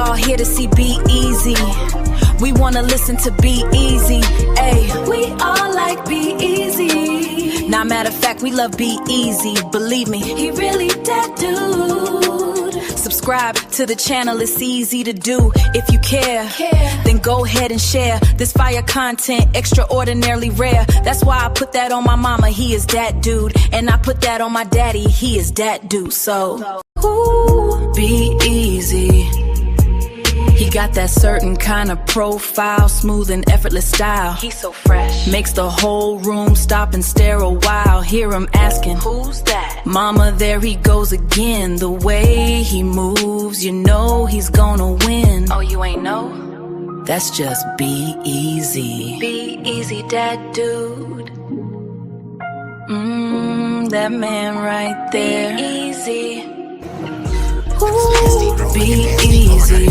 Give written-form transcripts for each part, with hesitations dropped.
all here to see B-Eazy. We wanna listen to B-Eazy. Ayy, we all like B-Eazy. Nah, matter of fact, we love B-Eazy. Believe me, he really that dude. Subscribe to the channel, it's easy to do. If you care, then go ahead and share. This fire content, extraordinarily rare. That's why I put that on my mama, he is that dude. And I put that on my daddy, he is that dude. So, ooh, B-Eazy. He got that certain kind of profile, smooth and effortless style. He's so fresh, makes the whole room stop and stare a while. Hear him asking, who's that? Mama, there he goes again. The way he moves, you know he's gonna win. Oh, you ain't know? That's just B-Eazy. B-Eazy Dat Dude. That man right there. B-Eazy. Ooh, B-Eazy.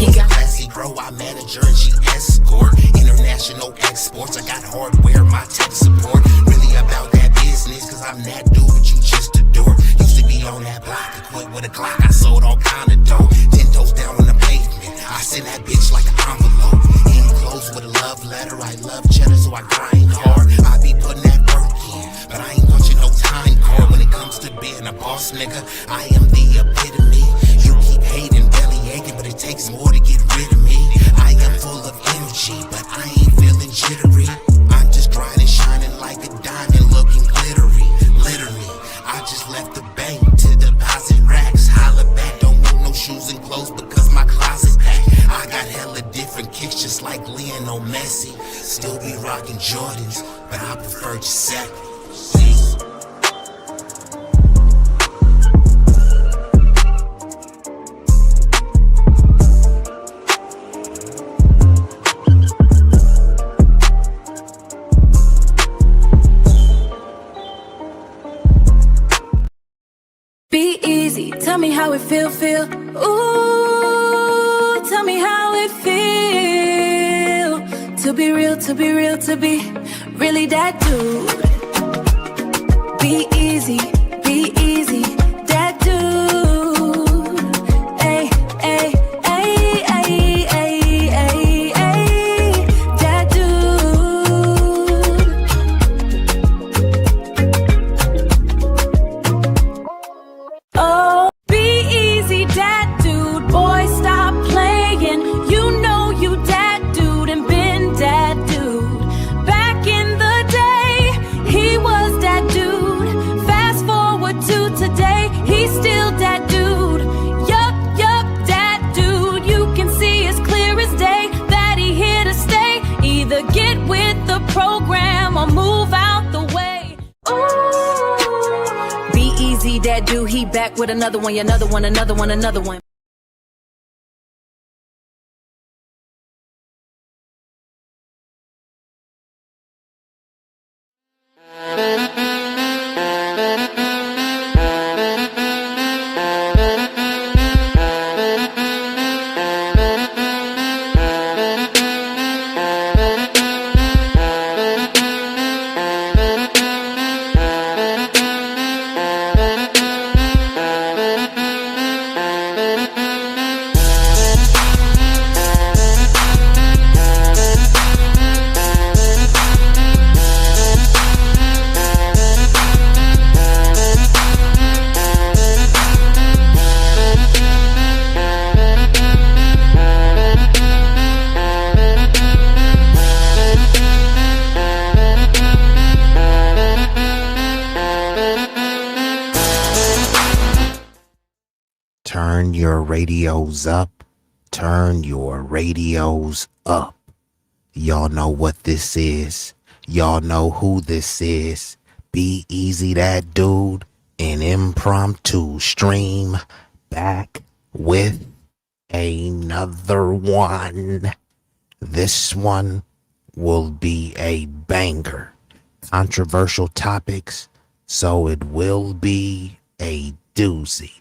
He got classy grow, I manager and she escort. International exports, I got hardware, my tech support. Really about that business, cause I'm that dude that you just adore. Used to be on that block, equipped with a Glock, I sold all kind of dope. 10 toes down on the pavement, I send that bitch like an envelope. Enclosed with a love letter, I love cheddar so I grind hard. I be putting that work in, but I ain't punching no time card. When it comes to being a boss nigga, I am the epitome. You keep hating, belly aching, but it takes more to get rid of me. I am full of energy, but I ain't feeling jittery. I'm just grinding, shining like a diamond, looking glittery. Literally, I just left the bank to deposit racks. Holla back, don't want no shoes and clothes because my closet's packed. I got hella different kicks just like Lionel Messi. Still be rocking Jordans, but I prefer Giuseppe. B-Eazy, tell me how it feel. Ooh, tell me how it feel. To be real, to be really that dude. Be-Eazy, that dude. Ay, ay, ay, ay, ay, ay, ay, that dude. Oh, B-Eazy Dat Dude, boy, stop playing. You know you that dude and been that dude. Back in the day, he was that dude. Fast forward to today, he's still that dude. Yup, that dude. You can see as clear as day that he here to stay. Either get with the program or move out the way. Ooh. B-Eazy Dat Dude, he back with another one. Turn your radios up. Turn your radios up. Y'all know what this is. Y'all know who this is. B-Eazy Dat Dude, an impromptu stream back with another one. This one will be a banger. Controversial topics, so it will be a doozy.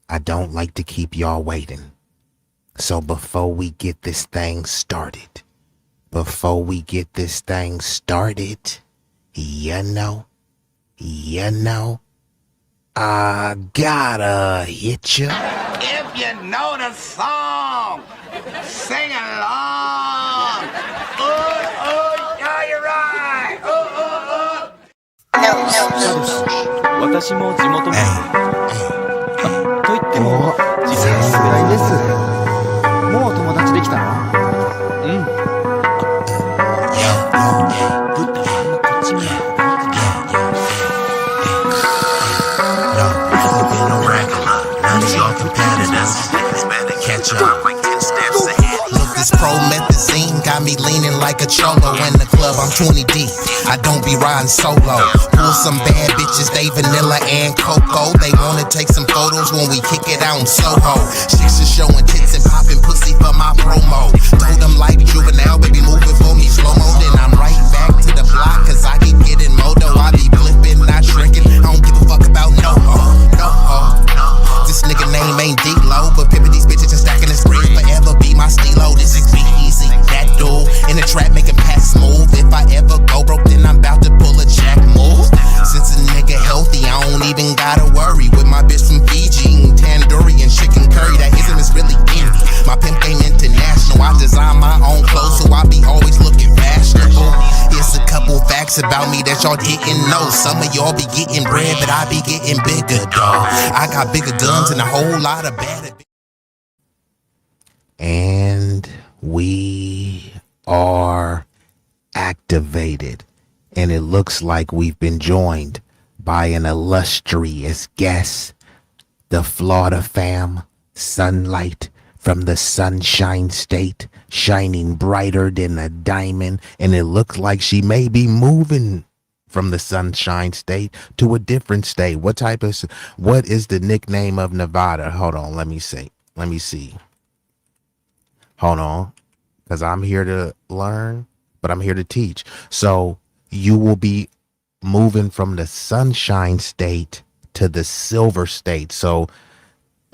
I don't like to keep y'all waiting. So before we get this thing started, you know, I gotta hit ya If you know the song, sing along. Yeah, you're right. 私も地元民と言っても実はさすがにです。もう友達できたの？ブッダはあんまこっち見ない方がいいかも。Been a regular, none of your competitors. Niggas better catch up like 10 steps ahead. Look, this promethazine got me leaning like a cholo in the club. I'm 20 deep. I don't be riding solo. Pull some bad bitches, they vanilla and cocoa. They wanna take some photos when we kick it out in Soho. Chicks are showing tits and popping pussy for my promo. Told them like juvenile, baby, moving for me slow-mo. Then I'm right back to the block, cause I keep getting moto. I be flipping, not shrinking. I don't give a fuck about this nigga name ain't D-Lo, but pimpin' these bitches and stacking this bread forever be my stilo. This is B-Eazy Dat Dude in the trap making pass smooth. If I ever go broke, then I'm about to pull a jack move. Since a nigga healthy, I don't even gotta worry. With my bitch from Fiji, eating tandoori and chicken curry. That ism is really in me. My pimp game international. I design my own clothes, so I be always looking fashionable. Here's a couple facts about me that y'all didn't know. Some of y'all be getting bread, but I be getting bigger, dawg. I got bigger guns and a whole lot of bad. And we are activated. And it looks like we've been joined by an illustrious guest, the Florida fam, Sunlight from the Sunshine State, shining brighter than a diamond. And it looks like she may be moving from the Sunshine State to a different state. What is the nickname of Nevada? Hold on, let me see. Hold on, because I'm here to learn, but I'm here to teach. So you will be moving from the Sunshine State to the Silver State. So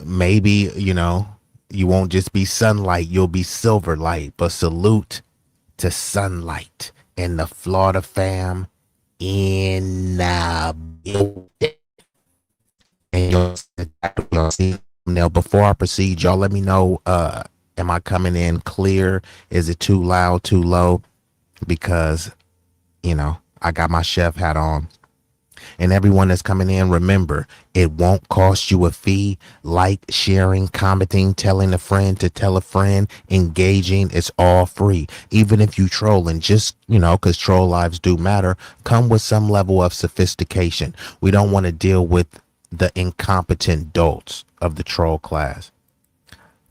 maybe, you won't just be Sunlight, you'll be Silver Light. But salute to Sunlight and the Florida fam in the building. And y'all see now, before I proceed, y'all let me know, am I coming in clear? Is it too loud, too low? Because, I got my chef hat on. And everyone that's coming in, remember, it won't cost you a fee. Like, sharing, commenting, telling a friend to tell a friend, engaging, it's all free. Even if you trolling, just, because troll lives do matter, come with some level of sophistication. We don't want to deal with the incompetent adults of the troll class.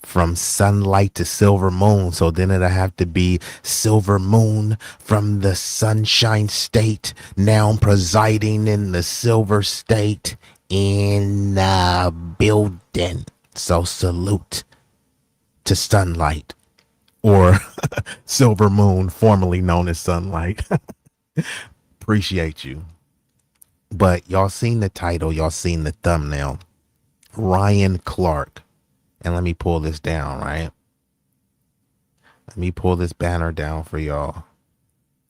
From Sunlight to Silver Moon, so then it'll have to be Silver Moon from the Sunshine State, now presiding in the Silver State in the building. So salute to Sunlight, or Silver Moon, formerly known as Sunlight. Appreciate you. But y'all seen the title, y'all seen the thumbnail. Ryan Clark. And let me pull this down, right? Let me pull this banner down for y'all.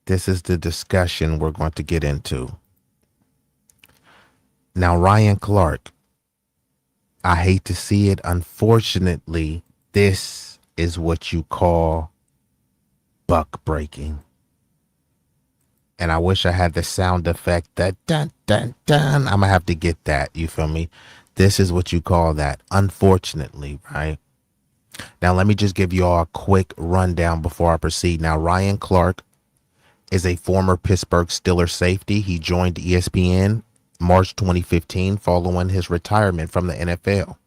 This is the discussion we're going to get into. Now, Ryan Clark, I hate to see it. Unfortunately, this is what you call buck breaking. And I wish I had the sound effect that dun, dun, dun. I'm going to have to get that. You feel me? This is what you call that, unfortunately, right? Now, let me just give you all a quick rundown before I proceed. Now, Ryan Clark is a former Pittsburgh Steelers safety. He joined ESPN March 2015 following his retirement from the NFL.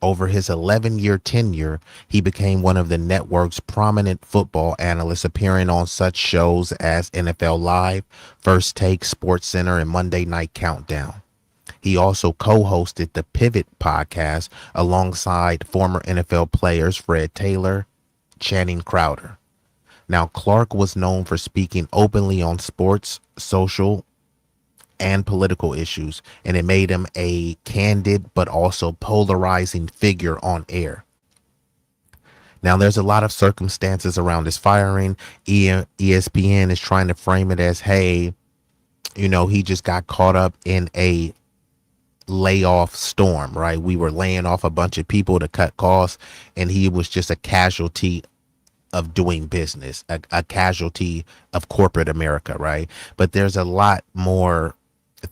Over his 11-year tenure, he became one of the network's prominent football analysts, appearing on such shows as NFL Live, First Take, SportsCenter, and Monday Night Countdown. He also co-hosted the Pivot podcast alongside former NFL players Fred Taylor, Channing Crowder. Now, Clark was known for speaking openly on sports, social, and political issues, and it made him a candid but also polarizing figure on air. Now, there's a lot of circumstances around his firing. ESPN is trying to frame it as, hey, he just got caught up in a layoff storm, right? We were laying off a bunch of people to cut costs, and he was just a casualty of doing business, a casualty of corporate America, right? But there's a lot more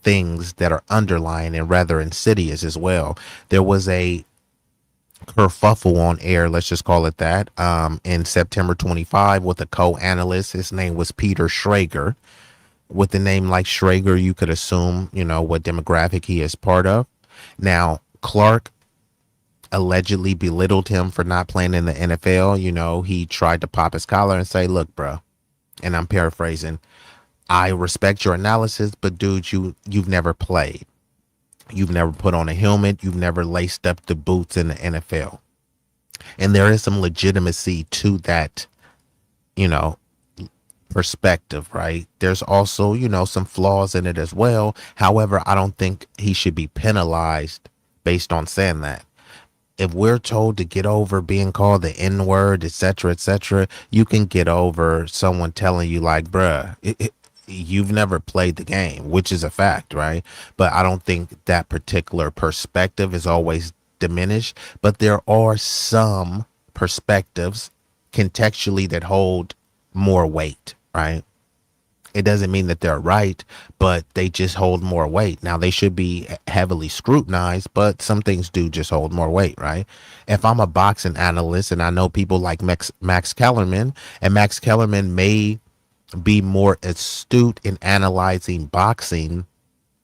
things that are underlying and rather insidious as well. There was a kerfuffle on air, let's just call it that, in September 25 with a co-analyst. His name was Peter Schrager. With a name like Schrager, you could assume, what demographic he is part of. Now, Clark allegedly belittled him for not playing in the NFL. He tried to pop his collar and say, look, bro, and I'm paraphrasing, I respect your analysis, but dude, you've never played. You've never put on a helmet. You've never laced up the boots in the NFL. And there is some legitimacy to that, perspective, right? There's also, some flaws in it as well. However, I don't think he should be penalized based on saying that. If we're told to get over being called the N-word, etc., you can get over someone telling you like, bruh, you've never played the game, which is a fact, right? But I don't think that particular perspective is always diminished. But there are some perspectives contextually that hold more weight, right? It doesn't mean that they're right, but they just hold more weight. Now, they should be heavily scrutinized, but some things do just hold more weight, right? If I'm a boxing analyst and I know people like Max Kellerman, and Max Kellerman may be more astute in analyzing boxing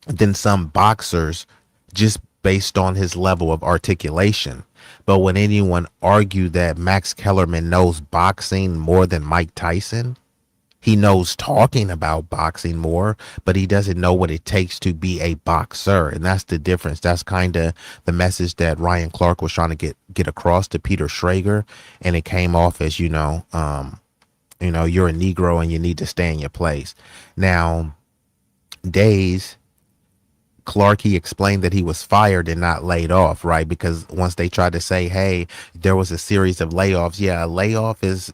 than some boxers just based on his level of articulation. But when anyone argue that Max Kellerman knows boxing more than Mike Tyson, he knows talking about boxing more, but he doesn't know what it takes to be a boxer. And that's the difference. That's kind of the message that Ryan Clark was trying to get across to Peter Schrager. And it came off as, you're a Negro and you need to stay in your place. Now, Clark, he explained that he was fired and not laid off, right? Because once they tried to say, hey, there was a series of layoffs. Yeah, a layoff is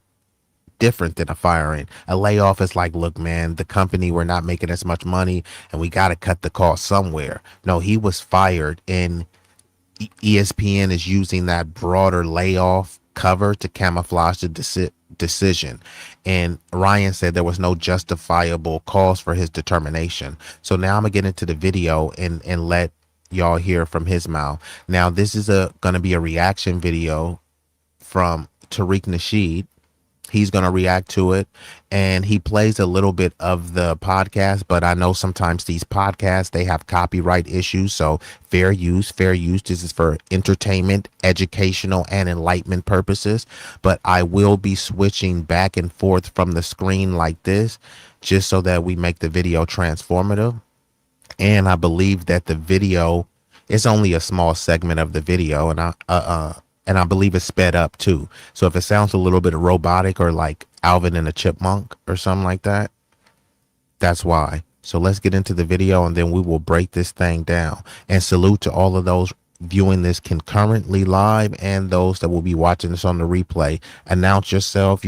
different than a firing. A layoff is like, look, man, the company, we're not making as much money and we got to cut the cost somewhere. No, he was fired, and ESPN is using that broader layoff cover to camouflage the decision. And Ryan said there was no justifiable cause for his determination. So now I'm gonna get into the video and let y'all hear from his mouth. Now, this is gonna be a reaction video from Tariq Nasheed. He's going to react to it, and he plays a little bit of the podcast, but I know sometimes these podcasts, they have copyright issues. So fair use. This is for entertainment, educational, and enlightenment purposes. But I will be switching back and forth from the screen like this, just so that we make the video transformative. And I believe that the video is only a small segment of the video, and I believe it's sped up too. So if it sounds a little bit robotic or like Alvin and a Chipmunk or something like that, that's why. So let's get into the video, and then we will break this thing down. And salute to all of those viewing this concurrently live and those that will be watching this on the replay. Announce yourself,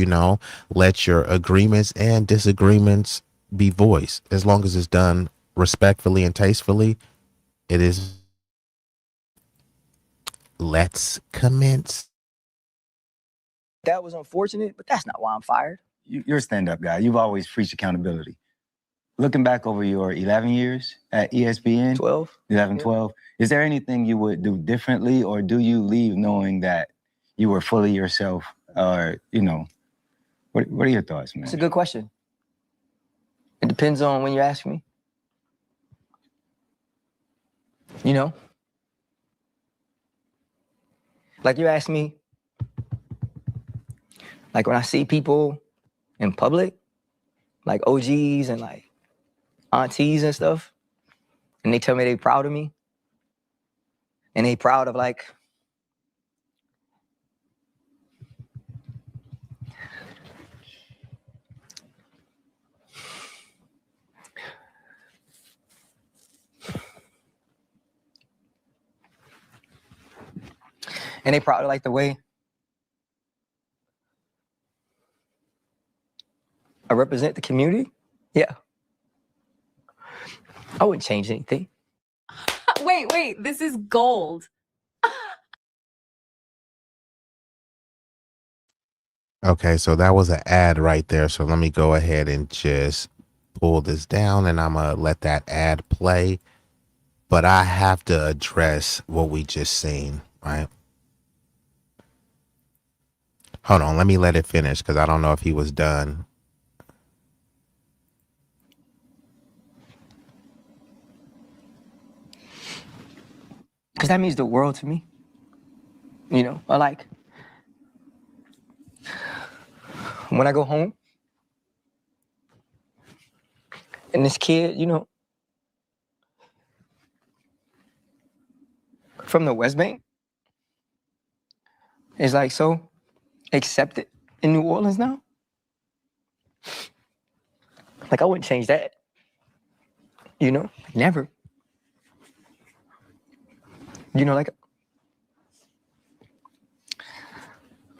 let your agreements and disagreements be voiced. As long as it's done respectfully and tastefully, it is. Let's commence. That was unfortunate, but that's not why I'm fired. You're a stand-up guy. You've always preached accountability. Looking back over your 11 years at ESPN, 12, 11, 12, is there anything you would do differently, or do you leave knowing that you were fully yourself? Or, what are your thoughts, man? It's a good question. It depends on when you ask me. Like you asked me, like when I see people in public, like OGs and like aunties and stuff, and they tell me they proud of me, and they proud of like, and they proud of like the way I represent the community. Yeah. I wouldn't change anything. Wait, wait. This is gold. Okay, so that was an ad right there. So let me go ahead and just pull this down and I'm going to let that ad play. But I have to address what we just seen, right? Hold on, let me let it finish because I don't know if he was done. Because that means the world to me. You know, I like when I go home and this kid, you know, from the West Bank is like so accepted in New Orleans now. Like I wouldn't change that. You know, never. You know, like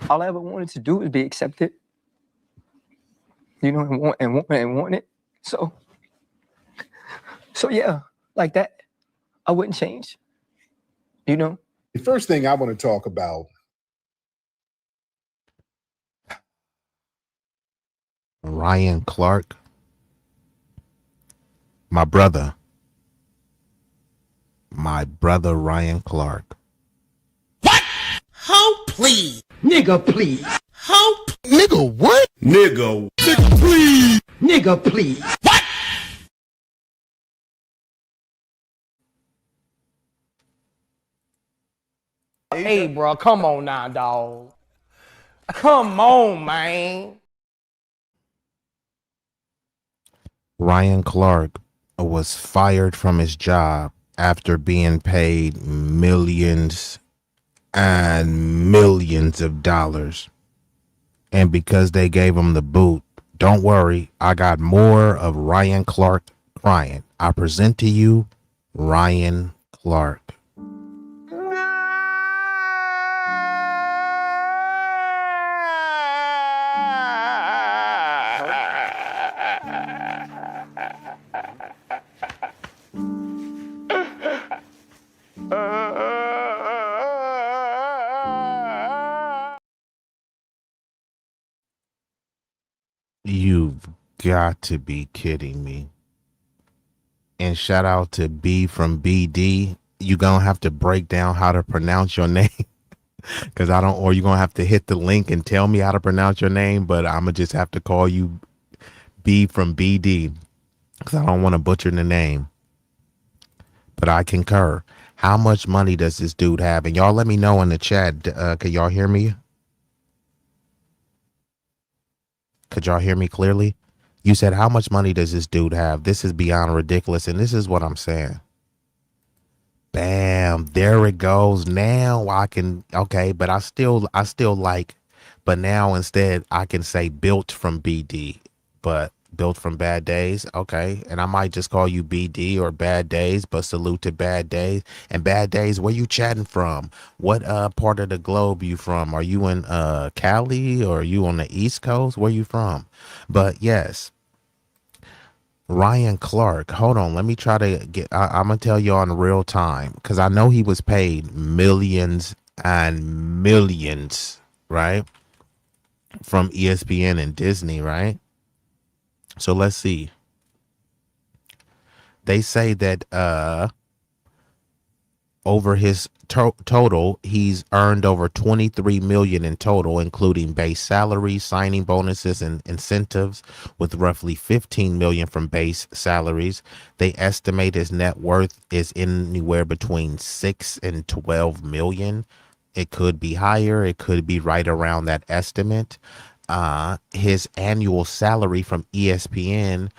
all I ever wanted to do is be accepted. You know, and want it. So yeah, like that, I wouldn't change. You know. The first thing I want to talk about. Ryan Clark, my brother Ryan Clark. What? How please? Nigga, please. How? Nigga, what? Nigga. Nigga, please. Nigga, please. What? Hey, bro, come on now, dog. Come on, man. Ryan Clark was fired from his job after being paid millions and millions of dollars. And because they gave him the boot, don't worry, I got more of Ryan Clark crying. I present to you Ryan Clark. You've got to be kidding me. And shout out to B from BD. You gonna have to break down how to pronounce your name. Cause I don't, or you're gonna have to hit the link and tell me how to pronounce your name, but I'm gonna just have to call you B from BD. Cause I don't want to butcher the name. But I concur. How much money does this dude have? And y'all let me know in the chat. Could y'all hear me? Could y'all hear me clearly? You said, how much money does this dude have? This is beyond ridiculous. And this is what I'm saying. Bam. There it goes. Now I can, okay, but I still like, but now instead I can say built from BD, but built from Bad Days. Okay. And I might just call you BD or Bad Days, but salute to Bad Days. And Bad Days, where you chatting from? What part of the globe you from? Are you in Cali or are you on the East Coast? Where you from? But yes, Ryan Clark. Hold on. Let me try to get, I'm going to tell you on real time because I know he was paid millions and millions, right? From ESPN and Disney, right? So let's see. They say that over his total, he's earned over 23 million in total, including base salary, signing bonuses, and incentives, with roughly 15 million from base salaries. They estimate his net worth is anywhere between 6 and 12 million. It could be higher. It could be right around that estimate. His annual salary from ESPN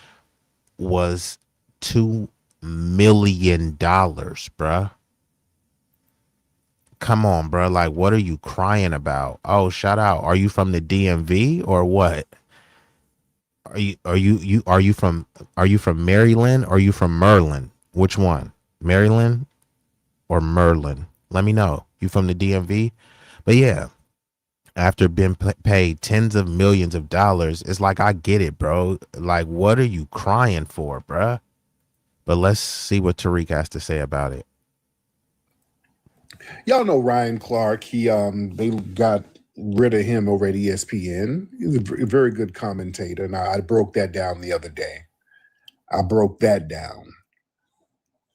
was $2 million, bruh. Come on, bruh. Like, what are you crying about? Oh, shout out. Are you from the DMV or what? Are you from Maryland or are you from Merlin? Which one? Maryland or Merlin? Let me know. You from the DMV? But yeah. After being paid tens of millions of dollars, it's like, I get it, bro. Like, what are you crying for, bruh? But let's see what Tariq has to say about it. Y'all know Ryan Clark. They got rid of him over at ESPN. He's a very good commentator. And I broke that down the other day. I broke that down.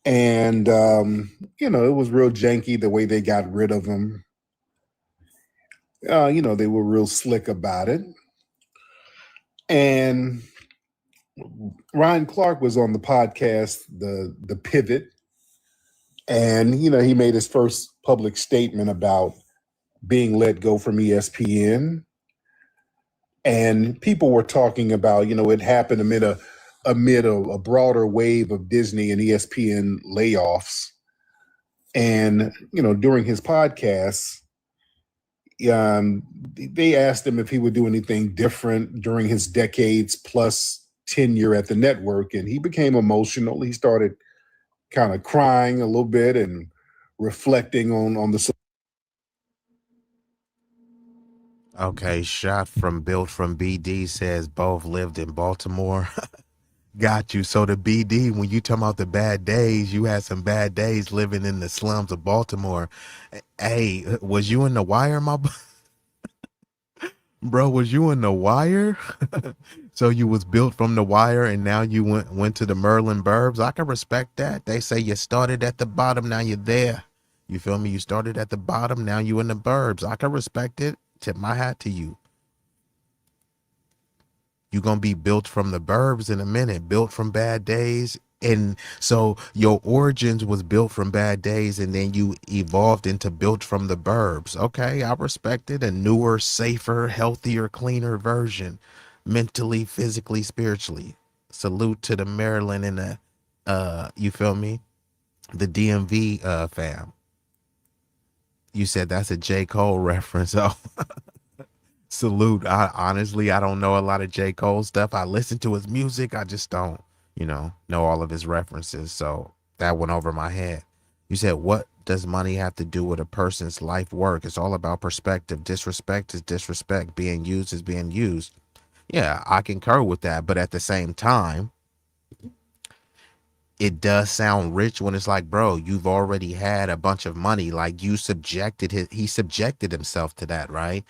And, it was real janky the way they got rid of him. They were real slick about it. And Ryan Clark was on the podcast, the Pivot. And, he made his first public statement about being let go from ESPN. And people were talking about, it happened amid a broader wave of Disney and ESPN layoffs. And, during his podcast, they asked him if he would do anything different during his decades plus tenure at the network. And he became emotional. He started kind of crying a little bit and reflecting on the. Okay, shot from Built from BD says both lived in Baltimore. Got you. So the BD, when you talking about the bad days, you had some bad days living in the slums of Baltimore. Hey, was you in The Wire, bro? Was you in The Wire? So you was built from The Wire, and now you went to the Merlin Burbs. I can respect that. They say you started at the bottom, now you're there. You feel me? You started at the bottom, now you in the burbs. I can respect it. Tip my hat to you. You're going to be built from the burbs in a minute, built from bad days. And so your origins was built from bad days, and then you evolved into built from the burbs. Okay, I respect it. A newer, safer, healthier, cleaner version, mentally, physically, spiritually. Salute to the Maryland and the, you feel me? The DMV fam. You said that's a J. Cole reference. Oh, salute. I don't know a lot of J. Cole stuff. I listen to his music. I just don't, know all of his references. So that went over my head. You said, what does money have to do with a person's life work? It's all about perspective. Disrespect is disrespect. Being used is being used. Yeah, I concur with that. But at the same time, it does sound rich when it's like, bro, you've already had a bunch of money. Like he subjected himself to that, right?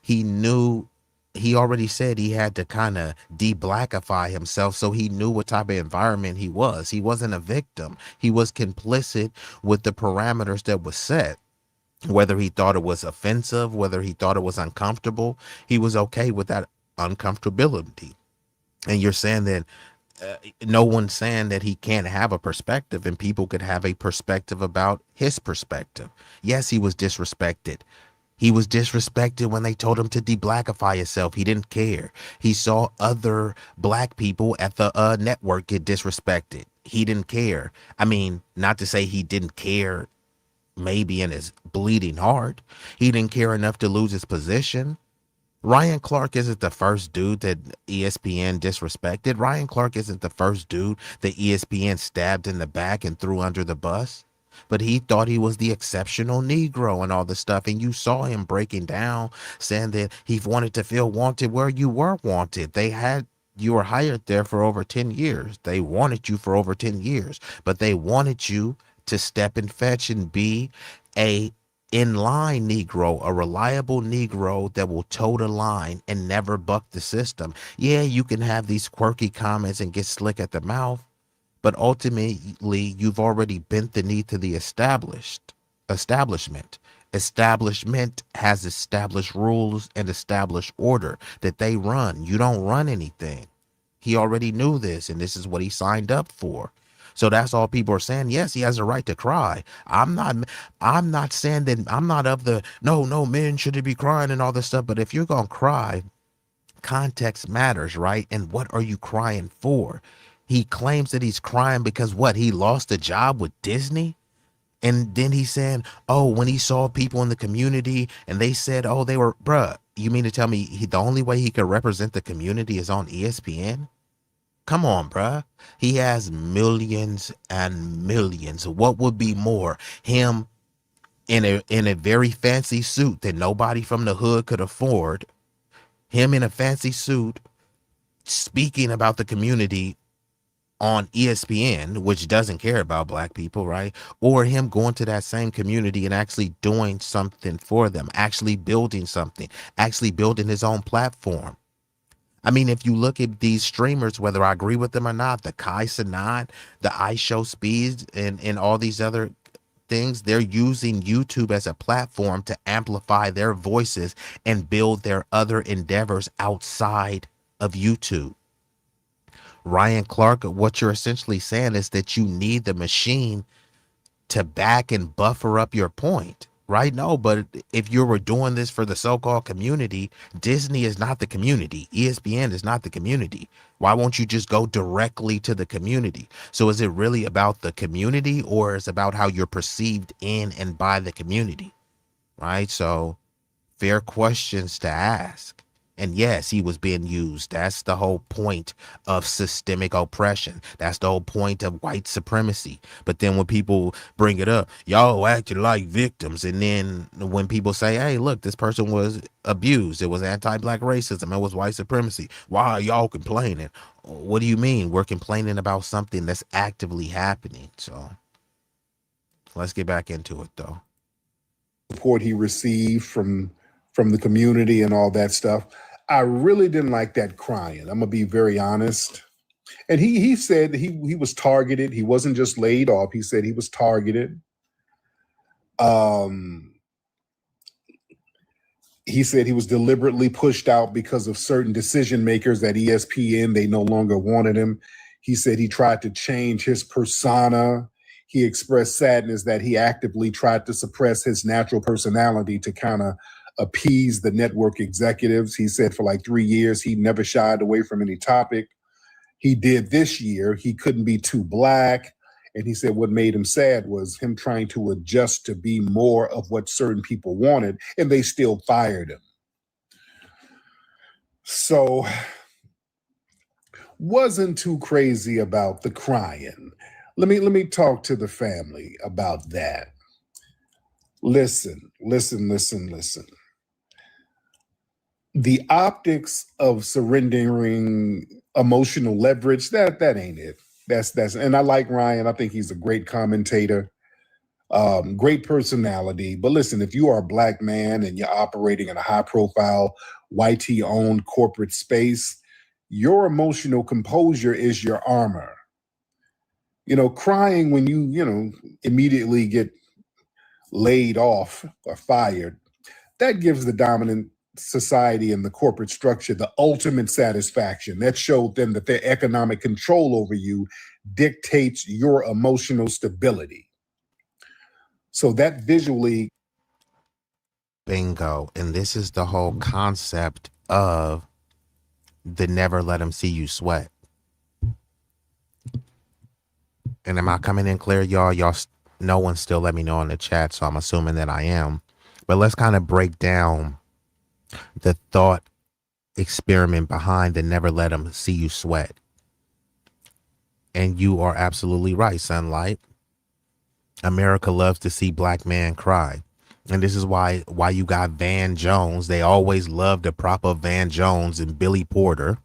He already said he had to kind of de-blackify himself, so he knew what type of environment he was. He wasn't a victim. He was complicit with the parameters that was set. Whether he thought it was offensive, whether he thought it was uncomfortable, he was okay with that uncomfortability. And you're saying that no one's saying that he can't have a perspective, and people could have a perspective about his perspective. Yes, he was disrespected. He was disrespected when they told him to de-blackify himself. He didn't care. He saw other black people at the network get disrespected. He didn't care. I mean, not to say he didn't care maybe in his bleeding heart. He didn't care enough to lose his position. Ryan Clark isn't the first dude that ESPN disrespected. Ryan Clark isn't the first dude that ESPN stabbed in the back and threw under the bus. But he thought he was the exceptional Negro and all this stuff. And you saw him breaking down, saying that he wanted to feel wanted where you were wanted. You were hired there for over 10 years. They wanted you for over 10 years, but they wanted you to step and fetch and be a in-line Negro, a reliable Negro that will toe the line and never buck the system. Yeah, you can have these quirky comments and get slick at the mouth, but ultimately you've already bent the knee to the establishment. Establishment has established rules and established order that they run. You don't run anything. He already knew this, and this is what he signed up for. So that's all people are saying. Yes, he has a right to cry. I'm not saying that. I'm not of the no men shouldn't be crying and all this stuff. But if you're gonna cry, context matters, right? And what are you crying for? He claims that he's crying because what? He lost a job with Disney. And then he's saying, oh, when he saw people in the community and they said, oh, they were, bruh, you mean to tell me the only way he could represent the community is on ESPN? Come on, bruh. He has millions and millions. What would be more? Him in a very fancy suit that nobody from the hood could afford. Him in a fancy suit speaking about the community on ESPN, which doesn't care about black people, right? Or him going to that same community and actually doing something for them, actually building something, actually building his own platform. I mean, if you look at these streamers, whether I agree with them or not, the Kai Cenat, the I Show Speeds, and all these other things, they're using YouTube as a platform to amplify their voices and build their other endeavors outside of YouTube. Ryan Clark, what you're essentially saying is that you need the machine to back and buffer up your point, right? No, but if you were doing this for the so-called community, Disney is not the community. ESPN is not the community. Why won't you just go directly to the community? So is it really about the community, or is it about how you're perceived in and by the community, right? So fair questions to ask. And yes, he was being used. That's the whole point of systemic oppression. That's the whole point of white supremacy. But then when people bring it up, y'all acting like victims. And then when people say, hey, look, this person was abused, it was anti-black racism, it was white supremacy, why are y'all complaining? What do you mean? We're complaining about something that's actively happening. So let's get back into it, though. Support he received from the community and all that stuff. I really didn't like that crying. I'm gonna be very honest. And he said he was targeted. He wasn't just laid off. He said he was targeted. He said he was deliberately pushed out because of certain decision makers at ESPN. They no longer wanted him. He said he tried to change his persona. He expressed sadness that he actively tried to suppress his natural personality to kind of appease the network executives. He said for like 3 years, he never shied away from any topic. He did this year. He couldn't be too black. And he said what made him sad was him trying to adjust to be more of what certain people wanted, and they still fired him. So wasn't too crazy about the crying. Let me talk to the family about that. Listen. The optics of surrendering emotional leverage, that ain't it. That's and I like Ryan. I think he's a great commentator, great personality. But listen, if you are a black man and you're operating in a high profile, YT owned corporate space, your emotional composure is your armor. Crying when you immediately get laid off or fired, that gives the dominant society and the corporate structure the ultimate satisfaction. That showed them that their economic control over you dictates your emotional stability. So that visually. Bingo. And this is the whole concept of the never let them see you sweat. And am I coming in clear, y'all? No one still let me know in the chat, so I'm assuming that I am. But let's kind of break down the thought experiment behind the never let them see you sweat. And you are absolutely right, Sunlight. America loves to see black man cry. And this is why you got Van Jones. They always love to prop up Van Jones and Billy Porter,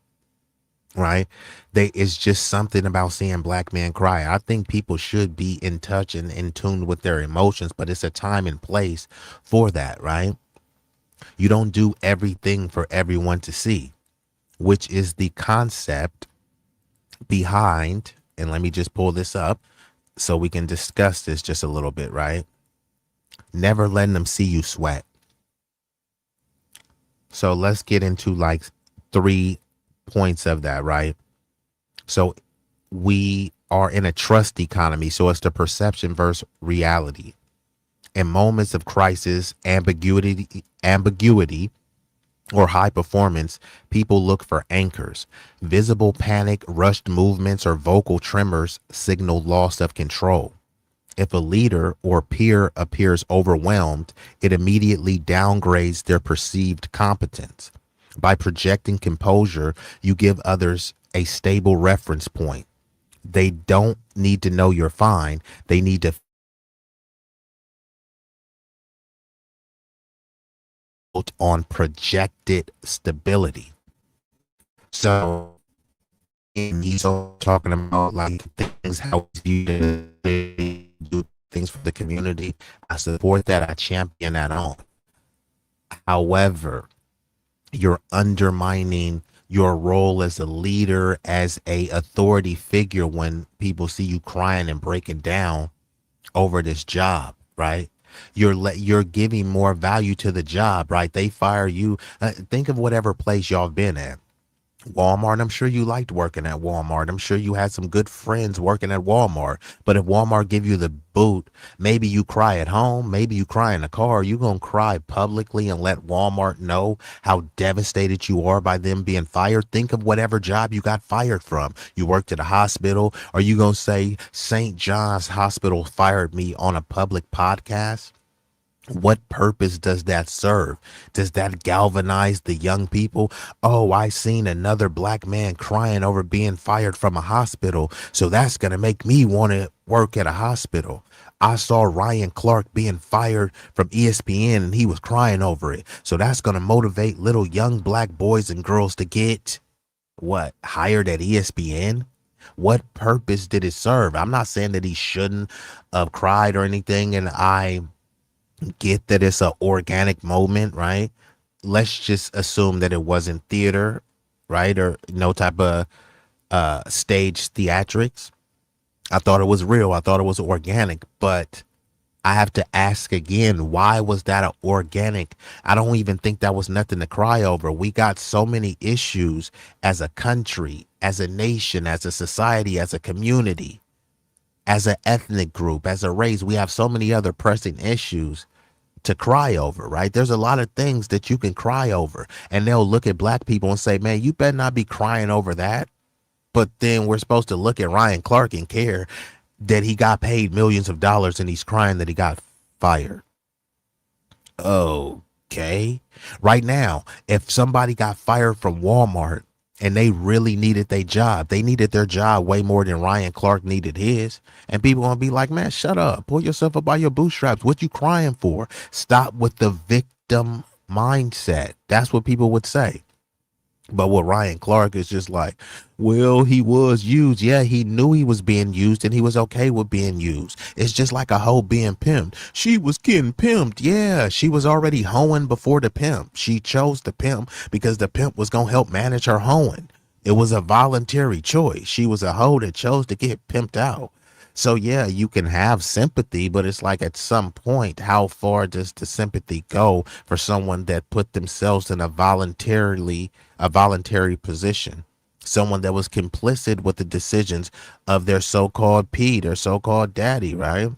right? It's just something about seeing black men cry. I think people should be in touch and in tune with their emotions, but it's a time and place for that, right? You don't do everything for everyone to see, which is the concept behind, and let me just pull this up so we can discuss this just a little bit, right? Never letting them see you sweat. So let's get into like 3 points of that, right? So we are in a trust economy. So it's the perception versus reality. In moments of crisis, ambiguity, or high performance, people look for anchors. Visible panic, rushed movements, or vocal tremors signal loss of control. If a leader or peer appears overwhelmed, it immediately downgrades their perceived competence. By projecting composure, you give others a stable reference point. They don't need to know you're fine. They need to build on projected stability. So and he's all talking about like things how you do things for the community. I support that. I champion that on. However, you're undermining your role as a leader, as a authority figure when people see you crying and breaking down over this job, right? You're giving more value to the job, right? They fire you. Think of whatever place y'all been at. Walmart, I'm sure you liked working at Walmart. I'm sure you had some good friends working at Walmart. But if Walmart give you the boot, maybe you cry at home, maybe you cry in the car. You gonna cry publicly and let Walmart know how devastated you are by them being fired? Think of whatever job you got fired from. You worked at a hospital. Are you gonna say St. John's Hospital fired me on a public podcast? What purpose does that serve? Does that galvanize the young people? Oh, I seen another black man crying over being fired from a hospital, so that's going to make me want to work at a hospital. I saw Ryan Clark being fired from ESPN and he was crying over it, so that's going to motivate little young black boys and girls to get what, hired at ESPN? What purpose did it serve? I'm not saying that he shouldn't have cried or anything, and I get that it's an organic moment, right? Let's just assume that it wasn't theater, right? Or no type of stage theatrics. I thought it was real. I thought it was organic, but I have to ask again, why was that organic? I don't even think that was nothing to cry over. We got so many issues as a country, as a nation, as a society, as a community, as an ethnic group, as a race. We have so many other pressing issues to cry over, right? There's a lot of things that you can cry over, and they'll look at black people and say, man, you better not be crying over that. But then we're supposed to look at Ryan Clark and care that he got paid millions of dollars and he's crying that he got fired. Okay. Right now, if somebody got fired from Walmart and they really needed their job, they needed their job way more than Ryan Clark needed his. And people gonna be like, man, shut up. Pull yourself up by your bootstraps. What you crying for? Stop with the victim mindset. That's what people would say. But with Ryan Clark, it's just like, well, he was used. Yeah, he knew he was being used and he was okay with being used. It's just like a hoe being pimped. She was getting pimped. Yeah, she was already hoeing before the pimp. She chose the pimp because the pimp was going to help manage her hoeing. It was a voluntary choice. She was a hoe that chose to get pimped out. So yeah, you can have sympathy, but it's like at some point, how far does the sympathy go for someone that put themselves in a voluntary position? Someone that was complicit with the decisions of their so-called P, their so-called daddy, right?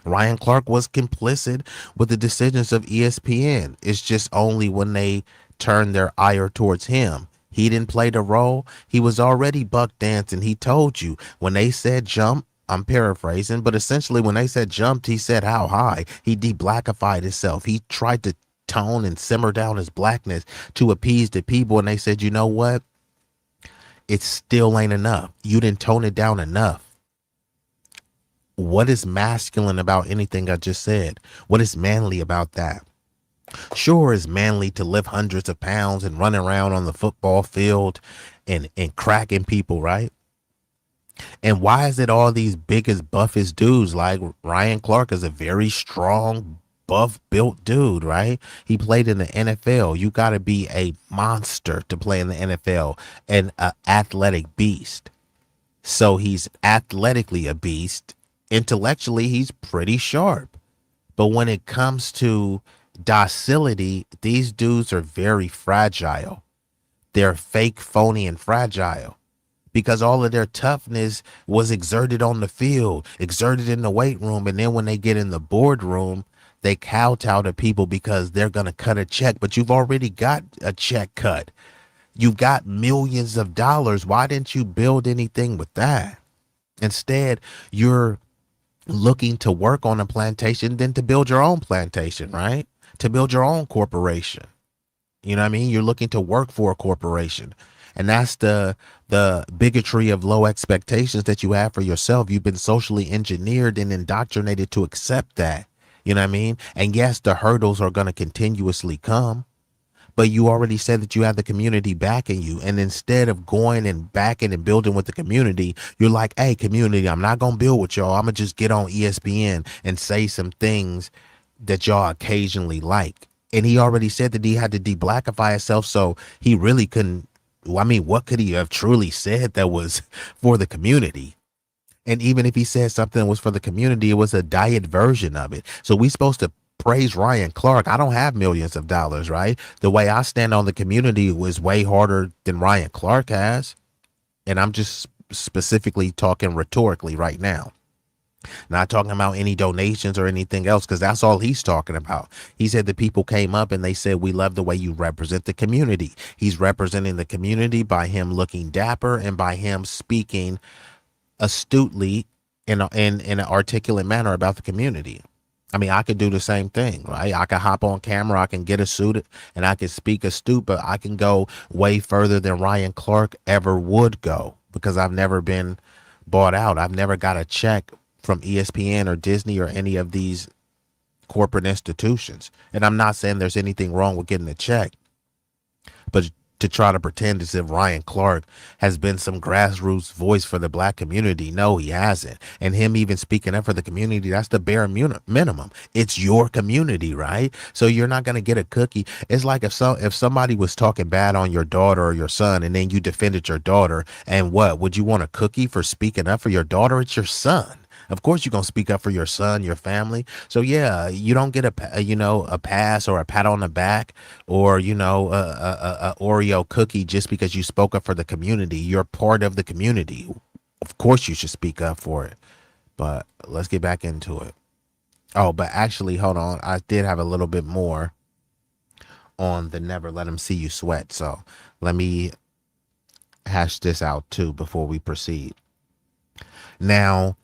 Ryan Clark was complicit with the decisions of ESPN. It's just only when they turned their ire towards him. He didn't play the role. He was already buck dancing. He told you when they said jump, I'm paraphrasing, but essentially when they said jumped, he said how high. He de-blackified himself. He tried to tone and simmer down his blackness to appease the people, and they said, you know what? It still ain't enough. You didn't tone it down enough. What is masculine about anything I just said? What is manly about that? Sure, it's manly to lift hundreds of pounds and run around on the football field and cracking people, right? And why is it all these biggest, buffest dudes? Like Ryan Clark is a very strong, buff built dude, right? He played in the NFL. You got to be a monster to play in the NFL and an athletic beast. So he's athletically a beast. Intellectually, he's pretty sharp. But when it comes to docility, these dudes are very fragile. They're fake, phony, and fragile. Because all of their toughness was exerted on the field, exerted in the weight room. And then when they get in the boardroom, they kowtow to people because they're going to cut a check. But you've already got a check cut. You've got millions of dollars. Why didn't you build anything with that? Instead, you're looking to work on a plantation than to build your own plantation, right? To build your own corporation. You know what I mean? You're looking to work for a corporation. And that's the bigotry of low expectations that you have for yourself. You've been socially engineered and indoctrinated to accept that. You know what I mean? And yes, the hurdles are going to continuously come. but you already said that you have the community backing you. And instead of going and backing and building with the community, you're like, hey, community, I'm not going to build with y'all. I'm going to just get on ESPN and say some things that y'all occasionally like. And he already said that he had to de-blackify himself, so he really couldn't. I mean, what could he have truly said that was for the community? And even if he said something that was for the community, it was a diet version of it. So we supposed to praise Ryan Clark. I don't have millions of dollars, right? The way I stand on the community was way harder than Ryan Clark has. And I'm just specifically talking rhetorically right now. Not talking about any donations or anything else, because that's all he's talking about. He said the people came up and they said, we love the way you represent the community. He's representing the community by him looking dapper and by him speaking astutely in an articulate manner about the community. I mean, I could do the same thing, right? I could hop on camera, I can get a suit, and I can speak astute, but I can go way further than Ryan Clark ever would go, because I've never been bought out. I've never got a check from ESPN or Disney or any of these corporate institutions. And I'm not saying there's anything wrong with getting a check, but to try to pretend as if Ryan Clark has been some grassroots voice for the black community. No, he hasn't. And him even speaking up for the community, that's the bare minimum. It's your community, right? So you're not going to get a cookie. It's like if somebody was talking bad on your daughter or your son, and then you defended your daughter, and what? Would you want a cookie for speaking up for your daughter? It's your son. Of course, you're going to speak up for your son, your family. So, yeah, you don't get a pass or a pat on the back or, a Oreo cookie just because you spoke up for the community. You're part of the community. Of course, you should speak up for it. But let's get back into it. Oh, but actually, hold on. I did have a little bit more on the never let them see you sweat. So let me hash this out, too, before we proceed. Now,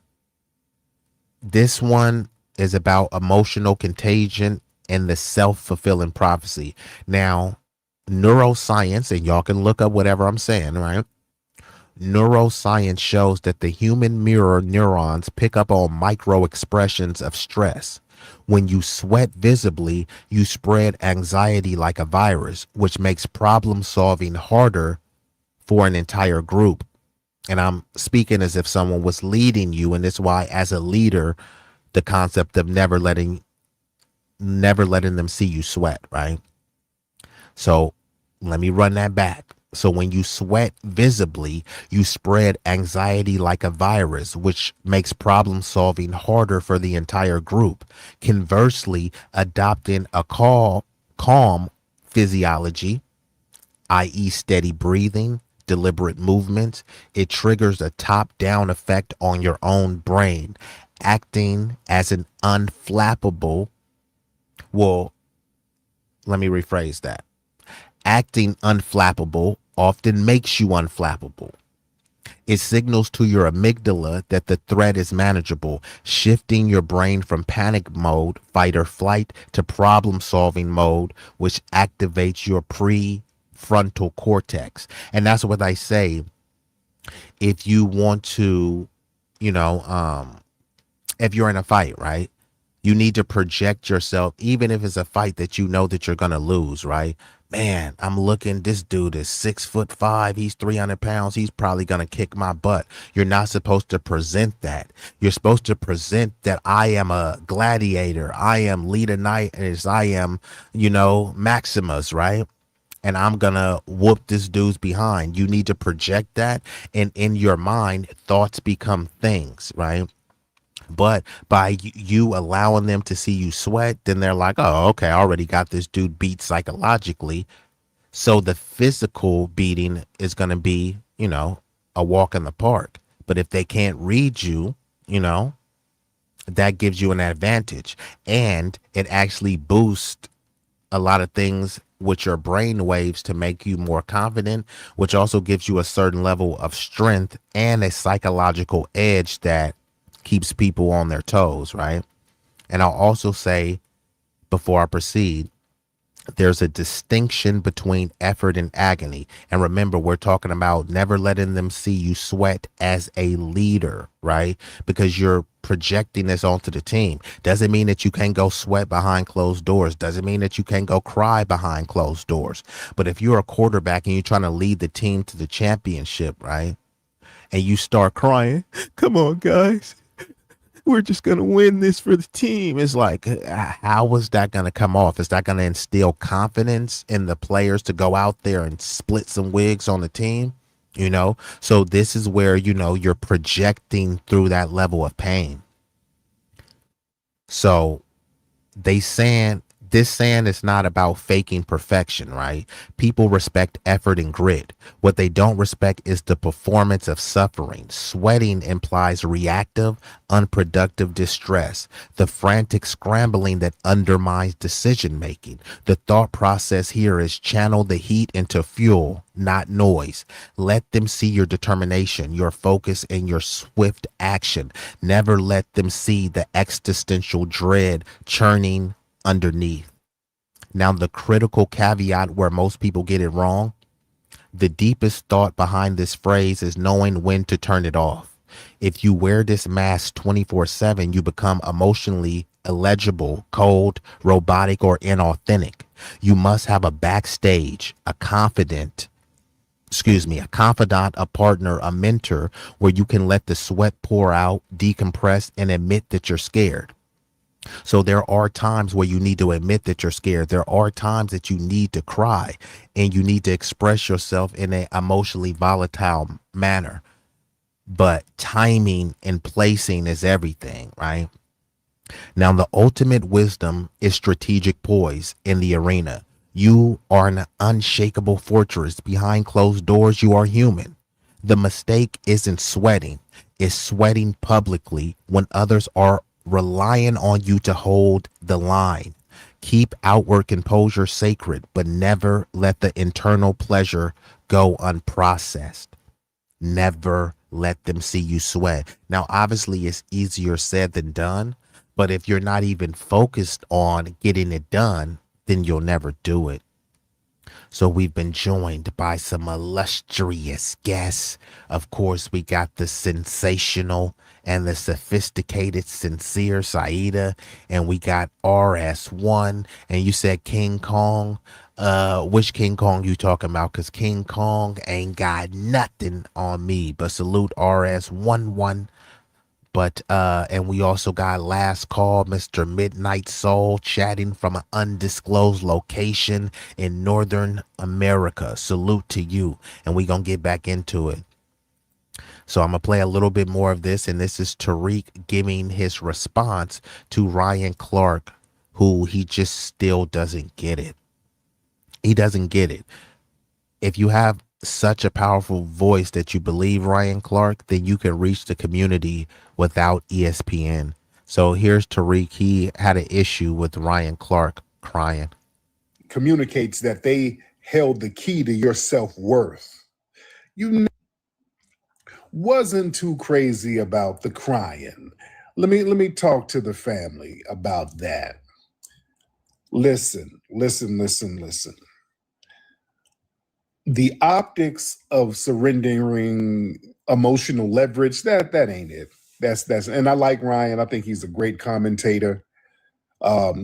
this one is about emotional contagion and the self-fulfilling prophecy. Now, neuroscience, and y'all can look up whatever I'm saying, right? Neuroscience shows that the human mirror neurons pick up on micro expressions of stress. When you sweat visibly, you spread anxiety like a virus, which makes problem solving harder for an entire group. And I'm speaking as if someone was leading you. And that's why, as a leader, the concept of never letting them see you sweat, right? So let me run that back. So when you sweat visibly, you spread anxiety like a virus, which makes problem solving harder for the entire group. Conversely, adopting a calm physiology, i.e. steady breathing, deliberate movements, it triggers a top-down effect on your own brain, acting as an unflappable. Well, let me rephrase that. Acting unflappable often makes you unflappable. It signals to your amygdala that the threat is manageable, shifting your brain from panic mode, fight or flight, to problem-solving mode, which activates your prefrontal cortex. And that's what I say. If you want to, if you're in a fight, right? You need to project yourself, even if it's a fight that you know that you're going to lose, right? Man, I'm looking, this dude is 6'5", he's 300 pounds, he's probably going to kick my butt. You're not supposed to present that. You're supposed to present that I am a gladiator. I am Leonidas. I am, Maximus, right? And I'm going to whoop this dude's behind. You need to project that. And in your mind, thoughts become things, right? But by you allowing them to see you sweat, then they're like, oh, okay, I already got this dude beat psychologically. So the physical beating is going to be, a walk in the park. But if they can't read you, that gives you an advantage. And it actually boosts a lot of things with your brain waves to make you more confident, which also gives you a certain level of strength and a psychological edge that keeps people on their toes, right? And I'll also say, before I proceed, There's a distinction between effort and agony. And remember, we're talking about never letting them see you sweat as a leader, right? Because you're projecting this onto the team. Doesn't mean that you can't go sweat behind closed doors. Doesn't mean that you can't go cry behind closed doors. But if you're a quarterback and you're trying to lead the team to the championship, right? And you start crying, come on, guys, we're just going to win this for the team. It's like, how was that going to come off? Is that going to instill confidence in the players to go out there and split some wigs on the team? So this is where, you're projecting through that level of pain. So this saying is not about faking perfection, right? People respect effort and grit. What they don't respect is the performance of suffering. Sweating implies reactive, unproductive distress, the frantic scrambling that undermines decision making. The thought process here is channel the heat into fuel, not noise. Let them see your determination, your focus, and your swift action. Never let them see the existential dread churning underneath. Now, the critical caveat where most people get it wrong, the deepest thought behind this phrase is knowing when to turn it off. If you wear this mask 24/7, you become emotionally illegible, cold, robotic, or inauthentic. You must have a backstage, a confidant, a partner, a mentor where you can let the sweat pour out, decompress, and admit that you're scared. So there are times where you need to admit that you're scared. There are times that you need to cry and you need to express yourself in an emotionally volatile manner. But timing and placing is everything, right? Now, the ultimate wisdom is strategic poise in the arena. You are an unshakable fortress. Behind closed doors, you are human. The mistake isn't sweating. It's sweating publicly when others are relying on you to hold the line. Keep outward composure sacred, but never let the internal pleasure go unprocessed. Never let them see you sweat. Now, obviously, it's easier said than done, but if you're not even focused on getting it done, then you'll never do it. So we've been joined by some illustrious guests. Of course, we got the sensational and the sophisticated, sincere Saida, and we got RS1. And you said King Kong. Which King Kong you talking about? Because King Kong ain't got nothing on me. But salute RS11. But and we also got last call, Mr. Midnight Soul, chatting from an undisclosed location in Northern America. Salute to you. And we gonna get back into it. So I'm gonna play a little bit more of this, and this is Tariq giving his response to Ryan Clark, who he just still doesn't get it. He doesn't get it. If you have such a powerful voice that you believe Ryan Clark, then you can reach the community without ESPN. So here's Tariq. He had an issue with Ryan Clark crying. Communicates that they held the key to your self-worth. You wasn't too crazy about the crying. Let me talk to the family about that. Listen. The optics of surrendering emotional leverage, that ain't it. That's and I like Ryan. I think he's a great commentator,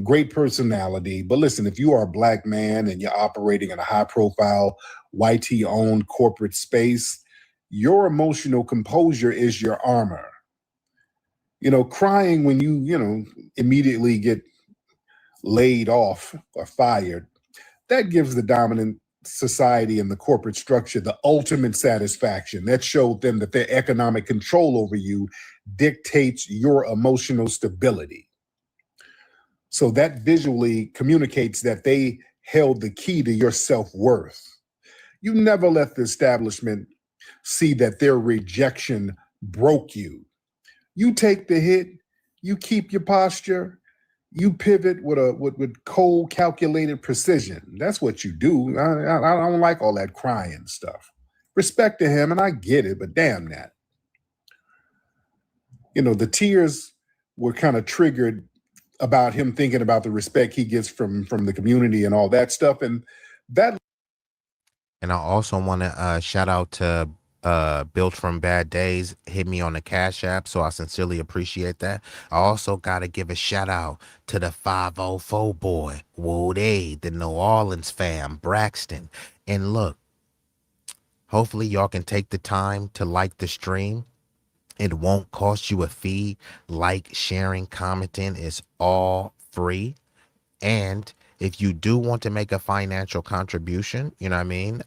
great personality. But listen, if you are a black man and you're operating in a high profile, YT owned corporate space, your emotional composure is your armor. Crying when you immediately get laid off or fired, that gives the dominant society and the corporate structure the ultimate satisfaction. That showed them that their economic control over you dictates your emotional stability. So that visually communicates that they held the key to your self-worth. You never let the establishment see that their rejection broke you. You take the hit, you keep your posture, you pivot with cold, calculated precision. That's what you do. I don't like all that crying stuff. Respect to him, and I get it, but damn that. The tears were kind of triggered about him thinking about the respect he gets from the community and all that stuff. And that. And I also want to shout out to Built from Bad Days. Hit me on the Cash App, so I sincerely appreciate that. I also got to give a shout out to the 504 boy, Woody, the New Orleans fam, Braxton. And look, hopefully y'all can take the time to like the stream. It won't cost you a fee. Like, sharing, commenting is all free. And if you do want to make a financial contribution, you know what I mean?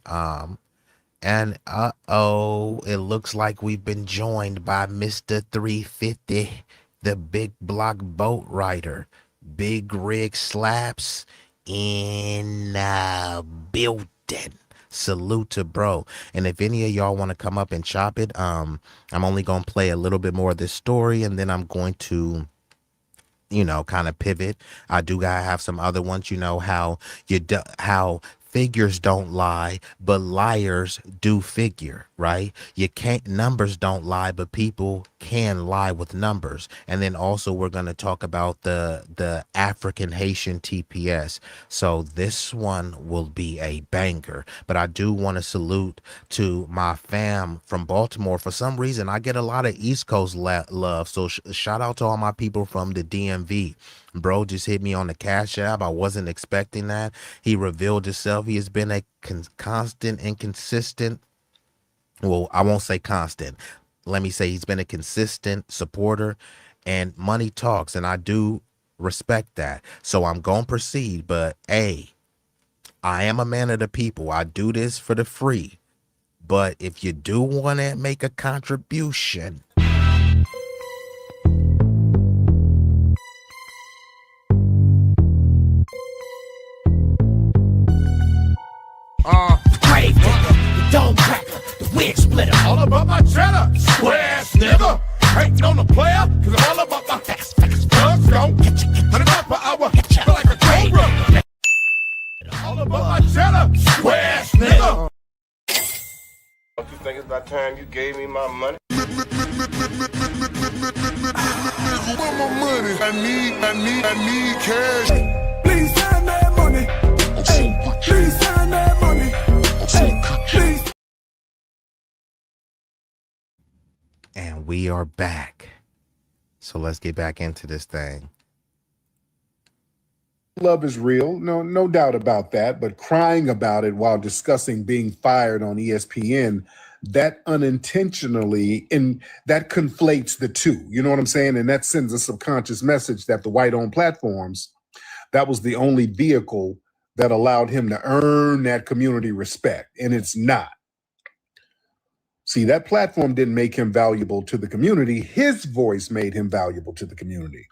And it looks like we've been joined by Mr. 350, the big block boat rider. Big rig slaps in building. Salute to bro. And if any of y'all want to come up and chop it, I'm only gonna play a little bit more of this story, and then I'm going to, you know, kind of pivot. I do gotta have some other ones. You know how how figures don't lie, but liars do figure, right? You can't, numbers don't lie, but people can lie with numbers. And then also we're gonna talk about the African Haitian TPS. So this one will be a banger. But I do want to salute to my fam from Baltimore. For some reason, I get a lot of East Coast love. So shout out to all my people from the DMV. Bro just hit me on the Cash App. I wasn't expecting that. He revealed himself. He has been a constant and consistent. Well, I won't say constant. Let me say he's been a consistent supporter, and money talks, and I do respect that. So I'm going to proceed, but hey, I am a man of the people. I do this for the free. But if you do want to make a contribution, Grave digger, the dome cracker, the wig splitter. All about my cheddar, square ass nigga. Hating on the player, cause I'm all about my facts. Thugs don't get you, 100 miles per hour, feel like a cobra. All about my cheddar, square ass nigga. Don't you think it's about time you gave me my money? Where my money? I need cash. Please send that money. Please send that money. Please. and we are back. So let's get back into this thing. Love is real, no doubt about that. But crying about it while discussing being fired on ESPN, that unintentionally, and that conflates the two. You know what I'm saying? And that sends a subconscious message that the white-owned platforms, that was the only vehicle that allowed him to earn that community respect, and it's not. See, that platform didn't make him valuable to the community. His voice made him valuable to the community.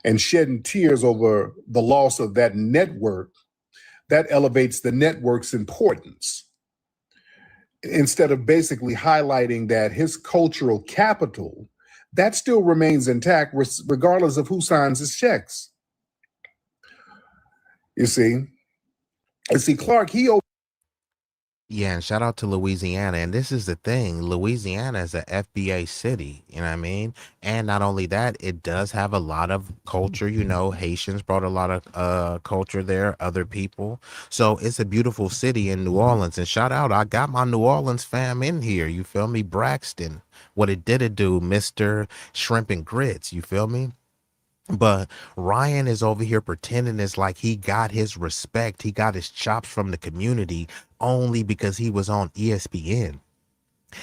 And shedding tears over the loss of that network, that elevates the network's importance. Instead of basically highlighting that his cultural capital, that still remains intact regardless of who signs his checks. You see, Clark, Yeah, and shout out to Louisiana. And this is the thing. Louisiana is a FBA city, you know what I mean? And not only that, it does have a lot of culture. You know, Haitians brought a lot of culture there, other people. So it's a beautiful city in New Orleans. And shout out, I got my New Orleans fam in here. You feel me? Braxton. What it did do, Mr. Shrimp and Grits. You feel me? But Ryan is over here pretending it's like he got his respect. He got his chops from the community only because he was on ESPN.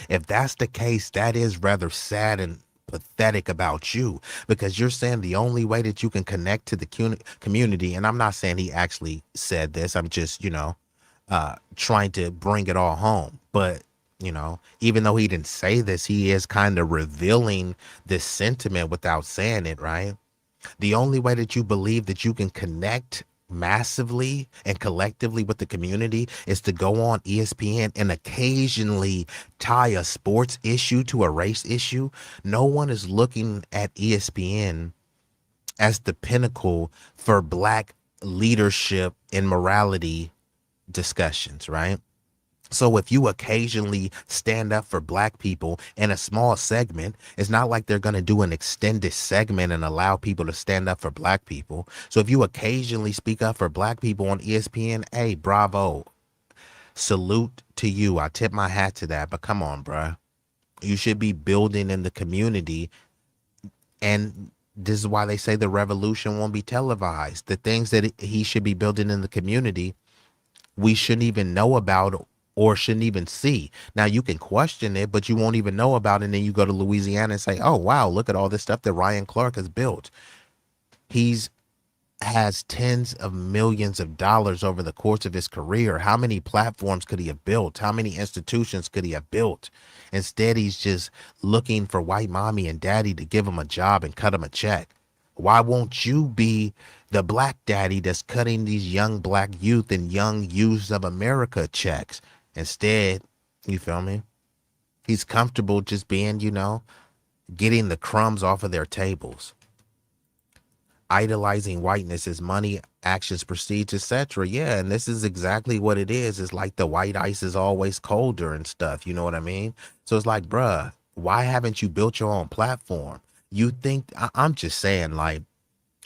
If that's the case, that is rather sad and pathetic about you, because you're saying the only way that you can connect to the community, and I'm not saying he actually said this, I'm just, trying to bring it all home. But, even though he didn't say this, he is kind of revealing this sentiment without saying it, right? The only way that you believe that you can connect massively and collectively with the community is to go on ESPN and occasionally tie a sports issue to a race issue. No one is looking at ESPN as the pinnacle for Black leadership and morality discussions, right? So if you occasionally stand up for black people in a small segment, it's not like they're going to do an extended segment and allow people to stand up for black people. So if you occasionally speak up for black people on ESPN, hey, bravo. Salute to you. I tip my hat to that. But come on, bruh. You should be building in the community. And this is why they say the revolution won't be televised. The things that he should be building in the community, we shouldn't even know about or shouldn't even see. Now you can question it, but you won't even know about it. And then you go to Louisiana and say, oh, wow, look at all this stuff that Ryan Clark has built. He's has tens of millions of dollars over the course of his career. How many platforms could he have built? How many institutions could he have built? Instead, he's just looking for white mommy and daddy to give him a job and cut him a check. Why won't you be the black daddy that's cutting these young black youth and young youths of America checks? Instead, you feel me? He's comfortable just being, getting the crumbs off of their tables. Idolizing whiteness is money, actions, prestige, etc. Yeah, and this is exactly what it is. It's like the white ice is always colder and stuff. You know what I mean? So it's like, bruh, why haven't you built your own platform? You think, I'm just saying, like,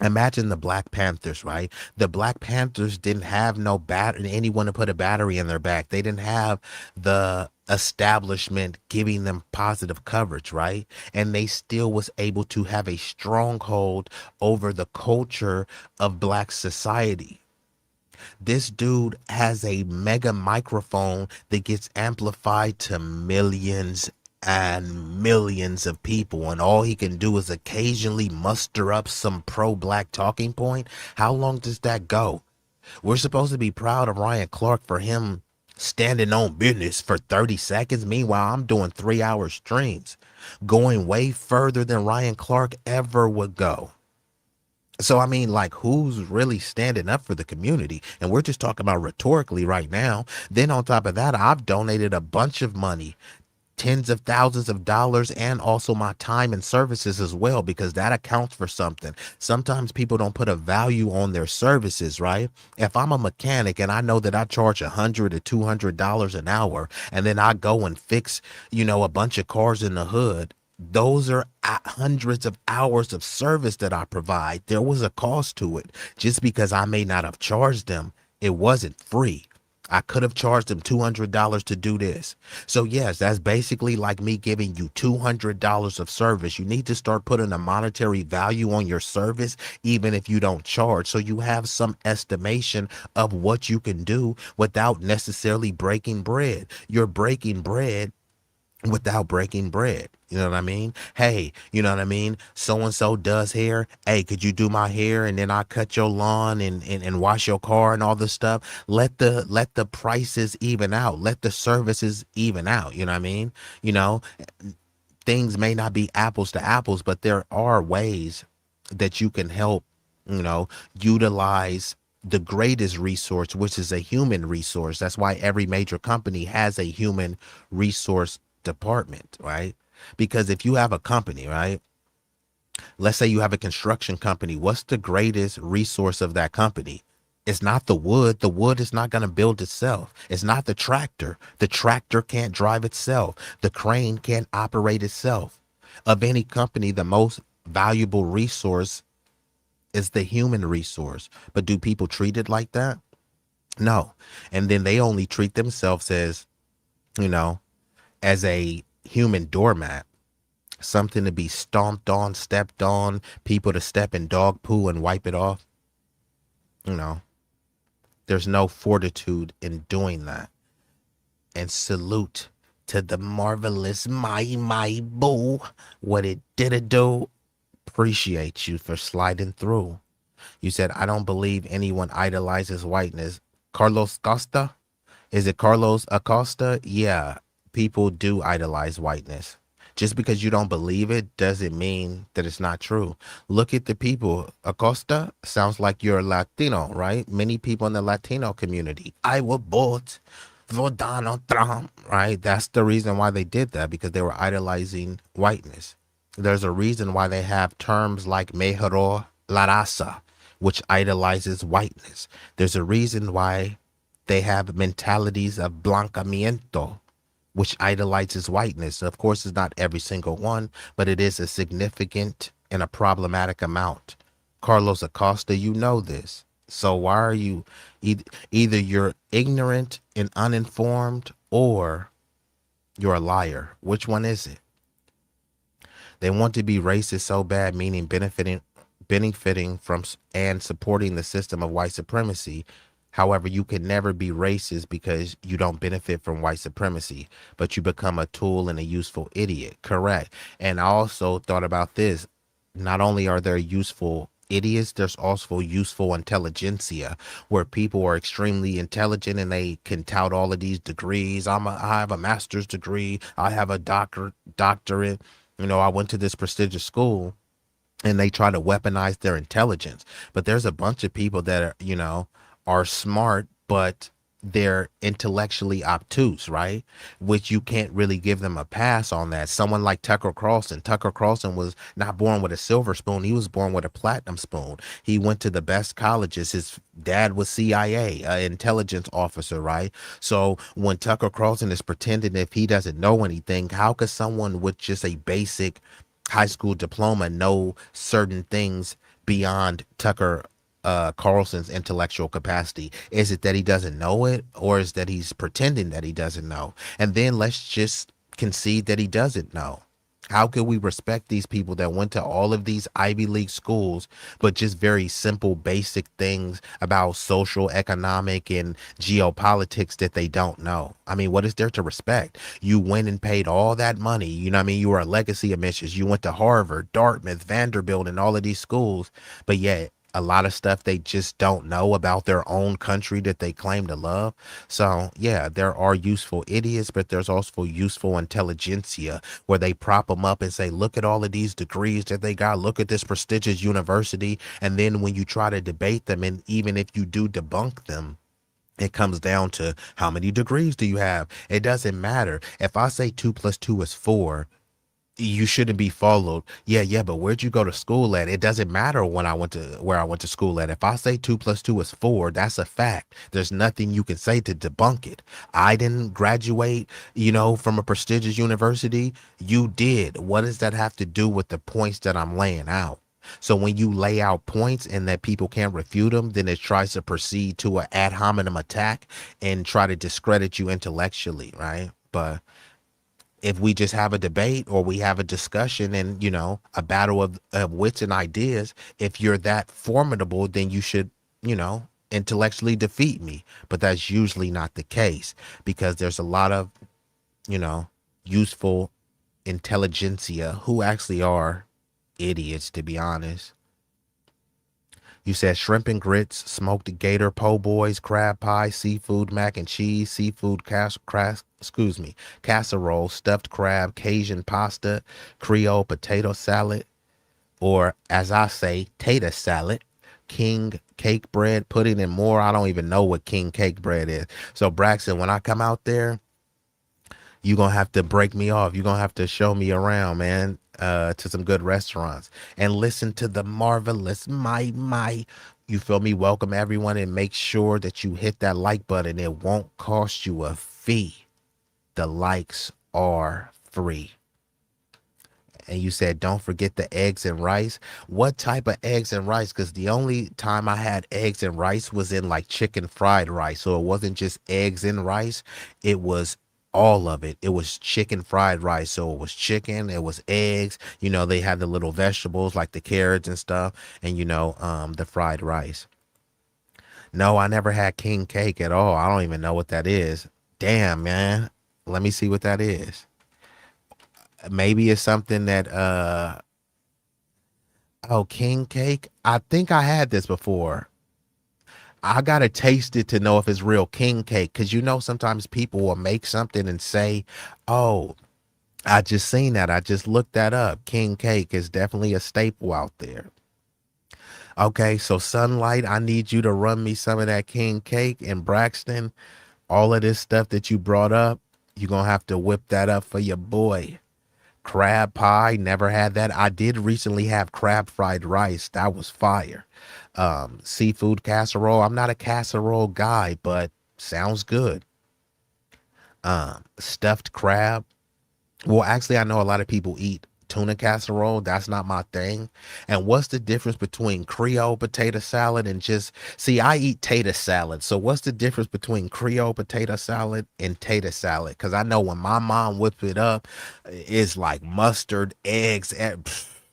imagine the Black Panthers, right? The Black Panthers didn't have anyone to put a battery in their back. They didn't have the establishment giving them positive coverage, right? And they still was able to have a stronghold over the culture of black society. This dude has a mega microphone that gets amplified to millions and millions of people, and all he can do is occasionally muster up some pro-black talking point. How long does that go? We're supposed to be proud of Ryan Clark for him standing on business for 30 seconds. Meanwhile, I'm doing 3-hour streams, going way further than Ryan Clark ever would go. So, I mean, like, who's really standing up for the community? And we're just talking about rhetorically right now. Then on top of that, I've donated a bunch of money, tens of thousands of dollars, and also my time and services as well, because that accounts for something. Sometimes people don't put a value on their services, right? If I'm a mechanic and I know that I charge $100 to $200 an hour, and then I go and fix, a bunch of cars in the hood, those are hundreds of hours of service that I provide. There was a cost to it. Just because I may not have charged them, it wasn't free. I could have charged them $200 to do this. So yes, that's basically like me giving you $200 of service. You need to start putting a monetary value on your service, even if you don't charge. So you have some estimation of what you can do without necessarily breaking bread. You're breaking bread without breaking bread. You know what I mean? Hey, you know what I mean? So-and-so does hair. Hey, could you do my hair? And then I cut your lawn and wash your car and all this stuff. Let the prices even out. Let the services even out. You know what I mean? Things may not be apples to apples, but there are ways that you can help, utilize the greatest resource, which is a human resource. That's why every major company has a human resource department, right? Because if you have a company, right, let's say you have a construction company, what's the greatest resource of that company? It's not the wood. The wood is not going to build itself. It's not the tractor. The tractor can't drive itself. The crane can't operate itself. Of any company, the most valuable resource is the human resource. But do people treat it like that? No. And then they only treat themselves as, as a human doormat, something to be stomped on, stepped on, people to step in dog poo and wipe it off. There's no fortitude in doing that. And salute to the marvelous my boo. What it did do. Appreciate you for sliding through. You said, I don't believe anyone idolizes whiteness. Carlos Costa? Is it Carlos Acosta? Yeah, people do idolize whiteness. Just because you don't believe it doesn't mean that it's not true. Look at the people. Acosta sounds like you're Latino, right? Many people in the Latino community. I will vote for Donald Trump, right? That's the reason why they did that, because they were idolizing whiteness. There's a reason why they have terms like mejoró la raza, which idolizes whiteness. There's a reason why They have mentalities of blancamiento, which idolizes whiteness. Of course, it's not every single one, but it is a significant and a problematic amount. Carlos Acosta, you know this. So why are you either you're ignorant and uninformed, or you're a liar? Which one is it? They want to be racist so bad, meaning benefiting from and supporting the system of white supremacy. However, you can never be racist because you don't benefit from white supremacy, but you become a tool and a useful idiot. Correct. And I also thought about this. Not only are there useful idiots, there's also useful intelligentsia, where people are extremely intelligent and they can tout all of these degrees. I have a master's degree. I have a doctorate. You know, I went to this prestigious school, and they try to weaponize their intelligence. But there's a bunch of people that are, you know, are smart, but they're intellectually obtuse, right? Which you can't really give them a pass on that. Someone like Tucker Carlson. Tucker Carlson was not born with a silver spoon. He was born with a platinum spoon. He went to the best colleges. His dad was CIA, intelligence officer, right? So when Tucker Carlson is pretending if he doesn't know anything, how could someone with just a basic high school diploma know certain things beyond Tucker Carlson's intellectual capacity? Is it that he doesn't know it, or is that he's pretending that he doesn't know? And then let's just concede that he doesn't know. How can we respect these people that went to all of these Ivy League schools, but just very simple, basic things about social, economic, and geopolitics that they don't know? I mean, what is there to respect? You went and paid all that money. You know what I mean? You were a legacy admissions. You went to Harvard, Dartmouth, Vanderbilt, and all of these schools, but yet a lot of stuff they just don't know about their own country that they claim to love. So yeah, there are useful idiots, but there's also useful intelligentsia, where they prop them up and say, look at all of these degrees that they got, look at this prestigious university. And then when you try to debate them, and even if you do debunk them, it comes down to how many degrees do you have? It doesn't matter. If I say 2 + 2 is 4, you shouldn't be followed. Yeah, but where'd you go to school at? It doesn't matter where I went to school at. If I say 2 + 2 is 4, that's a fact. There's nothing you can say to debunk it. I didn't graduate, you know, from a prestigious university. You did. What does that have to do with the points that I'm laying out? So when you lay out points and that people can't refute them, then it tries to proceed to an ad hominem attack and try to discredit you intellectually, right? But if we just have a debate, or we have a discussion and, you know, a battle of wits and ideas, if you're that formidable, then you should, you know, intellectually defeat me. But that's usually not the case, because there's a lot of, you know, useful intelligentsia who actually are idiots, to be honest. You said shrimp and grits, smoked gator po' boys, crab pie, seafood mac and cheese, seafood casserole, stuffed crab, Cajun pasta, Creole potato salad, or as I say, tater salad, king cake bread, pudding, and more. I don't even know what king cake bread is. So Braxton, when I come out there, you're going to have to break me off. You're going to have to show me around, man, to some good restaurants, and listen to the marvelous, you feel me? Welcome everyone, and make sure that you hit that like button. It won't cost you a fee. The likes are free. And you said, don't forget the eggs and rice. What type of eggs and rice? Because the only time I had eggs and rice was in like chicken fried rice. So it wasn't just eggs and rice. It was all of it. It was chicken fried rice. So it was chicken, it was eggs. You know, they had the little vegetables like the carrots and stuff. And, you know, the fried rice. No, I never had king cake at all. I don't even know what that is. Damn, man. Let me see what that is. Maybe it's something that king cake. I think I had this before. I gotta taste it to know if it's real king cake, because you know sometimes people will make something and say, oh, I just seen that, I just looked that up. King cake is definitely a staple out there. Okay, so Sunlight, I need you to run me some of that king cake. And Braxton, all of this stuff that you brought up, you're gonna have to whip that up for your boy. Crab pie, never had that. I did recently have crab fried rice. That was fire. Seafood casserole. I'm not a casserole guy, but Sounds good. Stuffed crab. Well, actually, I know a lot of people eat tuna casserole. That's not my thing. And what's the difference between Creole potato salad and just, see, I eat tater salad. So what's the difference between Creole potato salad and tater salad? Because I know when my mom whips it up, it's like mustard, eggs,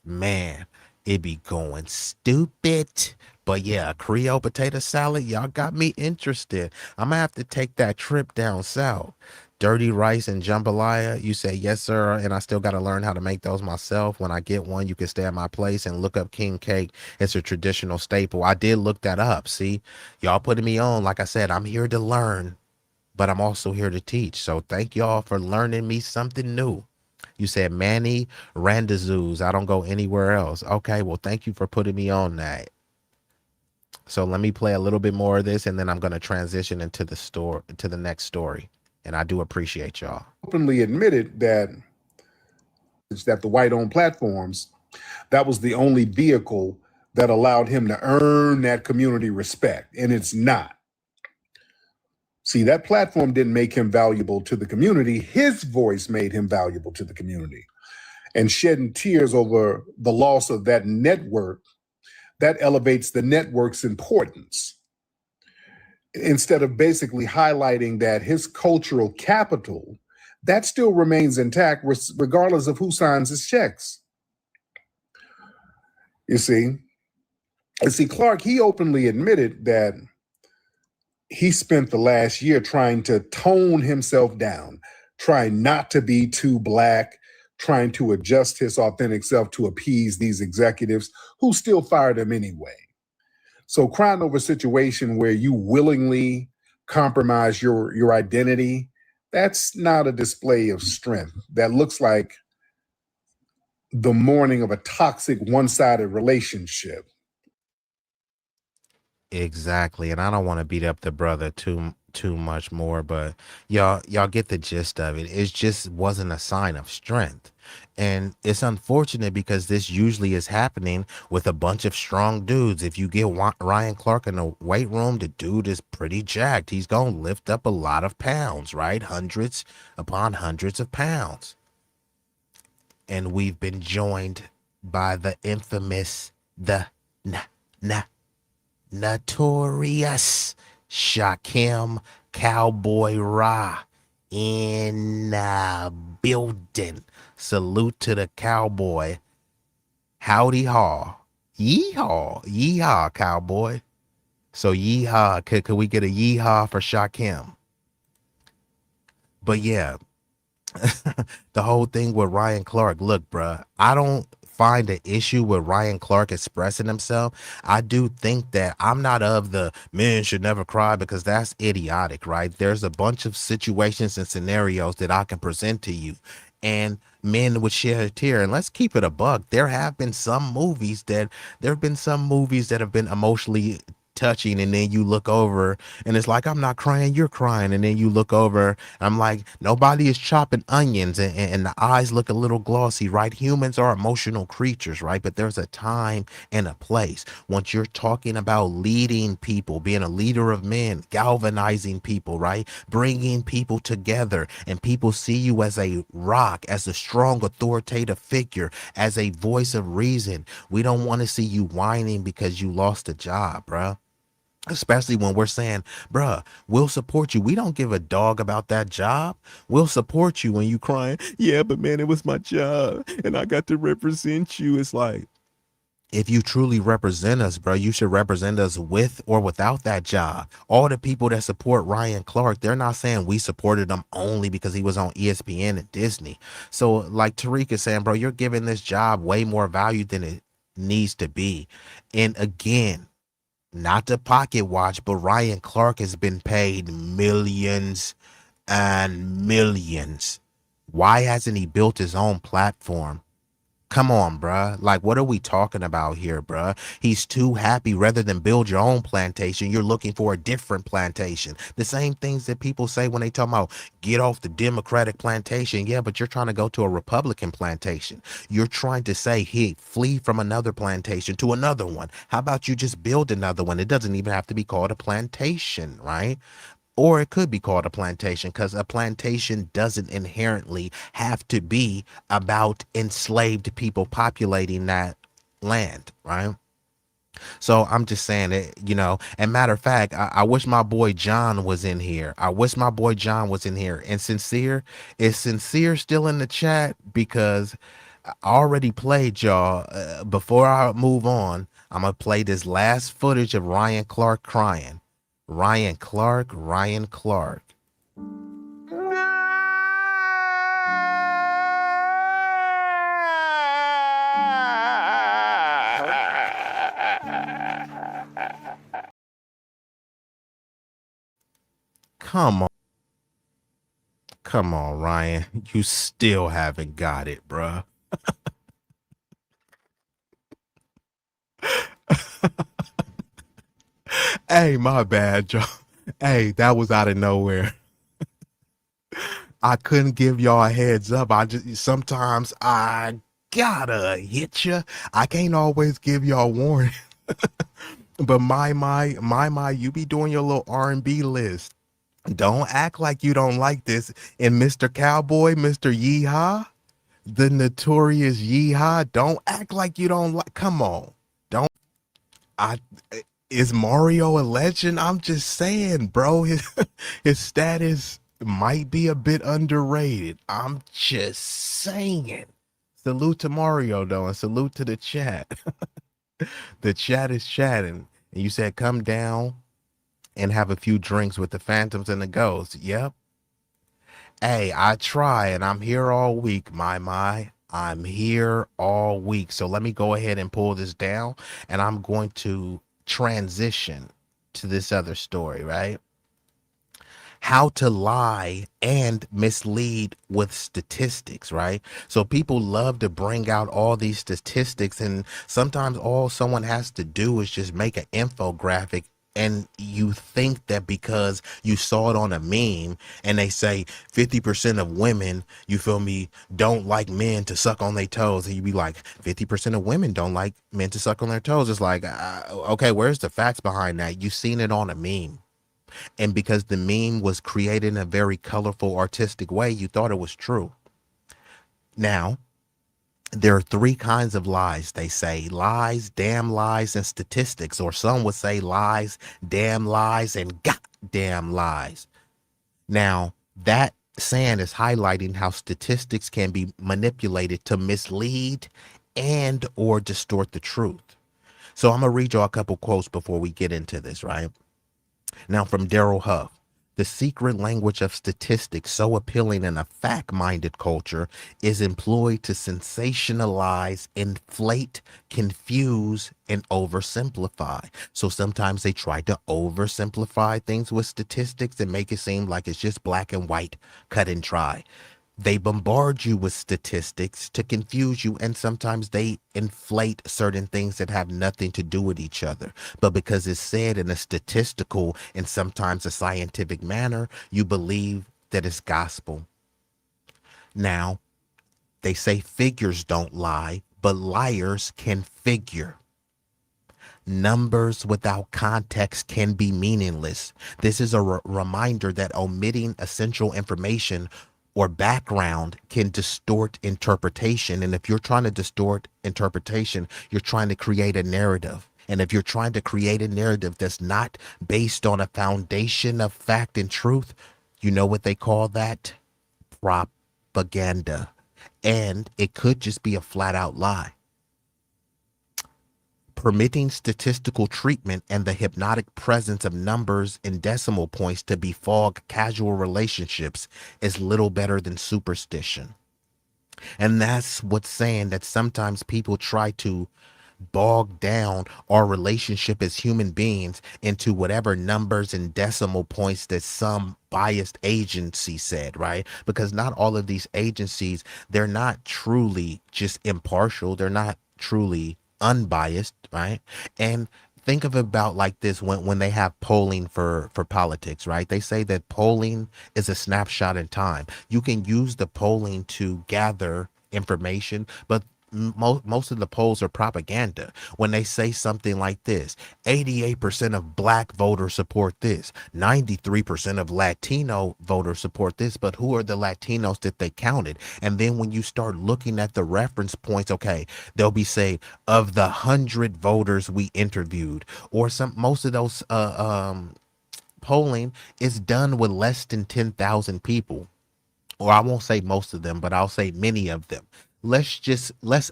man, it be going stupid. But yeah, Creole potato salad, y'all got me interested. I'm gonna have to take that trip down south. Dirty rice and jambalaya. You say yes, sir, and I still got to learn how to make those myself. When I get one, you can stay at my place and look up king cake. It's a traditional staple. I did look that up. See, y'all putting me on. Like I said, I'm here to learn, but I'm also here to teach. So thank y'all for learning me something new. You said Manny Randazzoos. I don't go anywhere else. Okay, well, thank you for putting me on that. So let me play a little bit more of this, and then I'm going to transition into the next story. And I do appreciate y'all. Openly admitted that the white-owned platforms, that was the only vehicle that allowed him to earn that community respect, and it's not. See, that platform didn't make him valuable to the community. His voice made him valuable to the community. And shedding tears over the loss of that network, that elevates the network's importance. Instead of basically highlighting that his cultural capital, that still remains intact regardless of who signs his checks. You see, Clark, he openly admitted that he spent the last year trying to tone himself down, trying not to be too black, trying to adjust his authentic self to appease these executives who still fired him anyway. So crying over a situation where you willingly compromise your identity, that's not a display of strength. That looks like the mourning of a toxic one-sided relationship. Exactly. And I don't want to beat up the brother too much more, but y'all get the gist of it. It just wasn't a sign of strength. And it's unfortunate because this usually is happening with a bunch of strong dudes. If you get Ryan Clark in the weight room, the dude is pretty jacked. He's going to lift up a lot of pounds, right? Hundreds upon hundreds of pounds. And we've been joined by the infamous, notorious Shakim Cowboy Ra in the building. Salute to the cowboy. Howdy haw. Yeehaw. Yeehaw, cowboy. So yeehaw. Could we get a yeehaw for Shakim? But yeah, the whole thing with Ryan Clark. Look, bruh, I don't find an issue with Ryan Clark expressing himself. I do think that I'm not of the men should never cry, because that's idiotic, right? There's a bunch of situations and scenarios that I can present to you, and men would shed a tear. And let's keep it a buck. There have been some movies that have been emotionally touching, and then you look over and it's like, I'm not crying, you're crying. And then you look over, I'm like, nobody is chopping onions, and the eyes look a little glossy, right? Humans are emotional creatures, right? But there's a time and a place. Once you're talking about leading people, being a leader of men, galvanizing people, right? Bringing people together, and people see you as a rock, as a strong authoritative figure, as a voice of reason. We don't want to see you whining because you lost a job, bruh. Especially when we're saying, bruh, we'll support you. We don't give a dog about that job. We'll support you when you crying. Yeah, but man, it was my job and I got to represent you. It's like, if you truly represent us, bro, you should represent us with or without that job. All the people that support Ryan Clark, they're not saying we supported him only because he was on ESPN and Disney. So like Tariq is saying, bro, you're giving this job way more value than it needs to be. And again, not to pocket watch, but Ryan Clark has been paid millions and millions. Why hasn't he built his own platform? Come on, bruh. Like, what are we talking about here, bruh? He's too happy. Rather than build your own plantation, you're looking for a different plantation. The same things that people say when they talk about get off the Democratic plantation. Yeah, but you're trying to go to a Republican plantation. You're trying to say, hey, flee from another plantation to another one. How about you just build another one? It doesn't even have to be called a plantation, right? or it could be called a plantation, because a plantation doesn't inherently have to be about enslaved people populating that land, right? So I'm just saying it, and matter of fact, I wish my boy John was in here. I wish my boy John was in here. And is Sincere still in the chat? Because I already played y'all. Before I move on, I'm going to play this last footage of Ryan Clark crying. Ryan Clark. Come on. Come on, Ryan. You still haven't got it, bruh. Hey, my bad, Joe. Hey, that was out of nowhere. I couldn't give y'all a heads up. Sometimes I gotta hit you. I can't always give y'all warning. But my, you be doing your little R&B list. Don't act like you don't like this. And Mr. Cowboy, Mr. Yeehaw, the notorious Yeehaw, don't act like you don't like. Come on. Don't. I Is Mario a legend? I'm just saying, bro. His status might be a bit underrated. I'm just saying. Salute to Mario, though, and salute to the chat. The chat is chatting. And you said come down and have a few drinks with the phantoms and the ghosts. Yep. Hey, I try, and I'm here all week, my. I'm here all week. So let me go ahead and pull this down, and I'm going to transition to this other story, right? How to lie and mislead with statistics, right? So people love to bring out all these statistics, and sometimes all someone has to do is just make an infographic, and you think that because you saw it on a meme and they say 50% of women, you feel me, don't like men to suck on their toes, and you be like, 50% of women don't like men to suck on their toes. It's like, okay, where's the facts behind that? You've seen it on a meme. And because the meme was created in a very colorful, artistic way, you thought it was true. Now, there are three kinds of lies. They say lies, damn lies, and statistics. Or some would say lies, damn lies, and goddamn lies. Now, that saying is highlighting how statistics can be manipulated to mislead and or distort the truth. So I'm going to read you a couple quotes before we get into this, right? Now, from Daryl Huff, the secret language of statistics, so appealing in a fact-minded culture, is employed to sensationalize, inflate, confuse, and oversimplify. So sometimes they try to oversimplify things with statistics and make it seem like it's just black and white, cut and dry. They bombard you with statistics to confuse you, and sometimes they inflate certain things that have nothing to do with each other. But because it's said in a statistical and sometimes a scientific manner, you believe that it's gospel. Now, they say figures don't lie, but liars can figure. Numbers without context can be meaningless. This is a reminder that omitting essential information or background can distort interpretation. And if you're trying to distort interpretation, you're trying to create a narrative. And if you're trying to create a narrative that's not based on a foundation of fact and truth, you know what they call that? Propaganda. And it could just be a flat out lie. Permitting statistical treatment and the hypnotic presence of numbers and decimal points to befog casual relationships is little better than superstition. And that's what's saying that sometimes people try to bog down our relationship as human beings into whatever numbers and decimal points that some biased agency said, right? Because not all of these agencies, they're not truly just impartial. They're not truly unbiased, right? And think of it about like this when they have polling for politics, right? They say that polling is a snapshot in time. You can use the polling to gather information, but most of the polls are propaganda. When they say something like this, 88% of black voters support this, 93% of Latino voters support this, but who are the Latinos that they counted? And then when you start looking at the reference points, okay, they'll be saying of the 100 voters we interviewed, or most of those polling is done with less than 10,000 people. Or I won't say most of them, but I'll say many of them. Let's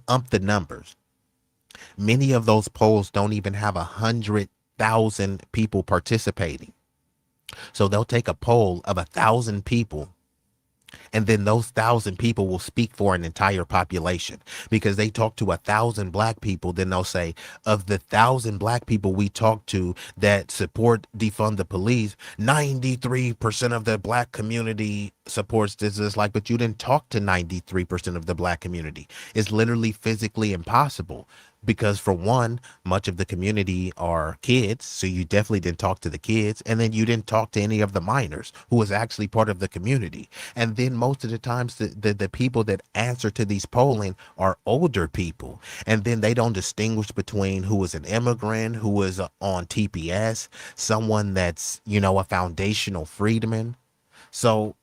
ump the numbers. Many of those polls don't even have 100,000 people participating. So they'll take a poll of 1,000 people, and then those 1,000 people will speak for an entire population, because they talk to 1,000 black people. Then they'll say, of the 1,000 black people we talk to that support defund the police, 93% of the black community supports this. It's like, but you didn't talk to 93% of the black community. It's literally physically impossible. Because for one, much of the community are kids, so you definitely didn't talk to the kids, and then you didn't talk to any of the minors who was actually part of the community. And then most of the times the people that answer to these polling are older people, and then they don't distinguish between who is an immigrant, who is on TPS, someone that's, you know, a foundational freedman. So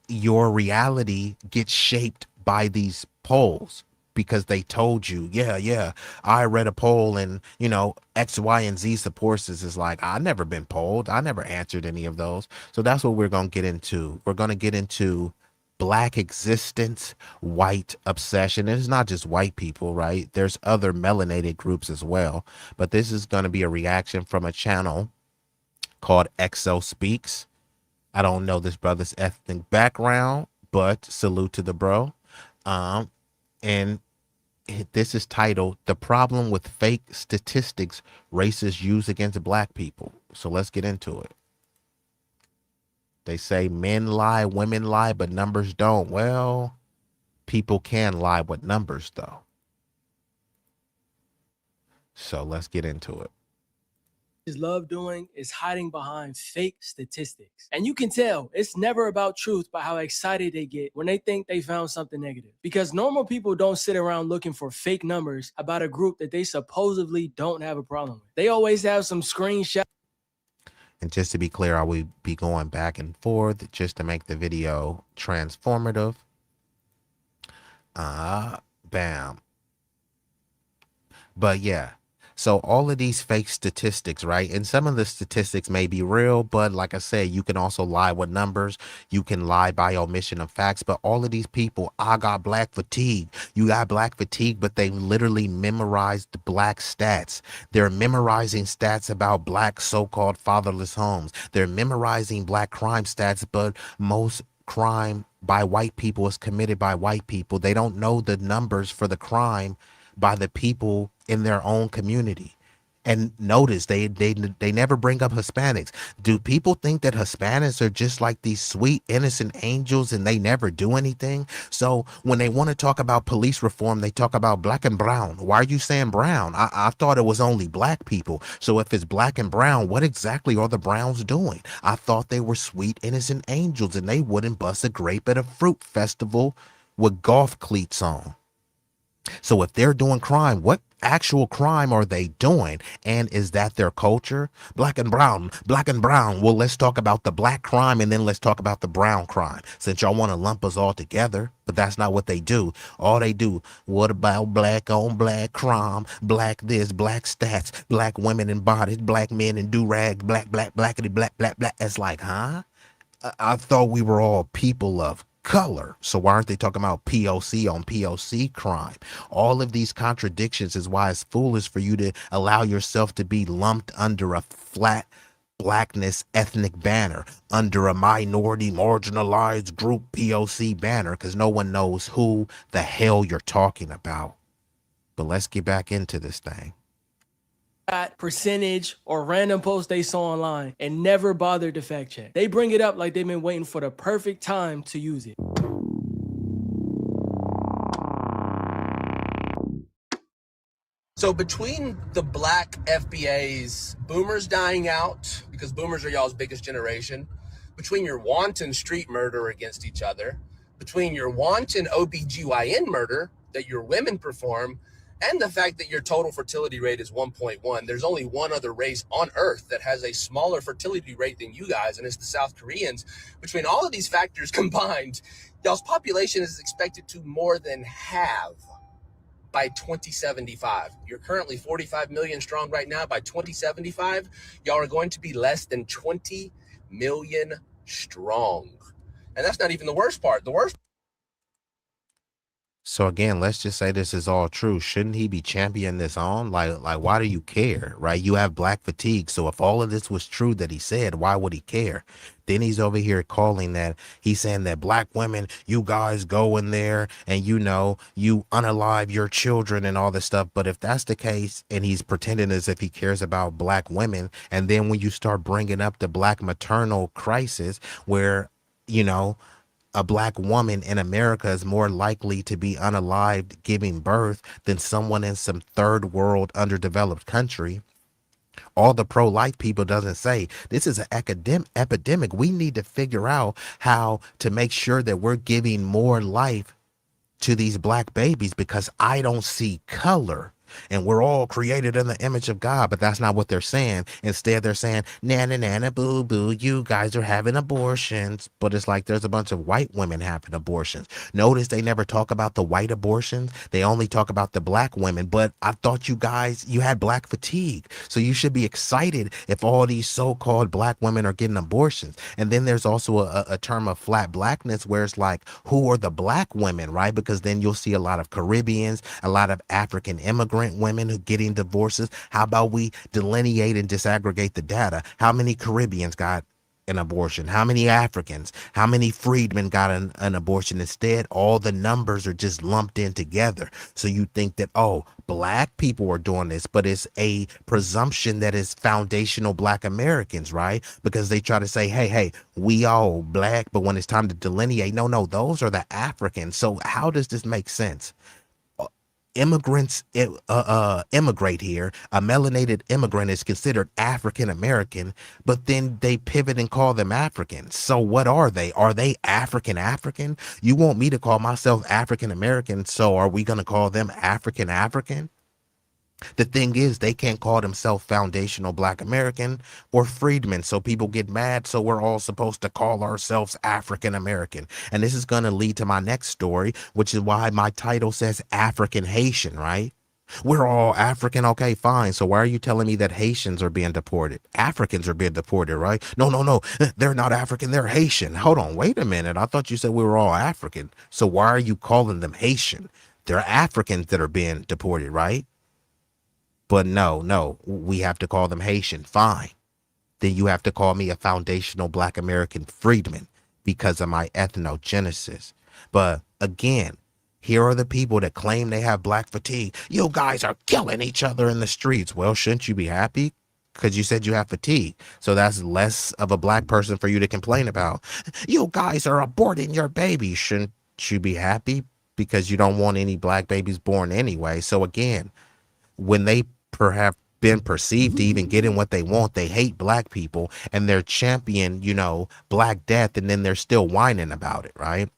your reality gets shaped by these polls, because they told you, yeah, I read a poll and, you know, X, Y, and Z supports this. Is like, I never been polled. I never answered any of those. So that's what we're going to get into. We're going to get into black existence, white obsession. And it's not just white people, right? There's other melanated groups as well. But this is going to be a reaction from a channel called XO Speaks. I don't know this brother's ethnic background, but salute to the bro. And this is titled "The Problem with Fake Statistics Racists Use Against Black People." So let's get into it. They say men lie, women lie, but numbers don't. Well, people can lie with numbers, though. So let's get into it. Love doing is hiding behind fake statistics. And you can tell it's never about truth by how excited they get when they think they found something negative. Because normal people don't sit around looking for fake numbers about a group that they supposedly don't have a problem with. They always have some screenshot. And just to be clear, I will be going back and forth just to make the video transformative. Bam. But yeah. So all of these fake statistics, right? And some of the statistics may be real, but like I said, you can also lie with numbers. You can lie by omission of facts. But all of these people, I got black fatigue. You got black fatigue, but they literally memorized black stats. They're memorizing stats about black so-called fatherless homes. They're memorizing black crime stats, but most crime by white people is committed by white people. They don't know the numbers for the crime by the people in their own community. And notice they never bring up Hispanics. Do people think that Hispanics are just like these sweet innocent angels and they never do anything? So when they want to talk about police reform, they talk about black and brown. Why are you saying brown? I thought it was only black people. So if it's black and brown, what exactly are the browns doing? I thought they were sweet innocent angels and they wouldn't bust a grape at a fruit festival with golf cleats on. So if they're doing crime, what actual crime are they doing? And is that their culture? Black and brown, black and brown. Well, let's talk about the black crime and then let's talk about the brown crime, since y'all want to lump us all together. But that's not what they do. All they do, what about black on black crime, black this, black stats, black women in bodies, black men in do-rags, blackity, black. It's like, huh? I thought we were all people of color. So why aren't they talking about POC on POC crime? All of these contradictions is why it's foolish for you to allow yourself to be lumped under a flat blackness ethnic banner, under a minority marginalized group POC banner, because no one knows who the hell you're talking about. But let's get back into this thing. Percentage or random post they saw online and never bothered to fact check. They bring it up like they've been waiting for the perfect time to use it. So between the black FBAs, boomers dying out, because boomers are y'all's biggest generation, between your wanton street murder against each other, between your wanton OBGYN murder, that your women perform, and the fact that your total fertility rate is 1.1. There's only one other race on earth that has a smaller fertility rate than you guys, and it's the South Koreans. Between all of these factors combined, y'all's population is expected to more than halve by 2075. You're currently 45 million strong right now. By 2075, y'all are going to be less than 20 million strong. And that's not even the worst part. The worst. So again, let's just say this is all true. Shouldn't he be championing this on? Like, why do you care, right? You have black fatigue. So if all of this was true that he said, why would he care? Then he's over here calling that, he's saying that black women, you guys go in there and, you know, you unalive your children and all this stuff. But if that's the case, and he's pretending as if he cares about black women, and then when you start bringing up the black maternal crisis where, you know, a black woman in America is more likely to be unalived giving birth than someone in some third world underdeveloped country. All the pro-life people doesn't say this is an epidemic. We need to figure out how to make sure that we're giving more life to these black babies, because I don't see color. And we're all created in the image of God, but that's not what they're saying. Instead, they're saying, nana, nana, boo, boo, you guys are having abortions. But it's like there's a bunch of white women having abortions. Notice they never talk about the white abortions. They only talk about the black women. But I thought you guys, you had black fatigue. So you should be excited if all these so-called black women are getting abortions. And then there's also a term of flat blackness where it's like, who are the black women, right? Because then you'll see a lot of Caribbeans, a lot of African immigrant women who getting divorces. How about we delineate and disaggregate the data? How many Caribbeans got an abortion? How many Africans? How many freedmen got an abortion? Instead, all the numbers are just lumped in together. So you think that, oh, black people are doing this, but it's a presumption that is foundational black Americans, right? Because they try to say, hey, we all black, but when it's time to delineate, no, those are the Africans. So how does this make sense? Immigrants immigrate here. A melanated immigrant is considered African American, but then they pivot and call them Africans. So what are they? Are they African? You want me to call myself African American, so are we going to call them African? The thing is, they can't call themselves foundational black American or freedmen. So people get mad. So we're all supposed to call ourselves African American. And this is going to lead to my next story, which is why my title says African Haitian, right? We're all African. Okay, fine. So why are you telling me that Haitians are being deported? Africans are being deported, right? No. They're not African. They're Haitian. Hold on. Wait a minute. I thought you said we were all African. So why are you calling them Haitian? They're Africans that are being deported, right? But no, we have to call them Haitian. Fine. Then you have to call me a foundational black American freedman because of my ethnogenesis. But again, here are the people that claim they have black fatigue. You guys are killing each other in the streets. Well, shouldn't you be happy? Because you said you have fatigue. So that's less of a black person for you to complain about. You guys are aborting your baby. Shouldn't you be happy? Because you don't want any black babies born anyway. So again, when they perhaps been perceived to even getting what they want, they hate black people and they're champion, black death, and then they're still whining about it, right?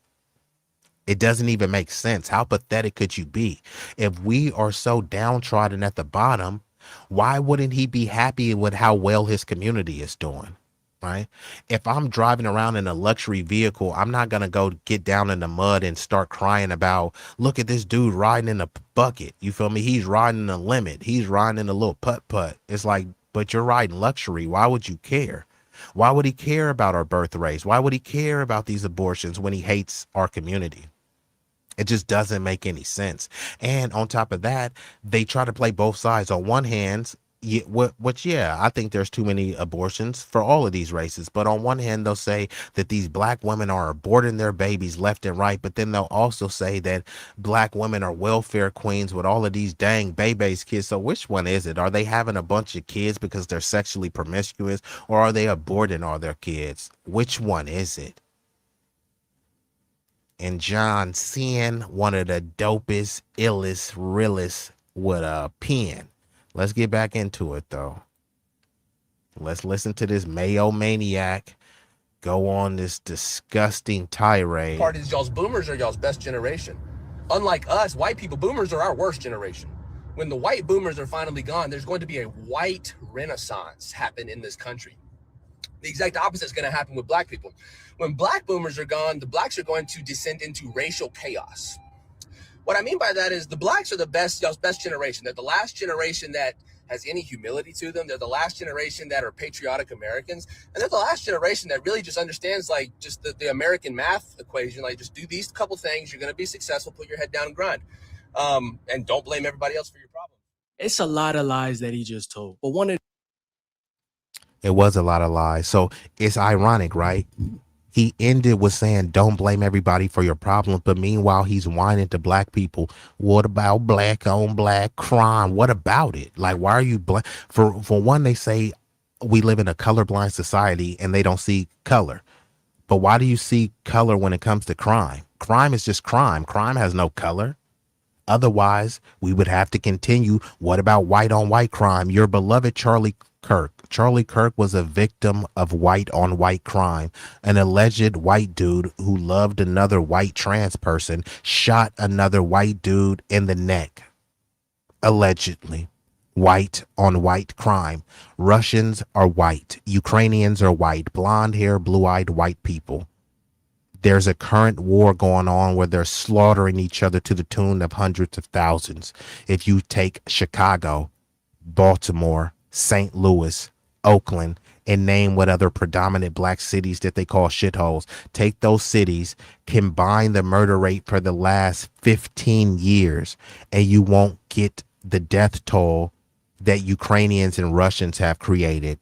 It doesn't even make sense. How pathetic could you be? If we are so downtrodden at the bottom, why wouldn't he be happy with how well his community is doing? Right? If I'm driving around in a luxury vehicle, I'm not going to go get down in the mud and start crying about, look at this dude riding in a bucket. You feel me? He's riding in a Limit. He's riding in a little putt-putt. It's like, but you're riding luxury. Why would you care? Why would he care about our birth rates? Why would he care about these abortions when he hates our community? It just doesn't make any sense. And on top of that, they try to play both sides. On one hand, I think there's too many abortions for all of these races. But on one hand, they'll say that these black women are aborting their babies left and right. But then they'll also say that black women are welfare queens with all of these dang babies kids. So which one is it? Are they having a bunch of kids because they're sexually promiscuous, or are they aborting all their kids? Which one is it? And John Cena, one of the dopest, illest, realest with a pen. Let's get back into it, though. Let's listen to this Mayo maniac go on this disgusting tirade. Part is y'all's boomers are y'all's best generation. Unlike us, white people, boomers are our worst generation. When the white boomers are finally gone, there's going to be a white renaissance happen in this country. The exact opposite is going to happen with black people. When black boomers are gone, the blacks are going to descend into racial chaos. What I mean by that is the blacks are the best generation. They're the last generation that has any humility to them. They're the last generation that are patriotic Americans. And they're the last generation that really just understands like just the American math equation. Like just do these couple things. You're going to be successful. Put your head down and grind. And don't blame everybody else for your problems. It's a lot of lies that he just told. But one of It was a lot of lies. So it's ironic, right? He ended with saying, don't blame everybody for your problems. But meanwhile, he's whining to black people. What about black on black crime? What about it? Like, why are you for one, they say we live in a colorblind society and they don't see color. But why do you see color when it comes to crime? Crime is just crime. Crime has no color. Otherwise, we would have to continue. What about white on white crime? Your beloved Charlie Kirk. Charlie Kirk was a victim of white on white crime. An alleged white dude who loved another white trans person shot another white dude in the neck. Allegedly. White on white crime. Russians are white. Ukrainians are white. Blonde hair, blue-eyed white people. There's a current war going on where they're slaughtering each other to the tune of hundreds of thousands. If you take Chicago, Baltimore, St. Louis, Oakland, and name what other predominant black cities that they call shitholes, take those cities, combine the murder rate for the last 15 years, and you won't get the death toll that Ukrainians and Russians have created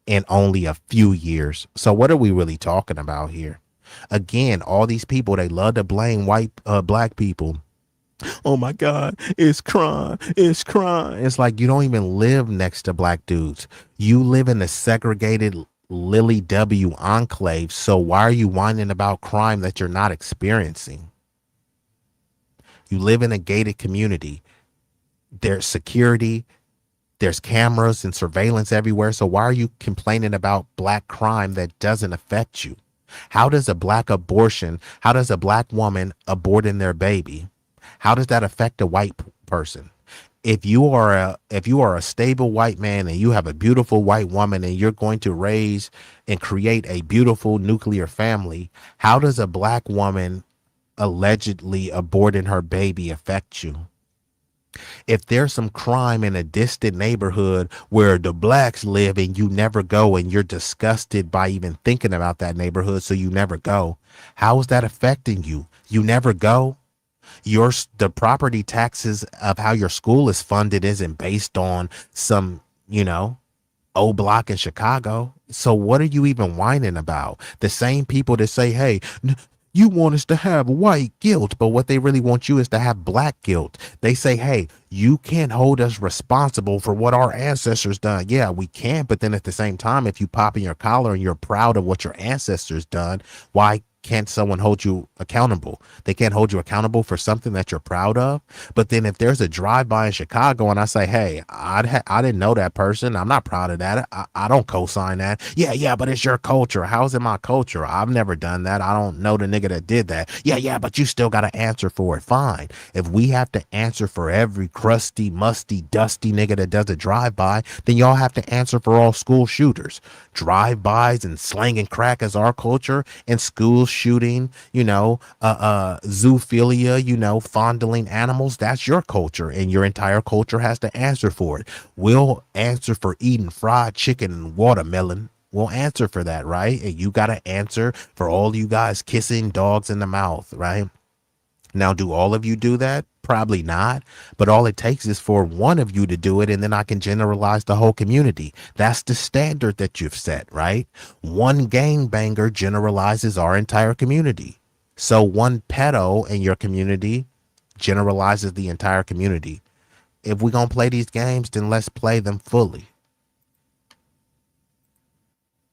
in only a few years. So what are we really talking about here? Again, all these people, they love to blame black people. Oh my God, it's crime. It's crime. It's like you don't even live next to black dudes. You live in a segregated Lily W enclave. So why are you whining about crime that you're not experiencing? You live in a gated community. There's security. There's cameras and surveillance everywhere. So why are you complaining about black crime that doesn't affect you? How does a black woman aborting their baby? How does that affect a white person? If you are a stable white man and you have a beautiful white woman and you're going to raise and create a beautiful nuclear family, how does a black woman allegedly aborting her baby affect you? If there's some crime in a distant neighborhood where the blacks live and you never go and you're disgusted by even thinking about that neighborhood, so you never go, how is that affecting you? You never go. The property taxes of how your school is funded isn't based on some, O block in Chicago. So what are you even whining about? The same people that say, hey, you want us to have white guilt, but what they really want you is to have black guilt. They say, hey, you can't hold us responsible for what our ancestors done. Yeah, we can. But then at the same time, if you pop in your collar and you're proud of what your ancestors done, why can't someone hold you accountable? They can't hold you accountable for something that you're proud of. But then if there's a drive-by in Chicago and I say, hey, I didn't know that person, I'm not proud of that, I don't co-sign that. Yeah, but it's your culture. How's it my culture? I've never done that. I don't know the nigga that did that. Yeah, but you still got to answer for it. Fine. If we have to answer for every crusty, musty, dusty nigga that does a drive-by, then y'all have to answer for all school shooters. Drive-bys and slanging crack is our culture, and school shooting, zoophilia, fondling animals, that's your culture, and your entire culture has to answer for it. We'll answer for eating fried chicken and watermelon. We'll answer for that, right? And you got to answer for all you guys kissing dogs in the mouth, right? Now, do all of you do that? Probably not. But all it takes is for one of you to do it, and then I can generalize the whole community. That's the standard that you've set, right? One gangbanger generalizes our entire community. So one pedo in your community generalizes the entire community. If we're going to play these games, then let's play them fully.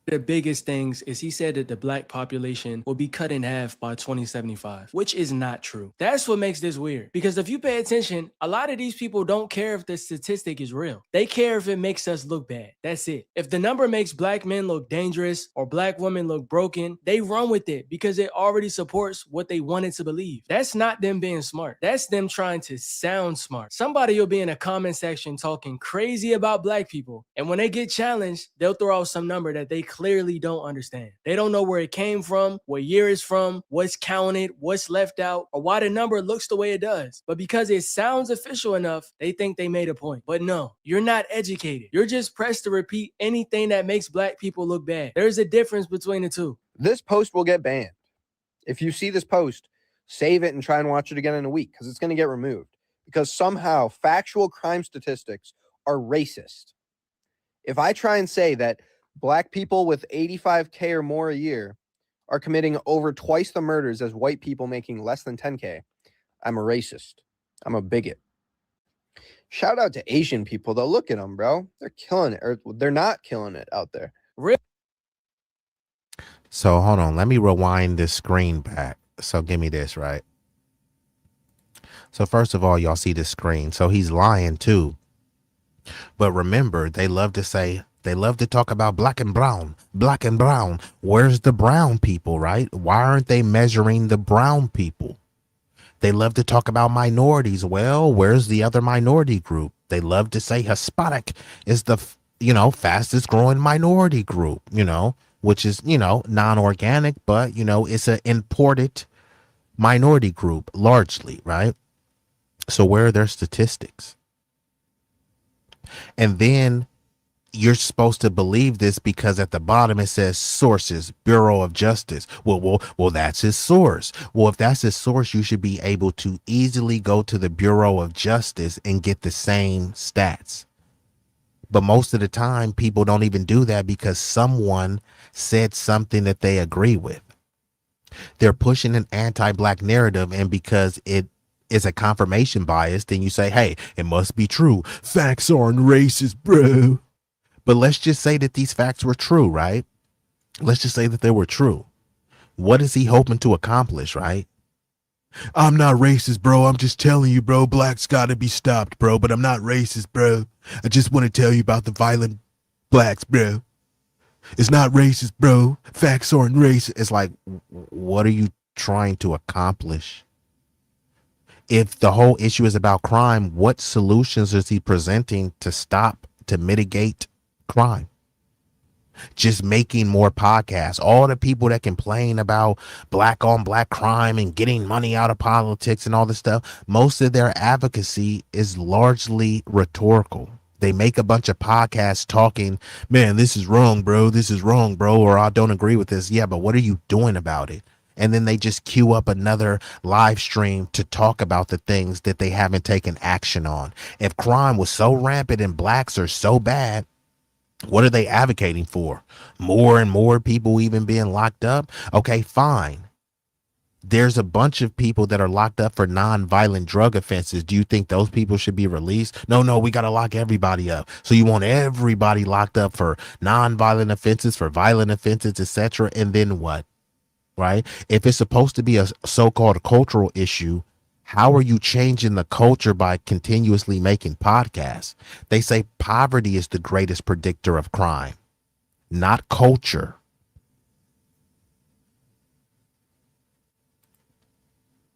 The biggest things is he said that the black population will be cut in half by 2075, which is not true. That's what makes this weird. Because if you pay attention, a lot of these people don't care if the statistic is real. They care if it makes us look bad. That's it. If the number makes black men look dangerous or black women look broken, they run with it because it already supports what they wanted to believe. That's not them being smart. That's them trying to sound smart. Somebody will be in a comment section talking crazy about black people, and when they get challenged, they'll throw out some number that they clearly don't understand. They don't know where it came from, what year it's from, what's counted, what's left out, or why the number looks the way it does. But because it sounds official enough, they think they made a point. But no, you're not educated. You're just pressed to repeat anything that makes black people look bad. There's a difference between the two. This post will get banned. If you see this post, save it and try and watch it again in a week because it's going to get removed. Because somehow factual crime statistics are racist. If I try and say that black people with 85K or more a year are committing over twice the murders as white people making less than 10K, I'm a racist. I'm a bigot. Shout out to Asian people, though. Look at them, bro. They're killing it. Or they're not killing it out there. So hold on. Let me rewind this screen back. So give me this, right? So first of all, y'all see this screen. So he's lying too. But remember, they love to talk about black and brown, black and brown. Where's the brown people, right? Why aren't they measuring the brown people? They love to talk about minorities. Well, where's the other minority group? They love to say Hispanic is the, fastest growing minority group, which is, non-organic, but, it's an imported minority group largely, right? So where are their statistics? And then you're supposed to believe this because at the bottom it says sources, Bureau of Justice. Well, that's his source. Well, if that's his source, you should be able to easily go to the Bureau of Justice and get the same stats. But most of the time, people don't even do that because someone said something that they agree with. They're pushing an anti-black narrative, and because it is a confirmation bias, then you say, hey, it must be true. Facts aren't racist, bro. But let's just say that these facts were true, right? Let's just say that they were true. What is he hoping to accomplish, right? I'm not racist, bro. I'm just telling you, bro. Blacks gotta be stopped, bro. But I'm not racist, bro. I just want to tell you about the violent blacks, bro. It's not racist, bro. Facts aren't racist. It's like, what are you trying to accomplish? If the whole issue is about crime, what solutions is he presenting to mitigate crime? Just making more podcasts. All the people that complain about black on black crime and getting money out of politics and all this stuff, most of their advocacy is largely rhetorical. They make a bunch of podcasts talking, man, this is wrong, bro. This is wrong, bro. Or I don't agree with this. Yeah, but what are you doing about it? And then they just queue up another live stream to talk about the things that they haven't taken action on. If crime was so rampant and blacks are so bad, what are they advocating for? More and more people even being locked up? Okay, fine. There's a bunch of people that are locked up for non-violent drug offenses. Do you think those people should be released? No, we got to lock everybody up. So you want everybody locked up for non-violent offenses, for violent offenses, etc. And then what? Right? If it's supposed to be a so-called cultural issue, how are you changing the culture by continuously making podcasts? They say poverty is the greatest predictor of crime, not culture.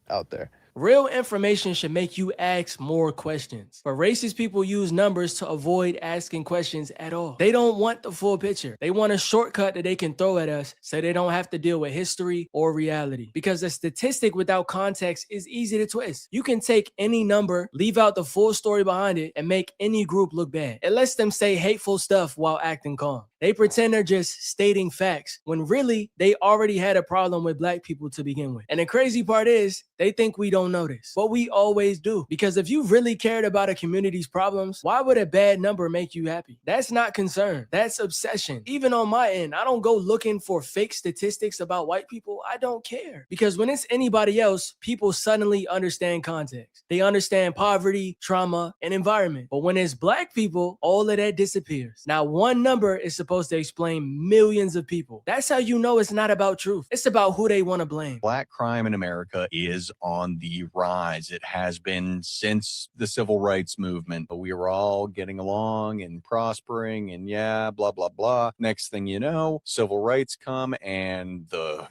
Out there. Real information should make you ask more questions. But racist people use numbers to avoid asking questions at all. They don't want the full picture. They want a shortcut that they can throw at us so they don't have to deal with history or reality. Because a statistic without context is easy to twist. You can take any number, leave out the full story behind it, and make any group look bad. It lets them say hateful stuff while acting calm. They pretend they're just stating facts when really they already had a problem with black people to begin with. And the crazy part is they think we don't notice, but we always do. Because if you really cared about a community's problems, why would a bad number make you happy? That's not concern. That's obsession. Even on my end, I don't go looking for fake statistics about white people. I don't care. Because when it's anybody else, people suddenly understand context. They understand poverty, trauma, and environment. But when it's black people, all of that disappears. Now, one number is supposed supposed to explain millions of people. That's how you know it's not about truth. It's about who they want to blame. Black crime in America is on the rise. It has been since the civil rights movement. We were all getting along and prospering and yeah, blah, blah, blah. Next thing you know, civil rights come and the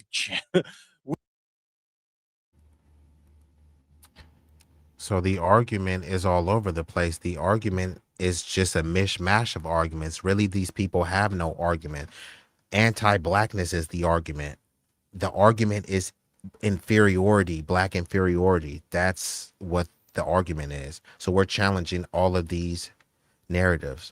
So the argument is all over the place. The argument is just a mishmash of arguments. Really, these people have no argument. Anti-blackness is the argument. The argument is inferiority, black inferiority. That's what the argument is. So we're challenging all of these narratives.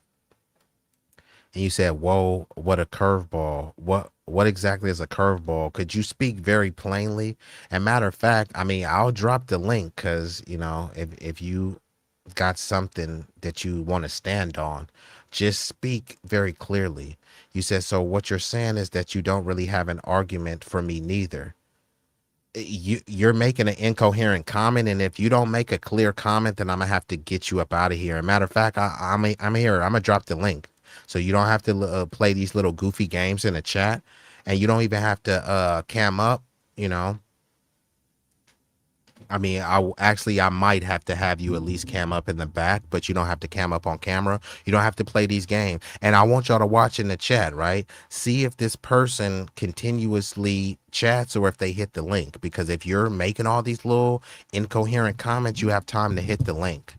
And you said, whoa, what a curveball. What exactly is a curveball? Could you speak very plainly? And matter of fact, I mean, I'll drop the link because, you know, if you got something that you want to stand on, just speak very clearly. You said, so what you're saying is that you don't really have an argument for me neither. You're making an incoherent comment, and if you don't make a clear comment, then I'm gonna have to get you up out of here. And matter of fact, I'm here. I'm gonna drop the link, so you don't have to play these little goofy games in the chat, and you don't even have to cam up. You know, I mean, I might have to have you at least cam up in the back, but you don't have to cam up on camera. You don't have to play these games. And I want y'all to watch in the chat, right? See if this person continuously chats or if they hit the link. Because if you're making all these little incoherent comments, you have time to hit the link.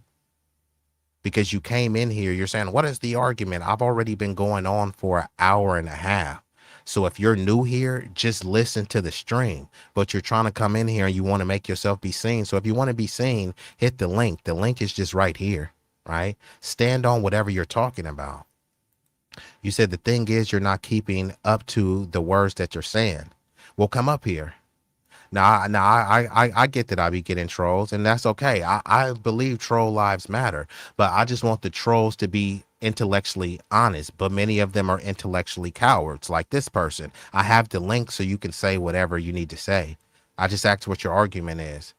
Because you came in here, you're saying, what is the argument? I've already been going on for an hour and a half. So if you're new here, just listen to the stream. But you're trying to come in here and you want to make yourself be seen. So if you want to be seen, hit the link. The link is just right here, right? Stand on whatever you're talking about. You said the thing is you're not keeping up to the words that you're saying. Well, come up here. Now, I get that I be getting trolls, and that's okay. I believe troll lives matter, but I just want the trolls to be intellectually honest. But many of them are intellectually cowards, like this person. I have the link so you can say whatever you need to say. I just asked what your argument is.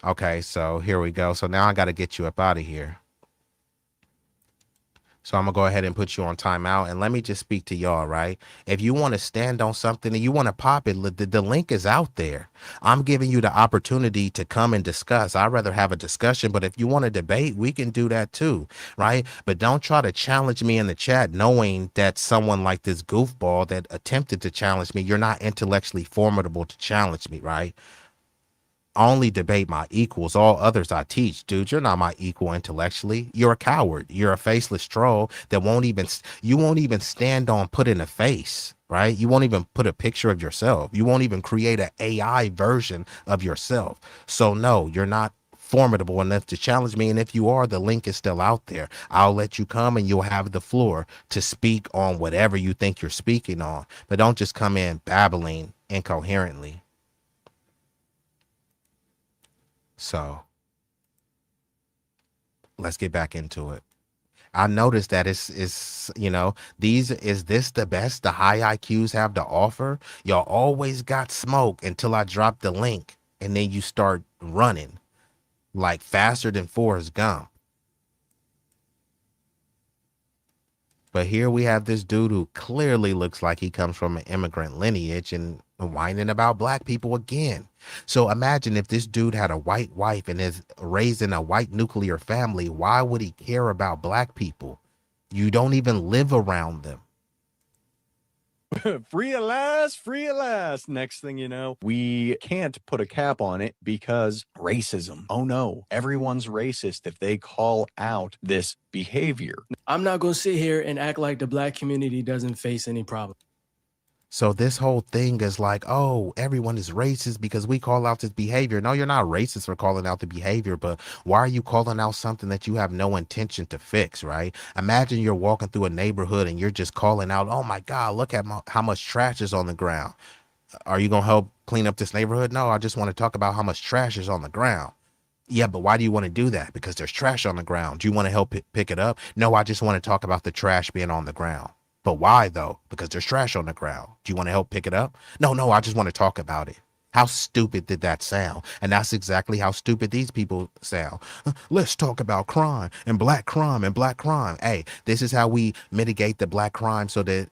Okay, so here we go. So now I got to get you up out of here. So I'm going to go ahead and put you on timeout, and let me just speak to y'all, right? If you want to stand on something and you want to pop it, the link is out there. I'm giving you the opportunity to come and discuss. I'd rather have a discussion, but if you want to debate, we can do that too, right? But don't try to challenge me in the chat knowing that someone like this goofball that attempted to challenge me, you're not intellectually formidable to challenge me, right? Only debate my equals. All others I teach. Dude, you're not my equal intellectually. You're a coward. You're a faceless troll that you won't even stand on putting a face, right? You won't even put a picture of yourself. You won't even create an AI version of yourself. So no, you're not formidable enough to challenge me. And if you are, the link is still out there. I'll let you come and you'll have the floor to speak on whatever you think you're speaking on. But don't just come in babbling incoherently. So let's get back into it. I noticed that it's you know, is this the best the high IQs have to offer? Y'all always got smoke until I drop the link, and then you start running like faster than Forrest Gump. But here we have this dude who clearly looks like he comes from an immigrant lineage and whining about black people again. So imagine if this dude had a white wife and is raised in a white nuclear family, why would he care about black people? You don't even live around them. free at last, free at last. Next thing you know, we can't put a cap on it because racism. Oh no, everyone's racist if they call out this behavior. I'm not going to sit here and act like the black community doesn't face any problem. So this whole thing is like, oh, everyone is racist because we call out this behavior. No, you're not racist for calling out the behavior, but why are you calling out something that you have no intention to fix, right? Imagine you're walking through a neighborhood and you're just calling out, oh my God, look at how much trash is on the ground. Are you going to help clean up this neighborhood? No, I just want to talk about how much trash is on the ground. Yeah, but why do you want to do that? Because there's trash on the ground. Do you want to help pick it up? No, I just want to talk about the trash being on the ground. But why though? Because there's trash on the ground. Do you want to help pick it up? No, I just want to talk about it. How stupid did that sound? And that's exactly how stupid these people sound. Let's talk about crime and black crime and black crime. Hey, this is how we mitigate the black crime so that,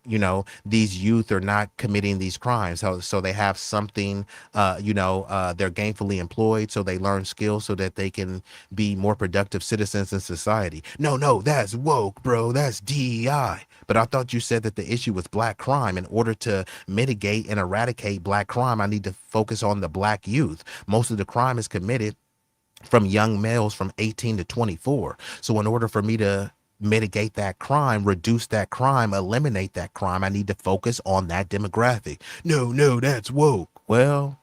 these youth are not committing these crimes. So they have something, they're gainfully employed, so they learn skills so that they can be more productive citizens in society. No, that's woke, bro. That's DEI. But I thought you said that the issue was black crime. In order to mitigate and eradicate black crime, I need to focus on the black youth. Most of the crime is committed from young males from 18 to 24. So in order for me to mitigate that crime, reduce that crime, eliminate that crime, I need to focus on that demographic. No, that's woke. Well,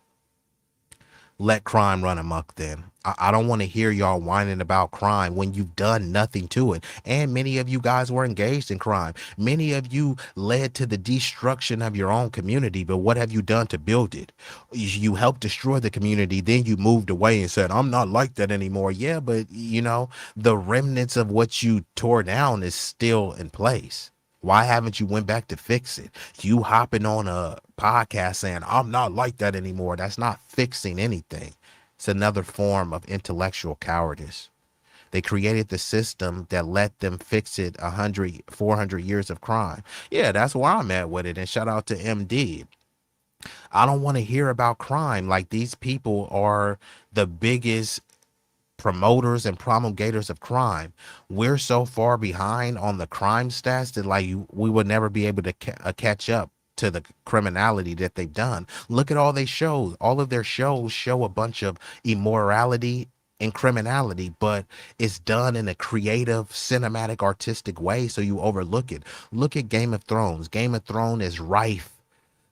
let crime run amok then. I don't want to hear y'all whining about crime when you've done nothing to it. And many of you guys were engaged in crime. Many of you led to the destruction of your own community, but what have you done to build it? You helped destroy the community, then you moved away and said, I'm not like that anymore. Yeah, but the remnants of what you tore down is still in place. Why haven't you went back to fix it? You hopping on a podcast saying, I'm not like that anymore. That's not fixing anything. It's another form of intellectual cowardice. They created the system that let them fix it 100, 400 years of crime. Yeah, that's where I'm at with it. And shout out to MD. I don't want to hear about crime. Like, these people are the biggest promoters and promulgators of crime. We're so far behind on the crime stats that we would never be able to catch up to the criminality that they've done. Look at all they shows. All of their shows show a bunch of immorality and criminality, but it's done in a creative, cinematic, artistic way, so you overlook it. Look at Game of Thrones. Game of Thrones is rife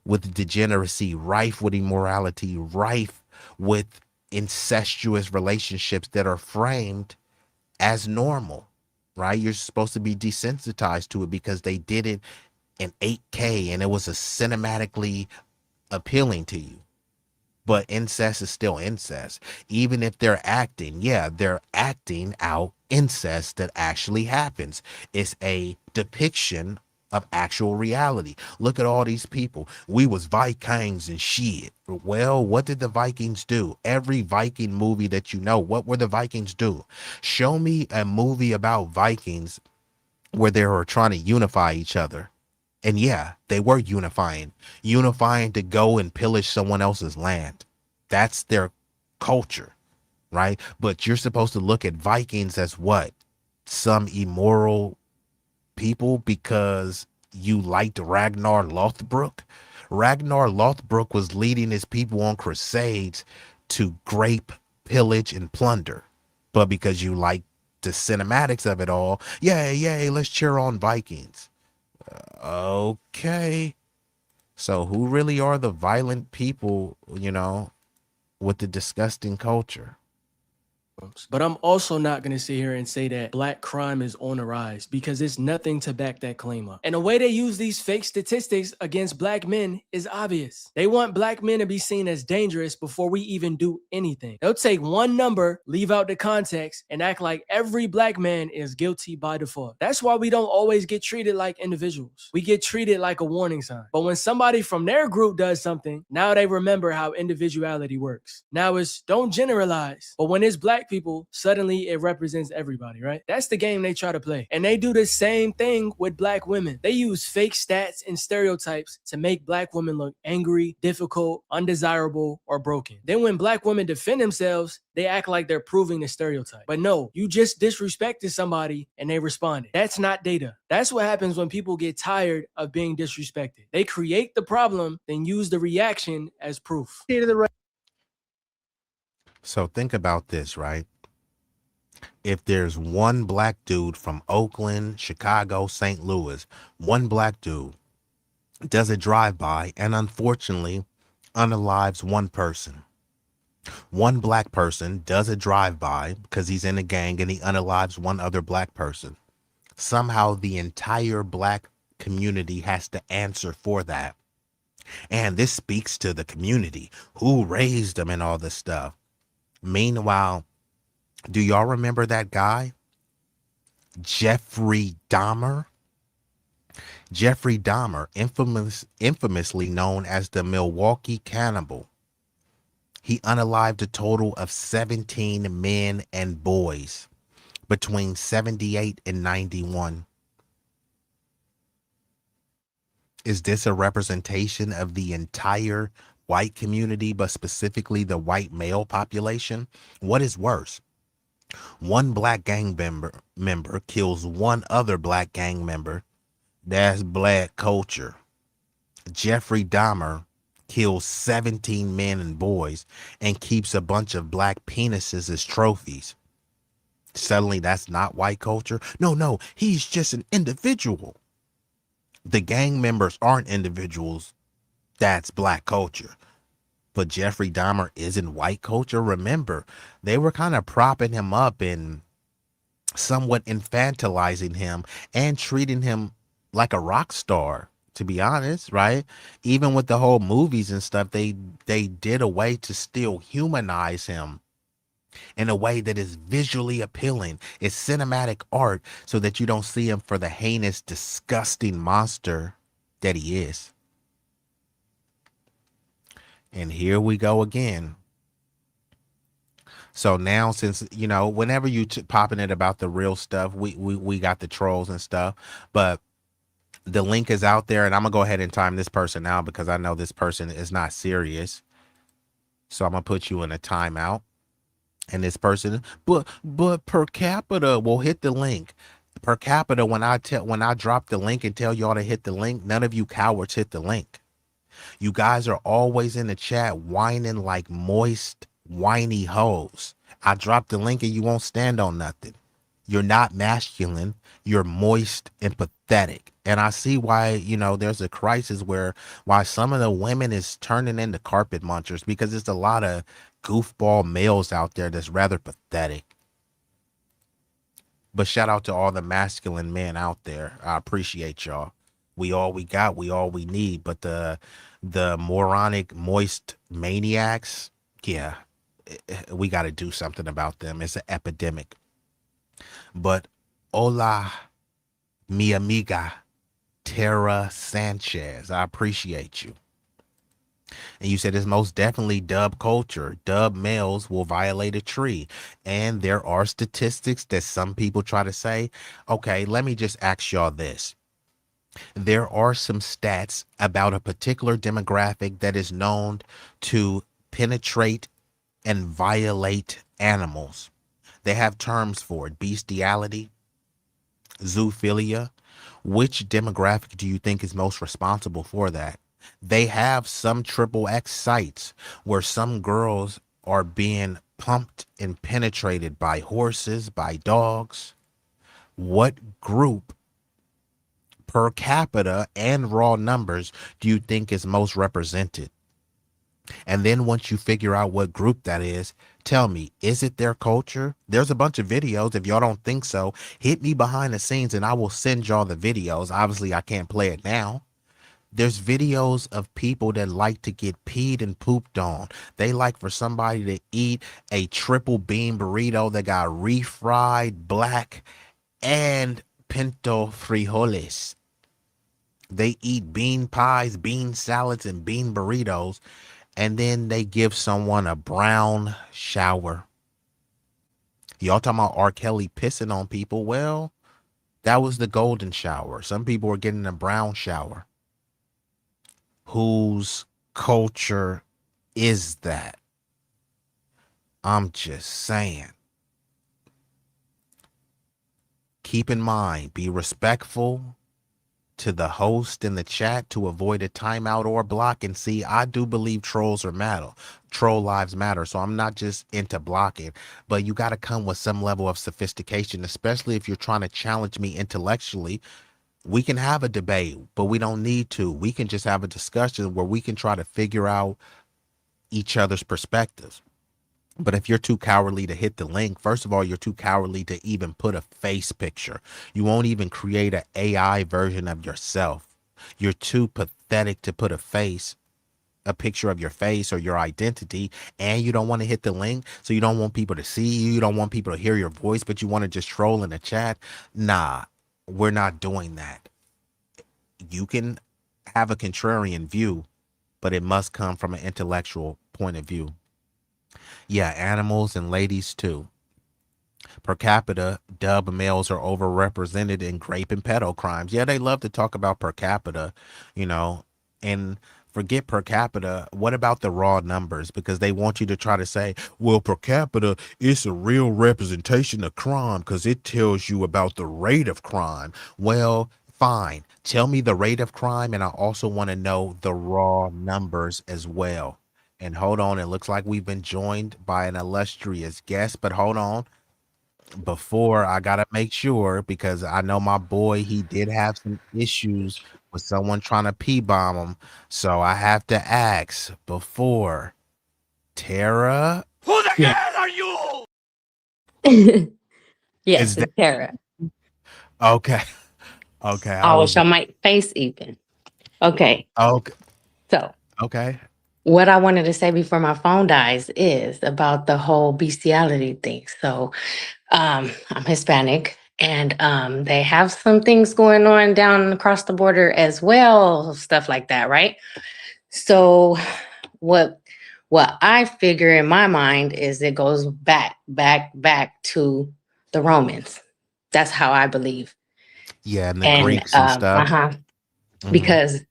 with degeneracy, rife with immorality, rife with incestuous relationships that are framed as normal, right? You're supposed to be desensitized to it because they did it in 8K and it was a cinematically appealing to you. But incest is still incest. Even if they're acting, they're acting out incest that actually happens. It's a depiction of actual reality. Look at all these people. We was Vikings and shit. Well, what did the Vikings do? Every Viking movie that what were the Vikings do? Show me a movie about Vikings where they were trying to unify each other. And they were unifying to go and pillage someone else's land. That's their culture, right? But you're supposed to look at Vikings as what? Some immoral people because you liked Ragnar Lothbrok. Ragnar Lothbrok was leading his people on crusades to grape, pillage, and plunder. But because you like the cinematics of it all, yay, let's cheer on Vikings. Okay. So who really are the violent people, with the disgusting culture? But I'm also not going to sit here and say that black crime is on the rise because there's nothing to back that claim up. And the way they use these fake statistics against black men is obvious. They want black men to be seen as dangerous before we even do anything. They'll take one number, leave out the context, and act like every black man is guilty by default. That's why we don't always get treated like individuals. We get treated like a warning sign. But when somebody from their group does something, now they remember how individuality works. Now it's don't generalize. But when it's black people, suddenly it represents everybody, right? That's the game they try to play. And they do the same thing with black women. They use fake stats and stereotypes to make black women look angry, difficult, undesirable, or broken. Then when black women defend themselves, they act like they're proving the stereotype. But no, you just disrespected somebody and they responded. That's not data. That's what happens when people get tired of being disrespected. They create the problem, then use the reaction as proof. So think about this, right? If there's one black dude from Oakland, Chicago, St. Louis, one black dude does a drive-by and unfortunately unalives one person. One black person does a drive-by because he's in a gang and he unalives one other black person. Somehow the entire black community has to answer for that. And this speaks to the community who raised them and all this stuff. Meanwhile, do y'all remember that guy? Jeffrey Dahmer? Jeffrey Dahmer, infamously known as the Milwaukee Cannibal. He unalived a total of 17 men and boys between 78 and 91. Is this a representation of the entire white community, but specifically the white male population? What is worse? One black gang member kills one other black gang member. That's black culture. Jeffrey Dahmer kills 17 men and boys and keeps a bunch of black penises as trophies. Suddenly that's not white culture? No, he's just an individual. The gang members aren't individuals. That's black culture. But Jeffrey Dahmer isn't white culture. Remember, they were kind of propping him up and somewhat infantilizing him and treating him like a rock star, to be honest, right? Even with the whole movies and stuff, they did a way to still humanize him in a way that is visually appealing. It's cinematic art so that you don't see him for the heinous, disgusting monster that he is. And here we go again. So now, since, you know, whenever you popping it about the real stuff, we got the trolls and stuff, but the link is out there, and I'm gonna go ahead and time this person out because I know this person is not serious. So I'm gonna put you in a timeout. And this person, but per capita, will hit the link. Per capita, when I drop the link and tell y'all to hit the link, none of you cowards hit the link. You guys are always in the chat whining like moist, whiny hoes. I dropped the link and you won't stand on nothing. You're not masculine. You're moist and pathetic. And I see why, you know, there's a crisis why some of the women is turning into carpet munchers, because there's a lot of goofball males out there that's rather pathetic. But shout out to all the masculine men out there. I appreciate y'all. We all we got, we all we need. But the moronic, moist maniacs, yeah, we got to do something about them. It's an epidemic. But hola, mi amiga, Tara Sanchez. I appreciate you. And you said it's most definitely dub culture. Dub males will violate a tree. And there are statistics that some people try to say. Okay, let me just ask y'all this. There are some stats about a particular demographic that is known to penetrate and violate animals. They have terms for it: bestiality, zoophilia. Which demographic do you think is most responsible for that? They have some XXX sites where some girls are being pumped and penetrated by horses, by dogs. What group per capita and raw numbers do you think is most represented? And then once you figure out what group that is, tell me, is it their culture? There's a bunch of videos. If y'all don't think so, hit me behind the scenes and I will send y'all the videos. Obviously, I can't play it now. There's videos of people that like to get peed and pooped on. They like for somebody to eat a triple bean burrito that got refried black and pinto frijoles. They eat bean pies, bean salads, and bean burritos, and then they give someone a brown shower. Y'all talking about R. Kelly pissing on people? Well, that was the golden shower. Some people were getting a brown shower. Whose culture is that? I'm just saying. Keep in mind, be respectful to the host in the chat to avoid a timeout or block. And see, I do believe trolls are matter. Troll lives matter. So I'm not just into blocking, but you got to come with some level of sophistication, especially if you're trying to challenge me intellectually. We can have a debate, but we don't need to. We can just have a discussion where we can try to figure out each other's perspectives. But if you're too cowardly to hit the link, first of all, you're too cowardly to even put a face picture. You won't even create an AI version of yourself. You're too pathetic to put a picture of your face or your identity, and you don't want to hit the link. So you don't want people to see you. You don't want people to hear your voice, but you want to just troll in the chat. Nah, we're not doing that. You can have a contrarian view, but it must come from an intellectual point of view. Yeah, animals and ladies too. Per capita, dub males are overrepresented in rape and pedo crimes. Yeah, they love to talk about per capita, you know, and forget per capita. What about the raw numbers? Because they want you to try to say, well, per capita, it's a real representation of crime because it tells you about the rate of crime. Well, fine. Tell me the rate of crime, and I also want to know the raw numbers as well. And hold on, it looks like we've been joined by an illustrious guest, but hold on. Before I gotta make sure because I know my boy, he did have some issues with someone trying to P-bomb him. So I have to ask before Tara. Who the Yeah. hell are you? Yes, Is that it's Tara. okay? Okay, I I will was show my face even. Okay, okay. so Okay. what I wanted to say before my phone dies is about the whole bestiality thing. So I'm Hispanic, and they have some things going on down across the border as well, stuff like that, right? So what what I figure in my mind is it goes back to the Romans. That's how I believe. Yeah, and the And Greeks and stuff. Mhm. because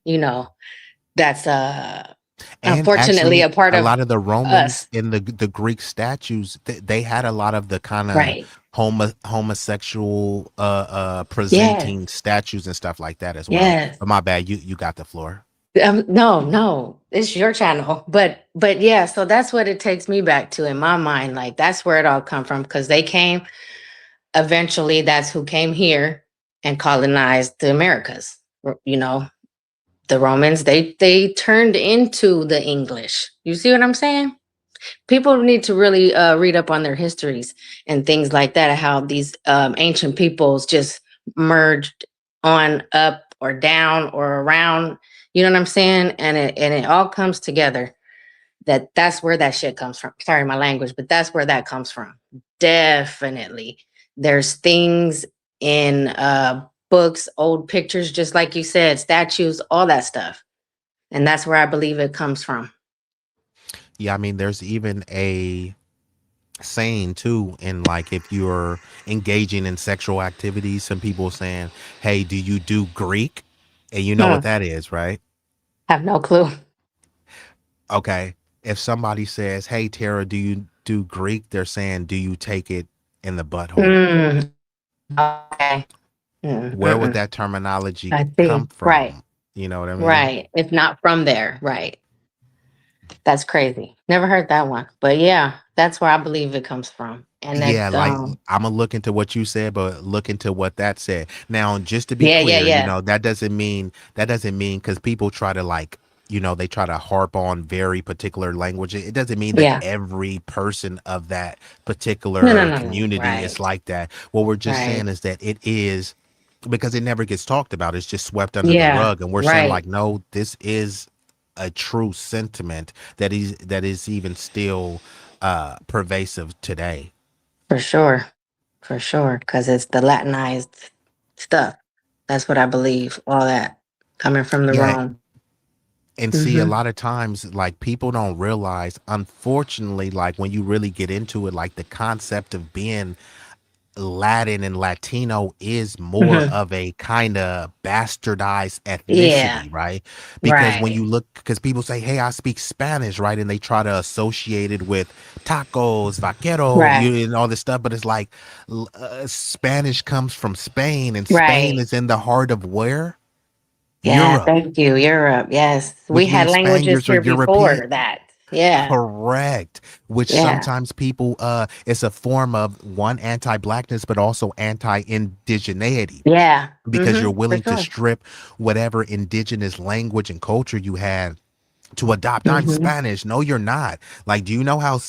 that's And unfortunately actually, a part a of lot of the Romans us. in the Greek statues, they had a lot of the kind of Right. homosexual Yes. presenting statues and stuff like that as well. Yes. But my bad, you got the floor. No, it's your channel. But yeah, so that's what it takes me back to in my mind. Like that's where it all come from because they came eventually. That's who came here and colonized the Americas. You know, the Romans. They turned into the English. You see what I'm saying? People need to really read up on their histories and things like that. How these ancient peoples just merged on up or down or around. You know what I'm saying? And it all comes together. That's where that shit comes from. Sorry, my language, but that's where that comes from. Definitely. There's things in books, old pictures, just like you said, statues, all that stuff. And that's where I believe it comes from. Yeah, I mean, there's even a saying too, in like if you're engaging in sexual activities, some people saying, "Hey, do you do Greek?" And you know what Hmm. that is, right? Have no clue. Okay. If somebody says, "Hey, Tara, do you do Greek?" They're saying, "Do you take it in the butthole?" Mm, okay. Where would Mm-mm. that terminology I come see. Right. from? You know what I mean? Right. If not from there. Right. That's crazy. Never heard that one. But yeah, that's where I believe it comes from. And Yeah, that like I'm gonna look into what you said, but look into what that said. Now, just to be yeah, clear, yeah. that doesn't mean because people try to like, they try to harp on very particular language. It doesn't mean that Yeah. every person of that No, particular no, no. community is Right. like that. What we're just Right. saying is that it is because it never gets talked about. It's just swept under the Yeah. rug, and we're saying Right. like, no, this is a true sentiment that is even still pervasive today. For sure. For sure. Because it's the Latinized stuff. That's what I believe. All that coming from the Yeah. Rome. And see, a Mm-hmm. lot of times, like people don't realize, unfortunately, like when you really get into it, like the concept of being Latin and Latino is more Hmm. of a kind of bastardized Yeah. ethnicity, right? Because when Right. you look, because people say, "Hey, I speak Spanish," right? And they try to associate it with tacos, vaquero, Right. and all this stuff. But it's like Spanish comes from Spain, and Spain Right. is in the heart of where? Yeah, Europe, thank you. Europe. Yes. We which had means languages Spaniards are here European. before that. Yeah. Correct. Which Yeah. sometimes people it's a form of one anti-blackness but also anti-indigeneity Yeah. because you're For willing to sure. strip whatever indigenous language and culture you had to adopt. I'm Hmm. Spanish. No, you're not. Like, do you know how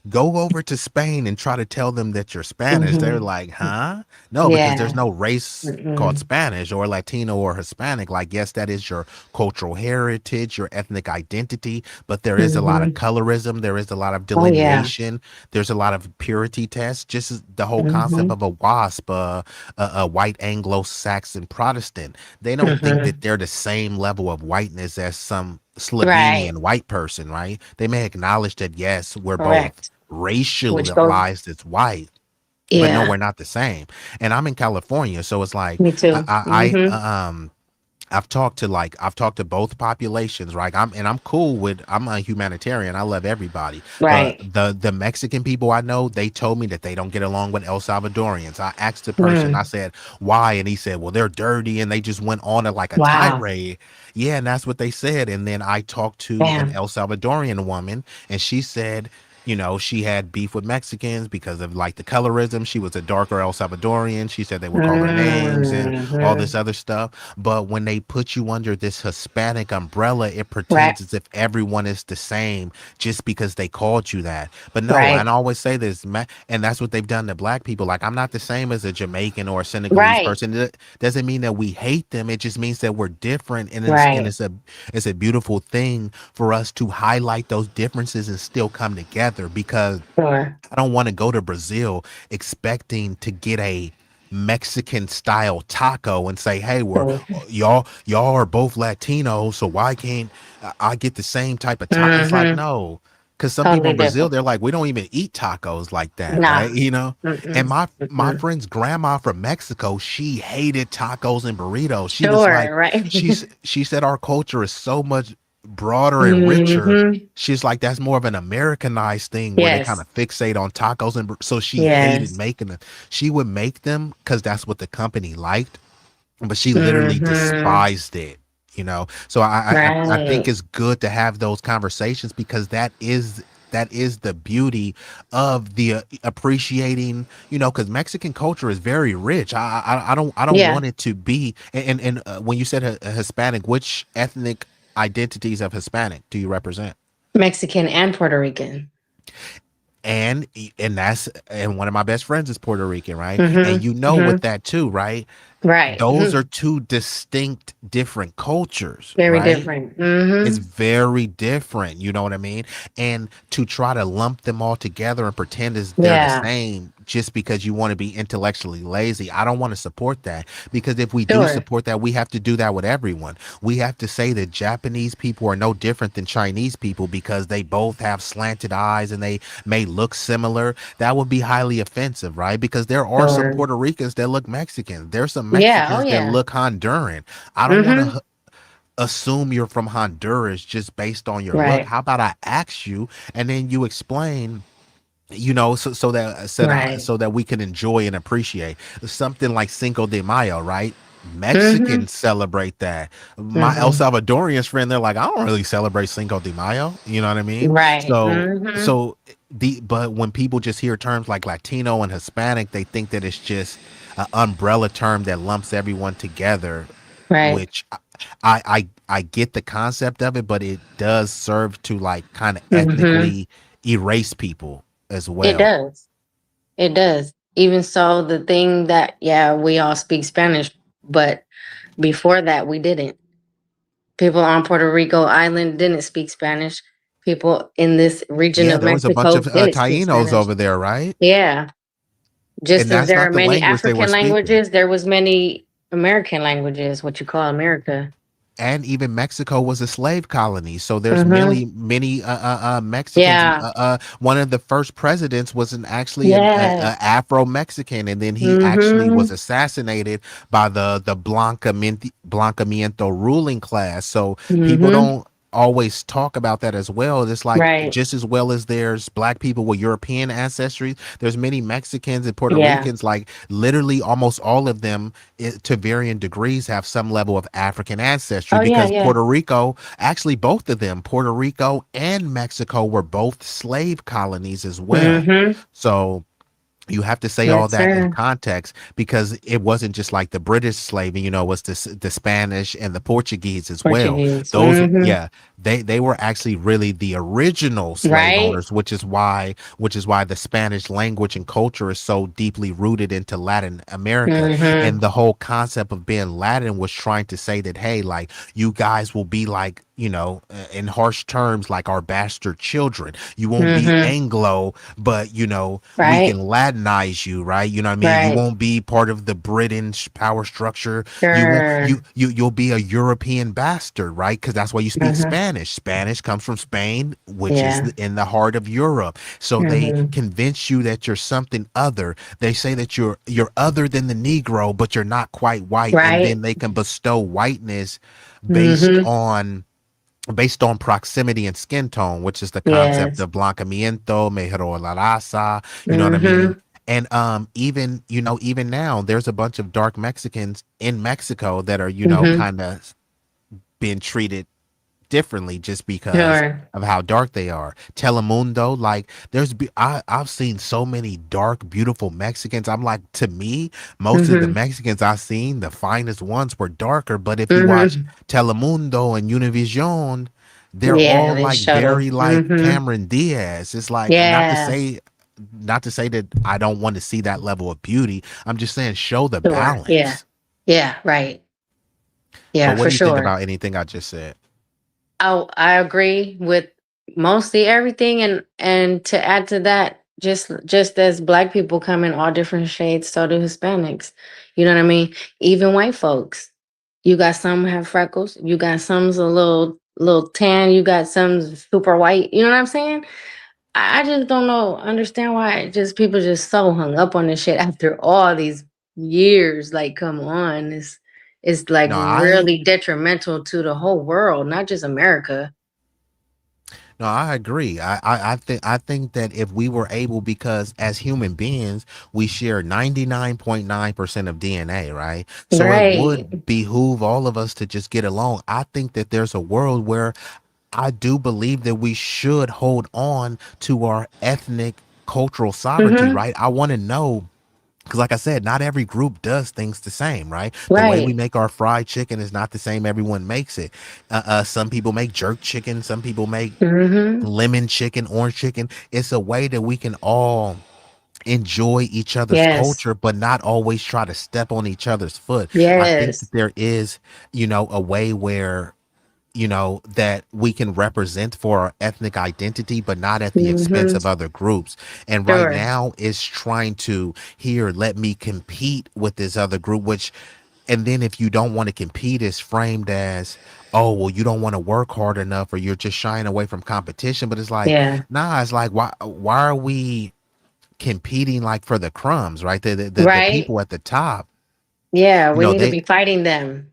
go over to Spain and try to tell them that you're Spanish? They're Hmm. like, huh? No, because there's Yeah. no race called Mm-mm. Spanish or Latino or Hispanic. Like, yes, that is your cultural heritage, your ethnic identity, but there is a lot of Hmm. colorism, there is a lot of Oh yeah. delineation, there's a lot of purity tests, just as the whole concept Hmm. of a WASP, a white Anglo-Saxon Protestant. They don't think Hmm. that they're the same level of whiteness as some Right. Slovenian white person, right? They may acknowledge that, yes, we're both Correct. which goes, racialized as white, but no, yeah, we're not the same. And I'm in California, so it's like me too. I've talked to both populations, right? I'm cool with, I'm a humanitarian. I love everybody. But Right. the Mexican people I know, they told me that they don't get along with El Salvadorians. I asked the person, I Mm. said, why? And he said, well, they're dirty, and they just went on it like a Wow. tirade. Yeah, and that's what they said. And then I talked to an Damn. El Salvadorian woman, and she said, she had beef with Mexicans because of like the colorism. She was a darker El Salvadorian. She said they would call her names and all Mhm. this other stuff. But when they put you under this Hispanic umbrella, it Right. pretends as if everyone is the same just because they called you that. But no, Right. and I always say this, and that's what they've done to black people. Like, I'm not the same as a Jamaican or a Senegalese Right. person. It doesn't mean that we hate them. It just means that we're different, and Right. it's a beautiful thing for us to highlight those differences and still come together, because Sure. I don't want to go to Brazil expecting to get a Mexican style taco and say, hey, Sure. y'all are both Latinos, so why can't I get the same type of taco? It's like, Mhm. no, because some people Totally in Brazil, different. they're like, we don't even eat tacos like that, right? Nah. And Mm-mm. my Mm-mm. friend's grandma from Mexico, she hated tacos and burritos. She was like, Sure. Right. she said our culture is so much broader and richer. Hmm. She's like, that's more of an Americanized thing where they kind Yes. of fixate on tacos, and so she hated Yes. making them. She would make them because that's what the company liked, but she literally Hmm. despised it. So I think Right. it's good to have those conversations, because that is the beauty of the appreciating, because Mexican culture is very rich. I don't Yeah. want it to be. And when you said Hispanic, which ethnic identities of Hispanic do you represent? Mexican and Puerto Rican. And one of my best friends is Puerto Rican, right? And Hmm. with Hmm. that too, right? Right. Those Mhm. are two distinct different cultures, Very right? different. It's Hmm. very different, you know what I mean? And to try to lump them all together and pretend as they're the Yeah. same just because you want to be intellectually lazy, I don't want to support that. Because if we do Sure. support that, we have to do that with everyone. We have to say that Japanese people are no different than Chinese people because they both have slanted eyes and they may look similar. That would be highly offensive, right? Because there are some Sure. Puerto Ricans that look Mexican. There's some Yeah. Oh Mexicans that yeah. look Honduran. I don't want Hmm. to assume you're from Honduras just based on your look. Right. How about I ask you and then you explain, Right. so that we can enjoy and appreciate something like Cinco de Mayo, right? Hmm. Mexicans celebrate that. My El Hmm. Salvadorians friend, they're like, I don't really celebrate Cinco de Mayo. You know what I mean? Right. So, Hmm. so but when people just hear terms like Latino and Hispanic, they think that it's just an umbrella term that lumps everyone together, Right. which I get the concept of it, but it does serve to like kind of Hmm. ethnically erase people as It well. does. It does. Even so, the thing that, yeah, we all speak Spanish, but before that, we didn't. People on Puerto Rico Island didn't speak Spanish. People in this region Yeah, of there was a bunch Mexico of didn't speak Tainos Spanish. over there, right? Yeah. Just And as that's there not are the many language they were African speaking. languages, there was many American languages, what you call America. And even Mexico was a slave colony, so there's Hmm. many Mexicans. Yeah. One of the first presidents was actually an Yes. Afro Mexican, and then he actually was Hmm. assassinated by the Blancamiento ruling class. So people Hmm. don't always talk about that as well. It's like Right. just as well as there's black people with European ancestry, there's many Mexicans and Puerto Yeah. Ricans, like literally almost all of them to varying degrees have some level of African ancestry, Oh yeah, because yeah. Puerto Rico, actually both of them, Puerto Rico and Mexico, were both slave colonies as well. Hmm. So you have to say all Yes, that in sir. context, because it wasn't just like the British slavery, it was the Spanish and the Portuguese as well. Portuguese. Those, Hmm. yeah, they were actually really the original slave Right? owners, which is why the Spanish language and culture is so deeply rooted into Latin America. Hmm. And the whole concept of being Latin was trying to say that, hey, like, you guys will be like in harsh terms, like our bastard children. You won't be Mm-hmm. Anglo, but we can Right. Latinize you, right? You know what I mean? You Right. won't be part of the British power structure. You won't Sure. you'll be a European bastard, right? Because that's why you speak Mm-hmm. Spanish. Spanish comes from Spain, which is Yeah. in the heart of Europe. So they Mm-hmm. convince you that you're something other. They say that you're other than the Negro, but you're not quite white, and Right. then they can bestow whiteness based Mm-hmm. on proximity and skin tone, which is the concept Yes. of blancamiento, mejoró la raza, you know what I Mm-hmm. mean? And even now, there's a bunch of dark Mexicans in Mexico that are, Mm-hmm. kind of being treated differently just because Sure. of how dark they are. Telemundo, like I've seen so many dark, beautiful Mexicans. I'm like, to me, most of the Mm-hmm. Mexicans I've seen, the finest ones were darker. But if you watch Mm-hmm. Telemundo and Univision, they're Yeah, all they like shuttle. very like Mm-hmm. Cameron Diaz. It's like Yeah. not to say that I don't want to see that level of beauty. I'm just saying show the Sure. Yeah. balance. Yeah. Right. But Yeah, what for do you think sure. about anything I just said? I agree with mostly everything, and to add to that, just as black people come in all different shades, so do Hispanics. You know what I mean? Even white folks. You got some have freckles, you got some's a little tan, you got some super white. You know what I'm saying? I just don't know, understand why just people just so hung up on this shit after all these years. Like, come on, it's like No, really detrimental to the whole world, not just America. I agree. I think that if we were able, because as human beings, we share 99.9% of DNA, right? So it Right. would behoove all of us to just get along. I think that there's a world where I do believe that we should hold on to our ethnic cultural sovereignty, Mm-hmm. right? I want to know, because like I said, not every group does things the same, right? The way we Right. make our fried chicken is not the same everyone makes it. Some people make jerk chicken, some people make Mm-hmm. lemon chicken, orange chicken. It's a way that we can all enjoy each other's Yes. culture, but not always try to step on each other's foot. I think Yes. that there is, a way where, that we can represent for our ethnic identity, but not at the expense Mm-hmm. of other groups. And right Sure. now it's trying to, here, let me compete with this other group, which, and then if you don't want to compete, it's framed as, oh, well, you don't want to work hard enough, or you're just shying away from competition. But it's like, Yeah. nah, it's like, why are we competing like for the crumbs, right? The Right. people at the top, Yeah, we need to they be fighting them.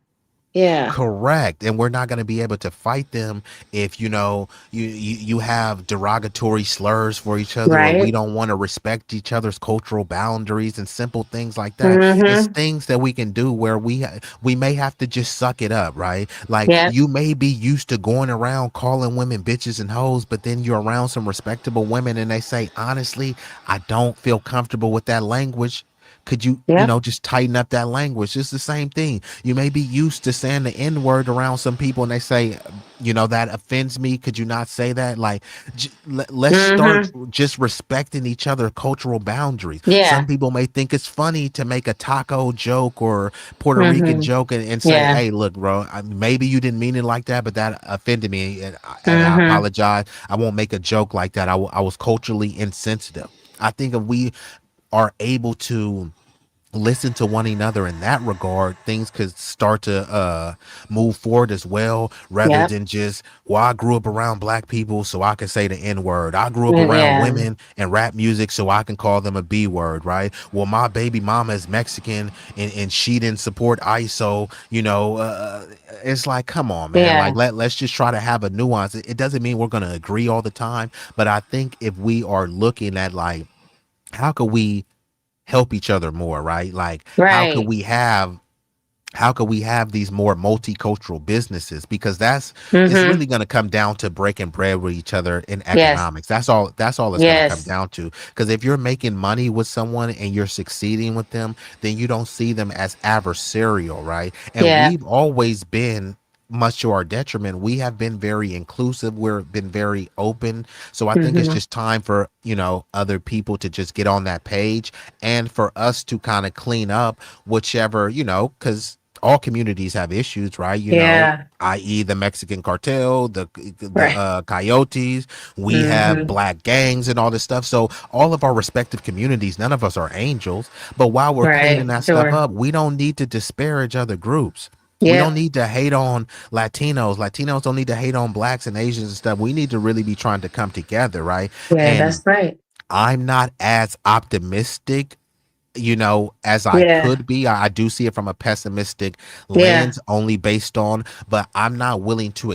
Yeah. correct, and we're not going to be able to fight them if you have derogatory slurs for each other, or we Right. don't want to respect each other's cultural boundaries and simple things like that. It's Mm-hmm. things that we can do where we may have to just suck it up, right? Like, Yep. you may be used to going around calling women bitches and hoes, but then you're around some respectable women and they say, honestly, I don't feel comfortable with that language. Could you, Yep. just tighten up that language? It's the same thing. You may be used to saying the N word around some people and they say, that offends me. Could you not say that? Like, let's start Mm-hmm. just respecting each other cultural boundaries. Some Yeah. people may think it's funny to make a taco joke or Puerto Rican Mm-hmm. joke and say, Yeah. hey, look, bro, maybe you didn't mean it like that, but that offended me. And I Mm-hmm. apologize. I won't make a joke like that. I was culturally insensitive. I think if we are able to listen to one another in that regard, things could start to move forward as well, rather Yep. than just, well, I grew up around black people so I can say the N word. I grew up around Yeah. women and rap music so I can call them a B word, right? Well, my baby mama is Mexican and she didn't support ISO, it's like, come on, man. Like, Yeah. let's just try to have a nuance. It doesn't mean we're going to agree all the time, but I think if we are looking at, like, how could we help each other more, right? Like, Right. how could we have these more multicultural businesses? Because it's Mm-hmm. really going to come down to breaking bread with each other in Yes. economics. That's all it's going to come Yes. down to. Because if you're making money with someone and you're succeeding with them, then you don't see them as adversarial, right? And Yeah. we've always been, much to our detriment, we have been very inclusive. We've been very open. So I think it's Mm-hmm. just time for, other people to just get on that page, and for us to kind of clean up whichever, because all communities have issues, right? Yeah. I.e. the Mexican cartel, the Right. coyotes. We have black gangs and all this stuff. So all of our respective communities, none of us are angels. But while we're cleaning Right. that stuff Sure. up, we don't need to disparage other groups. We don't Yep. need to hate on Latinos. Latinos don't need to hate on blacks and Asians and stuff. We need to really be trying to come together, right? Yeah, And that's right. I'm not as optimistic, as I Yeah. could be. I do see it from a pessimistic Yeah. lens, only based on, but I'm not willing to,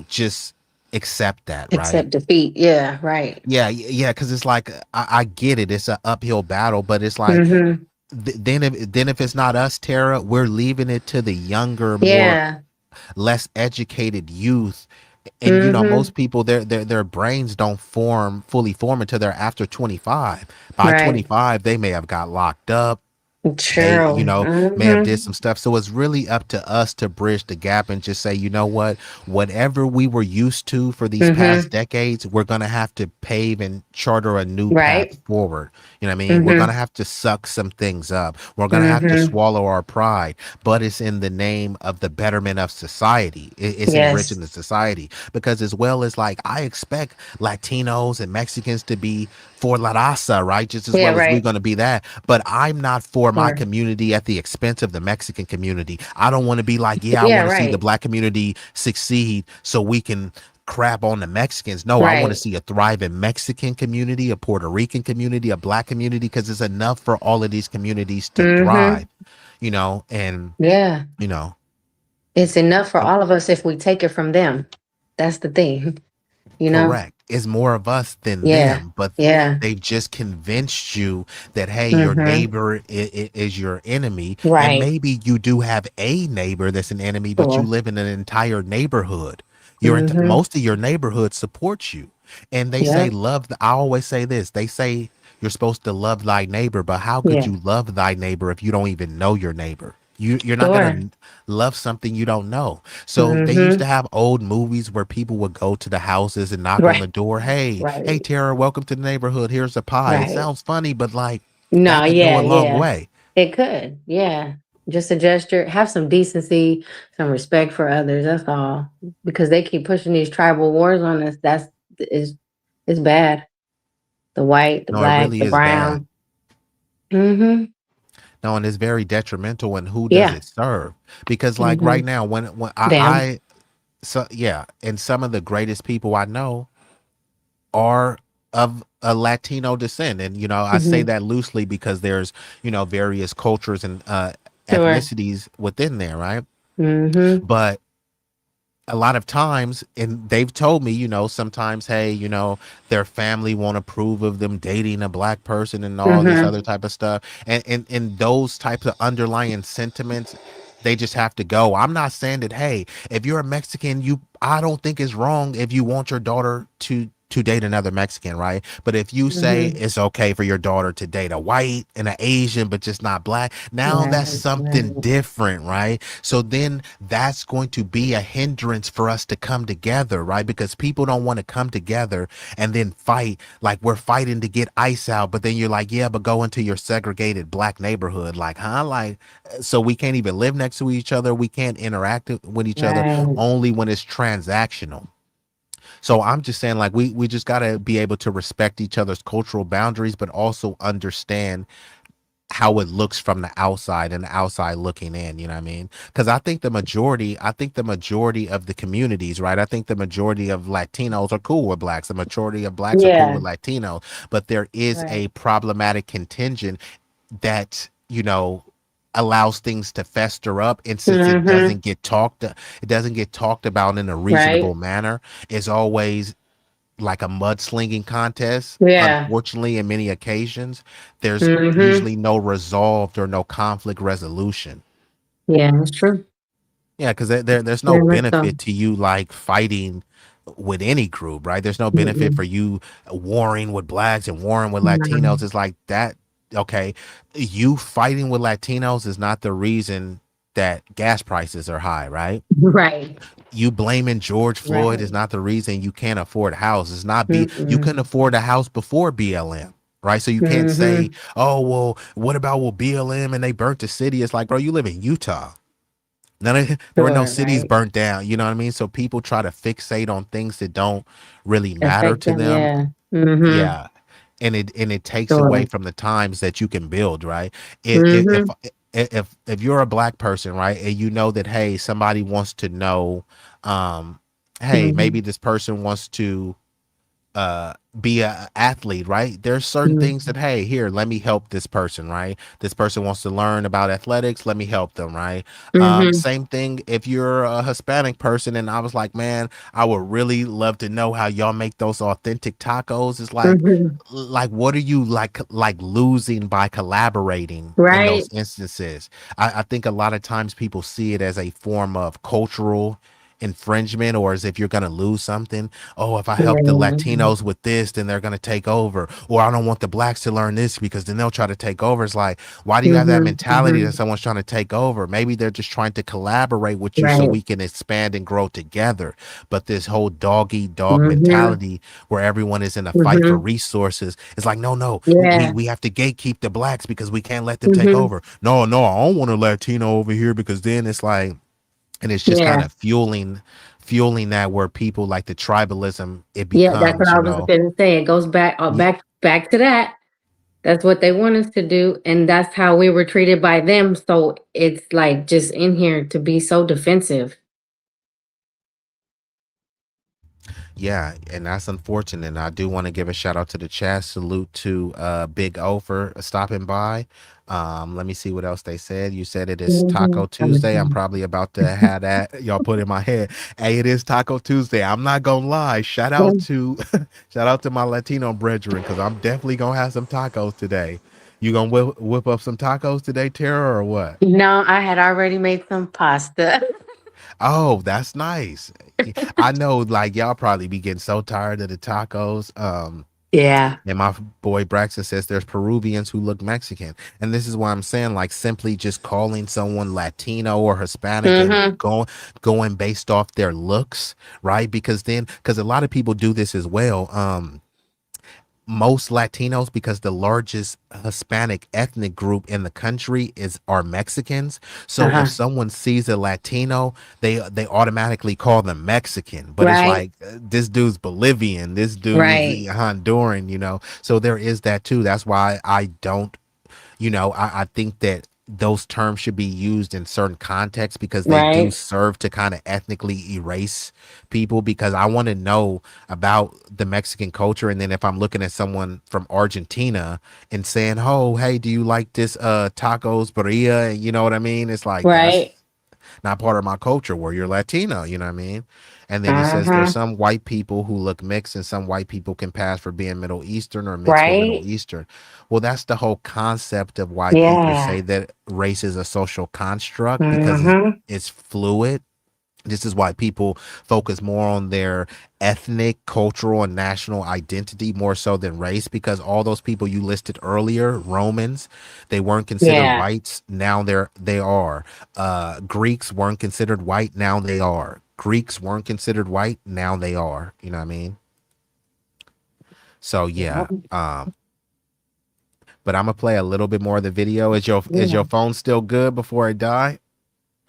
just accept that, right? Accept defeat. Yeah. Right. Yeah, because it's like I get it. It's an uphill battle, but it's like Mm-hmm. then if it's not us, Tara, we're leaving it to the younger, more Yeah. less educated youth. And Mm-hmm. most people, their brains don't fully form until they're after 25. By Right. 25 they may have got locked up, they True. may have Mm-hmm. did some stuff. So it's really up to us to bridge the gap and just say, whatever we were used to for these past Mm-hmm. decades, we're gonna have to pave and charter a new path Right. forward. You know what I mean? We're gonna Mm-hmm. have to suck some things up, we're gonna have to Mm-hmm. swallow our pride, but it's in the name of the betterment of society. It's enriching Yes. the society, because as well as, like, I expect Latinos and Mexicans to be for La Raza, right? Just as Yeah. well as we're Right. going to be that. But I'm not for my Sure. community at the expense of the Mexican community. I don't want to be like, yeah, I Yeah. want to see the Right. black community succeed so we can crap on the Mexicans. No, I want to Right. see a thriving Mexican community, a Puerto Rican community, a black community, because it's enough for all of these communities to Mm-hmm. thrive, and, Yeah. you know, It's enough for and all of us if we take it from them. That's the thing. You know? correct. It's more of us than Yeah. them, but Yeah. they've just convinced you that, hey, your Mm-hmm. neighbor is your enemy, and Right. maybe you do have a neighbor that's an enemy, but you Sure. live in an entire neighborhood. Mm-hmm. Most of your neighborhood supports you, and they say Yep. love. I always say this. They say you're supposed to love thy neighbor, but how could Yeah. you love thy neighbor if you don't even know your neighbor? You're not Sure. gonna love something you don't know. So they used Mm-hmm. to have old movies where people would go to the houses and knock on the Right. door. Hey, Right. Tara, welcome to the neighborhood. Here's a pie. It Right. sounds funny, but like No, that could go yeah, a long yeah. way. It could. Yeah. Just a gesture. Have some decency, some respect for others. That's all. Because they keep pushing these tribal wars on us. That's is bad. The white, the No, it black, really the is bad. brown. Mm-hmm. No, and it's very detrimental. And who does Yeah. it serve? Because like Mm-hmm. right now, when Them. so yeah, and some of the greatest people I know are of a Latino descent. And, I say Mm-hmm. that loosely because there's, various cultures and Sure. ethnicities within there, right? Mm-hmm. But a lot of times, and they've told me, sometimes, hey, their family won't approve of them dating a black person and all this Mm-hmm. other type of stuff. And those types of underlying sentiments, they just have to go. I'm not saying that, hey, if you're a Mexican, I don't think it's wrong if you want your daughter to date another Mexican, right? But if you say Mm-hmm. it's okay for your daughter to date a white and an Asian, but just not black, now that's Right. something Right. different, right? So then that's going to be a hindrance for us to come together, right? Because people don't want to come together and then fight like we're fighting to get ICE out. But then you're like, yeah, but go into your segregated black neighborhood. Like, huh? Like, so we can't even live next to each other. We can't interact with each other, Right. only when it's transactional. So I'm just saying, like, we just got to be able to respect each other's cultural boundaries, but also understand how it looks from the outside and the outside looking in, you know what I mean? Because I think the majority of the communities, right? I think the majority of Latinos are cool with blacks. The majority of blacks are cool Yeah. with Latinos, but there is Right. a problematic contingent that, allows things to fester up. And since Mm-hmm. it doesn't get talked about in a reasonable Right. manner, it's always like a mudslinging contest. Yeah. Unfortunately, in many occasions, there's Mm-hmm. usually no resolved or no conflict resolution. Yeah, that's true. Yeah, because there's no Very much so. benefit to you like fighting with any group, right? There's no benefit for Mm-mm. you warring with blacks and warring with Latinos. Mm. It's like that. Okay, you fighting with Latinos is not the reason that gas prices are high, right? Right. You blaming George Floyd Right. is not the reason you can't afford a house. It's not you couldn't Mm-mm. afford a house before BLM, right? So you can't say, Mm-hmm. oh, well, what about with BLM and they burnt the city? It's like, bro, you live in Utah. there were no Sure, cities right. burnt down. You know what I mean? So people try to fixate on things that don't really matter Affect to them, them. yeah. Mm-hmm. Yeah, and it takes away Sure. from the times that you can build, right? If Mm-hmm. if you're a black person, right, and you know that, hey, somebody wants to know, um, hey, Mm-hmm. maybe this person wants to be a athlete, right? There's certain things Mm-hmm. that, hey, here, let me help this person, right? This person wants to learn about athletics, let me help them, right? Mm-hmm. Same thing if you're a Hispanic person and I was like, man, I would really love to know how y'all make those authentic tacos. It's Mm-hmm. like what are you like losing by collaborating in those Right. instances? I think a lot of times people see it as a form of cultural infringement, or as if you're going to lose something. Oh, if I help the Mm-hmm. Latinos with this, then they're going to take over. Or I don't want the blacks to learn this because then they'll try to take over. It's like, why do you have that mentality that Mm-hmm. someone's trying to take over? Maybe they're just trying to collaborate with you so Right. we can expand and grow together. But this whole dog eat dog Mm-hmm. mentality where everyone is in a fight for Mm-hmm. resources, it's like, no, Yeah. we have to gatekeep the blacks because we can't let them take Mm-hmm. over. No, I don't want a Latino over here because then it's like, and it's just kind Yeah. of fueling that where people like the tribalism, it Yeah, that's what becomes, I was gonna say. It goes back yeah, back to that. That's what they want us to do, and that's how we were treated by them. So it's like just in here to be so defensive. yeah, and that's unfortunate. And I do want to give a shout out to the chat. Salute to Big O for stopping by. Let me see what else they said. You said it is Taco Tuesday. I'm Mhm. probably about to have that y'all put in my head. Hey, it is Taco Tuesday. I'm not gonna lie. Shout out to shout out to my Latino brethren, because I'm definitely gonna have some tacos today. You gonna whip up some tacos today, Tara, or what? No, I had already made some pasta. Oh, that's nice. I know, like, y'all probably be getting so tired of the tacos. Yeah. And my boy Braxton says there's Peruvians who look Mexican. And this is why I'm saying, like, simply just calling someone Latino or Hispanic and Mm-hmm. going based off their looks, right? Because a lot of people do this as well. Most Latinos, because the largest Hispanic ethnic group in the country are Mexicans. So if Uh-huh. someone sees a Latino, they automatically call them Mexican. But it's Right. like, this dude's Bolivian, this dude's Right. Honduran, So there is that too. That's why I don't, I think that those terms should be used in certain contexts, because they do Right. serve to kind of ethnically erase people, because I want to know about the Mexican culture. And then if I'm looking at someone from Argentina and saying, oh, hey, do you like this tacos birria? You know what I mean? It's like, that's Right. not part of my culture where you're Latino, you know what I mean? And then he says there's Uh-huh. some white people who look mixed, and some white people can pass for being Middle Eastern or mixed with Middle Right. Eastern. Well, that's the whole concept of why people say Yeah. that race is a social construct, because Mm-hmm. it's fluid. This is why people focus more on their ethnic, cultural, and national identity more so than race, because all those people you listed earlier, Romans, they weren't considered Yeah. whites. Now they are. Greeks weren't considered white. Now they are. Greeks weren't considered white. Now they are. You know what I mean? So Yeah. yeah. But I'm gonna play a little bit more of the video. Is your phone still good before I die?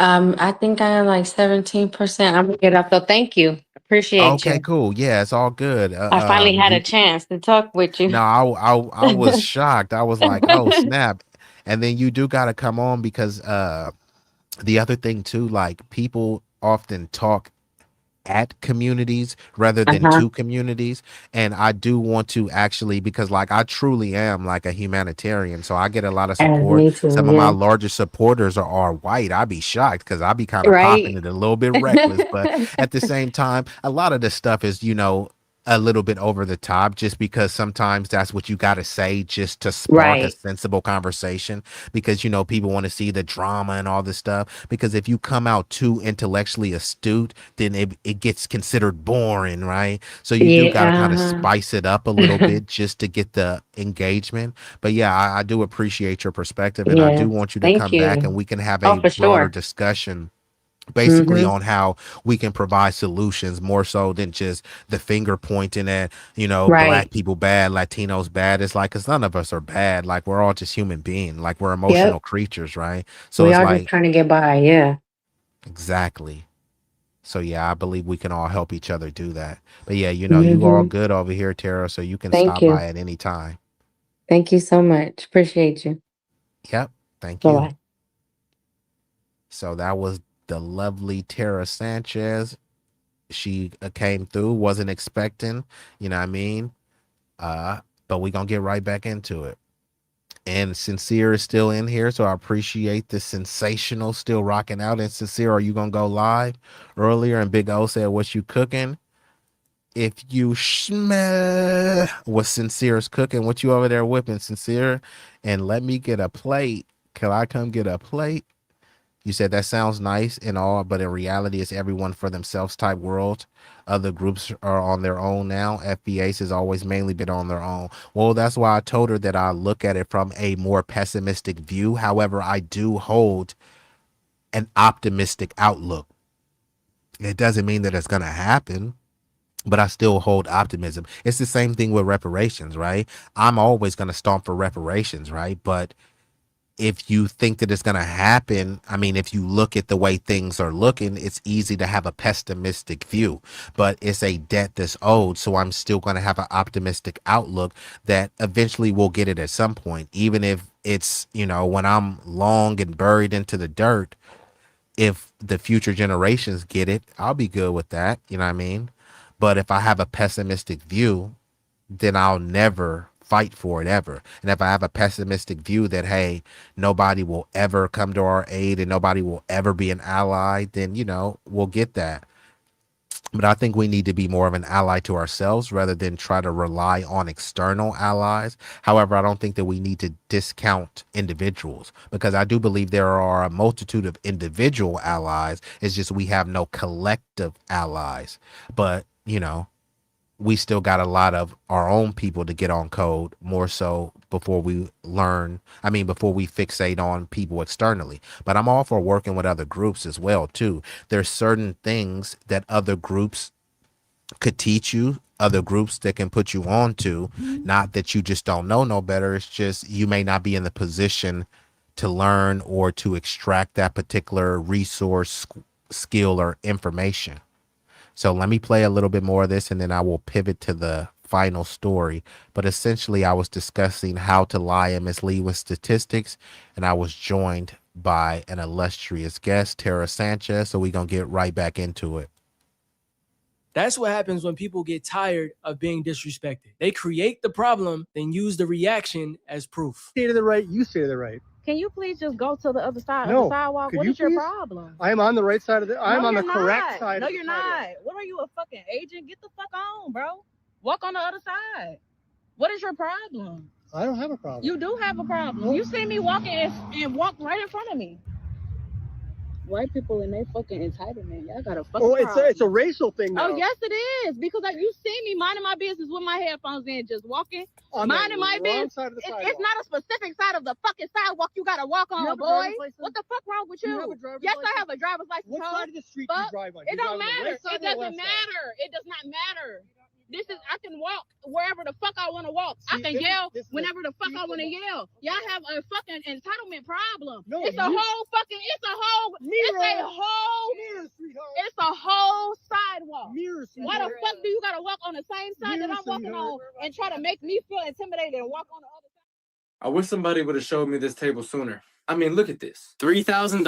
I think I am like 17%. I'm gonna get up. So thank you. Appreciate Okay, you. cool. Yeah, it's all good. I finally had a chance to talk with you. No, I was shocked. I was like, oh snap. And then you do got to come on, because the other thing too, like, people often talk at communities rather than Uh-huh. to communities. And I do want to actually, because like, I truly am like a humanitarian, so I get a lot of And support. me too, Some of my yeah. largest supporters are white. I'd be shocked, because I'd be kind of popping Right. it a little bit reckless, but at the same time, a lot of the stuff is, a little bit over the top, just because sometimes that's what you got to say just to spark a Right. sensible conversation, because people want to see the drama and all this stuff. Because if you come out too intellectually astute, then it gets considered boring, right? So you do got to kind of Yeah. spice it up a little Uh-huh. bit just to get the engagement. But yeah, I do appreciate your perspective, and I do Yes. want you to Thank come back and you. we can have Oh, a for broader sure. discussion, basically, Mm-hmm. on how we can provide solutions more so than just the finger pointing at, black Right. people bad, Latinos bad. It's like, because none of us are bad. Like, we're all just human beings. Like, we're emotional Yep. creatures, right? So We it's are just like, trying to get by. Yeah. Exactly. So yeah, I believe we can all help each other do that. But yeah, you all Hmm. good over here, Tara, so you can Thank stop you. by at any time. Thank you so much. Appreciate you. Yep. Thank Bye you. bye. So that was the lovely Tara Sanchez. She came through, wasn't expecting, you know what I mean? But we gonna get right back into it. And Sincere is still in here, so I appreciate the sensational still rocking out. And Sincere, are you gonna go live earlier? And Big O said, "What you cooking?" If you smell what Sincere's cooking, what you over there whipping, Sincere, and let me get a plate. Can I come get a plate? You said that sounds nice and all, but in reality, it's everyone for themselves type world. Other groups are on their own now. FBAs has always mainly been on their own. Well, that's why I told her that I look at it from a more pessimistic view. However, I do hold an optimistic outlook. It doesn't mean that it's going to happen, but I still hold optimism. It's the same thing with reparations, right? I'm always going to stomp for reparations, right? But if you think that it's going to happen, I mean, if you look at the way things are looking, it's easy to have a pessimistic view, but it's a debt that's owed. So I'm still going to have an optimistic outlook that eventually we'll get it at some point, even if it's, when I'm long and buried into the dirt. If the future generations get it, I'll be good with that. You know what I mean? But if I have a pessimistic view, then I'll never fight for it ever. And if I have a pessimistic view that, hey, nobody will ever come to our aid and nobody will ever be an ally, then, we'll get that. But I think we need to be more of an ally to ourselves rather than try to rely on external allies. However, I don't think that we need to discount individuals, because I do believe there are a multitude of individual allies. It's just we have no collective allies. But, we still got a lot of our own people to get on code more so before we before we fixate on people externally. But I'm all for working with other groups as well too. There's certain things that other groups could teach you, other groups that can put you on to, not that you just don't know no better. It's just you may not be in the position to learn or to extract that particular resource, skill, or information. So let me play a little bit more of this and then I will pivot to the final story. But essentially, I was discussing how to lie and mislead with statistics, and I was joined by an illustrious guest, Tara Sanchez. So we're going to get right back into it. That's what happens when people get tired of being disrespected. They create the problem, then use the reaction as proof. Stay to the right, you stay to the right. Can you please just go to the other side No. of the sidewalk? Could What you is your please? problem? I am on the right side of the. I'm No, on the you're correct not. side. No, of the you're sidewalk. not. What are you, a fucking agent? Get the fuck on, bro. Walk on the other side. What is your problem? I don't have a problem. You do have a problem. You see me walking and walk right in front of me. White people and they fucking entitlement. Y'all got a fucking problem. It's a racial thing now. Oh, yes, it is. Because like, you see me minding my business with my headphones in, just walking, On minding the my wrong business. side of the sidewalk. It's not a specific side of the fucking sidewalk you gotta walk on, have a boy. driver's license? What the fuck wrong with Do you? you have a driver's Yes, license? I have a driver's license. What huh? side of the street do you drive on? It don't matter. Right It doesn't matter. It does not matter. This is, I can walk wherever the fuck I want to walk. I can yell whenever the fuck I want to yell. Y'all have a fucking entitlement problem. No, it's a whole sidewalk. Mirror, Why the fuck do you gotta walk on the same side that I'm walking on and try to make me feel intimidated and walk on the other side? I wish somebody would have showed me this table sooner. I mean, look at this. $3,000.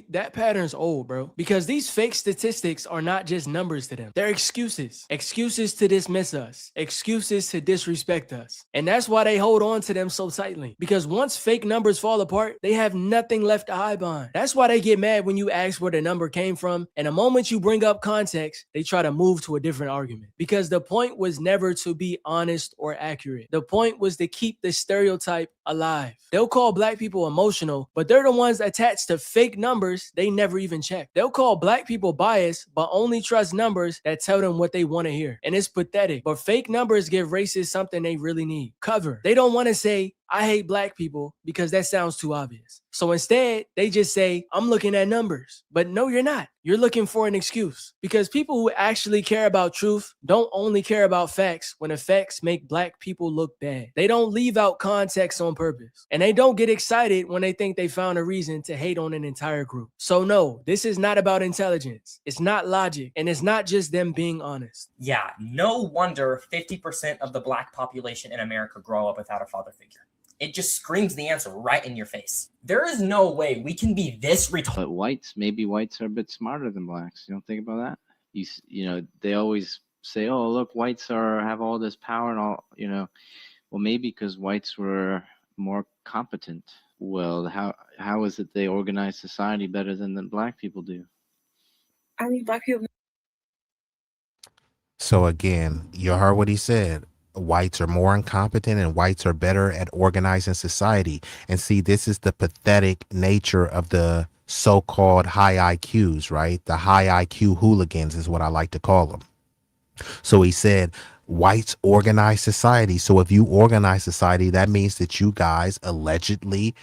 That pattern's old, bro. Because these fake statistics are not just numbers to them. They're excuses. Excuses to dismiss us. Excuses to disrespect us. And that's why they hold on to them so tightly. Because once fake numbers fall apart, they have nothing left to hide behind. That's why they get mad when you ask where the number came from. And the moment you bring up context, they try to move to a different argument. Because the point was never to be honest or accurate. The point was to keep the stereotype alive. They'll call black people emotional, but they're the ones attached to fake numbers they never even check. They'll call black people biased, but only trust numbers that tell them what they want to hear. And it's pathetic, but fake numbers give racists something they really need: cover. They don't want to say, I hate black people, because that sounds too obvious. So instead, they just say, I'm looking at numbers. But no, you're not. You're looking for an excuse. Because people who actually care about truth don't only care about facts when effects make black people look bad. They don't leave out context on purpose. And they don't get excited when they think they found a reason to hate on an entire group. So no, this is not about intelligence. It's not logic. And it's not just them being honest. Yeah, no wonder 50% of the black population in America grow up without a father figure. It just screams the answer right in your face. There is no way we can be this retarded. But maybe whites are a bit smarter than blacks. You don't think about that? You know, they always say, oh, look, whites have all this power and all, you know. Well, maybe because whites were more competent. Well, how is it they organize society better than the black people do? I mean, black people. So again, you heard what he said. Whites are more incompetent and whites are better at organizing society. And see, this is the pathetic nature of the so-called high IQs, right? The high IQ hooligans is what I like to call them. So he said, whites organize society. So if you organize society, that means that you guys allegedly